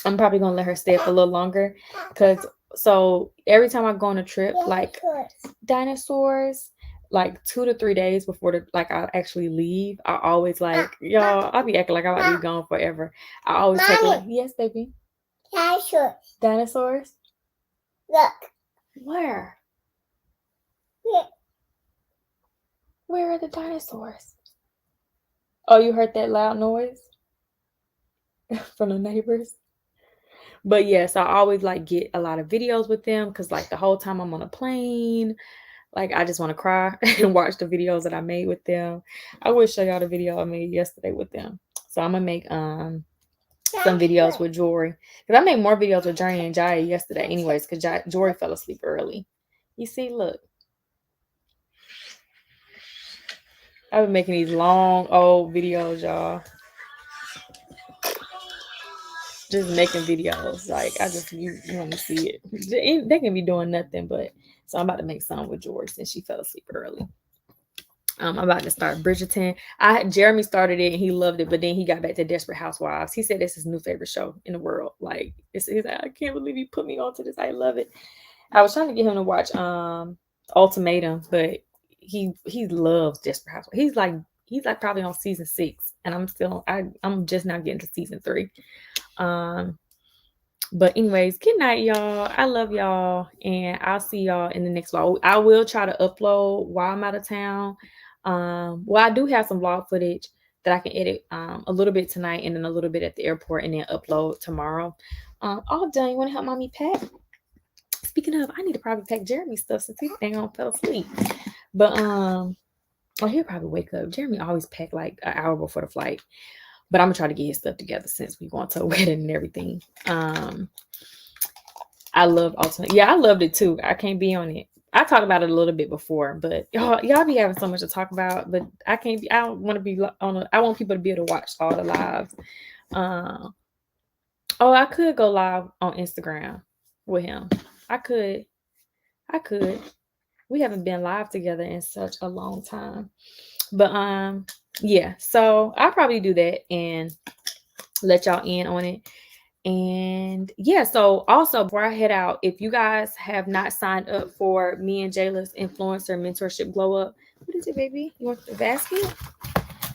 I'm probably gonna let her stay up a little longer, because so every time I go on a trip, like dinosaurs, like 2 to 3 days before I actually leave, I always like, y'all, I'll be acting like I'm about to be gone forever. I always take like, yes, baby. Dinosaurs. Dinosaurs? Look. Where? Yeah. Where are the dinosaurs? Oh, you heard that loud noise from the neighbors? But yes, I always like get a lot of videos with them, because like the whole time I'm on a plane, like I just want to cry and watch the videos that I made with them. I will show y'all the video I made yesterday with them. So I'm gonna make some videos with Jori, because I made more videos with Journie and Jiya yesterday, anyways, because Jori fell asleep early. You see, look, I've been making these long old videos, y'all. Just making videos. Like I just you want to see it. They can be doing nothing, but so I'm about to make some with Jori since she fell asleep early. I'm about to start Bridgerton. Jeremy started it and he loved it, but then he got back to Desperate Housewives. He said this is his new favorite show in the world. Like he's like, I can't believe you put me onto this. I love it. I was trying to get him to watch Ultimatum, but he loves Desperate Housewives. He's like probably on season 6, and I'm just now getting to season 3. But anyways, good night, y'all. I love y'all, and I'll see y'all in the next vlog. I will try to upload while I'm out of town. Well, I do have some vlog footage that I can edit a little bit tonight, and then a little bit at the airport, and then upload tomorrow. All done. You want to help mommy pack? Speaking of, I need to probably pack Jeremy's stuff since he dang on fell asleep. But he'll probably wake up. Jeremy always pack like an hour before the flight. But I'm gonna try to get his stuff together since we going to a wedding and everything. I love Ultimate. Yeah, I loved it too. I can't be on it. I talked about it a little bit before, but y'all be having so much to talk about. But I can't be. I don't want to be on. I want people to be able to watch all the lives. I could go live on Instagram with him. I could. We haven't been live together in such a long time. But yeah. So I'll probably do that and let y'all in on it. And yeah, so also before I head out, if you guys have not signed up for me and Jayla's influencer mentorship glow up, what is it, baby? You want the basket?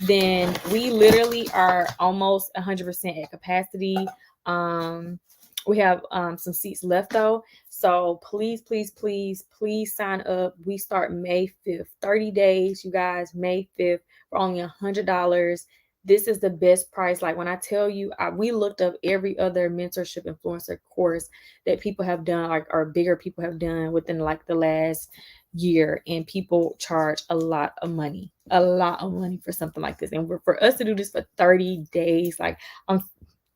Then we literally are almost 100% at capacity. We have some seats left though. So please sign up. We start May 5th. 30 days, you guys, May 5th for only $100. This is the best price. Like when I tell you, we looked up every other mentorship influencer course that people have done, like or bigger people have done within like the last year, and people charge a lot of money for something like this. And for us to do this for 30 days, like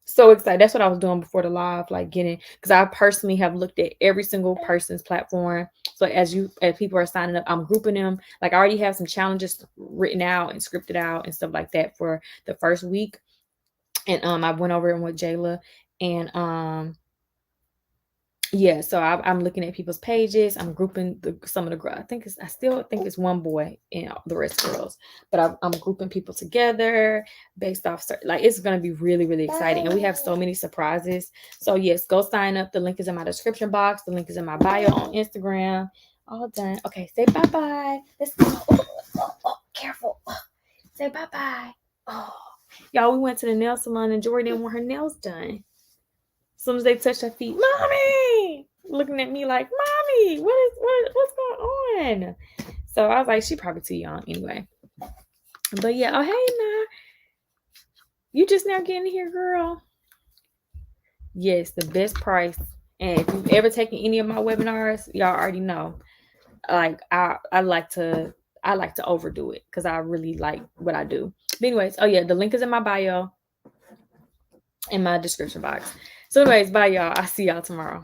So excited. That's what I was doing before the live, like getting, because I personally have looked at every single person's platform. So as people are signing up, I'm grouping them. Like I already have some challenges written out and scripted out and stuff like that for the first week. And I went over it with Jayla, and yeah, so I'm looking at people's pages. I'm grouping some of the girls. I still think it's one boy and the rest girls, but I'm grouping people together based off like it's gonna be really, really exciting, and we have so many surprises. So yes, go sign up. The link is in my description box. The link is in my bio on Instagram. All done. Okay, say bye bye. Let's go. Oh, careful. Say bye bye. Oh, y'all, we went to the nail salon and Jori didn't want her nails done. As soon as they touch her feet, mommy, looking at me like, mommy, what's going on? So I was like, she probably too young anyway. But yeah, oh hey nah, you just now getting here, girl. Yes, the best price. And if you've ever taken any of my webinars, y'all already know. Like I like to overdo it because I really like what I do. But anyways, oh yeah, the link is in my bio, in my description box. So anyways, bye y'all. I'll see y'all tomorrow.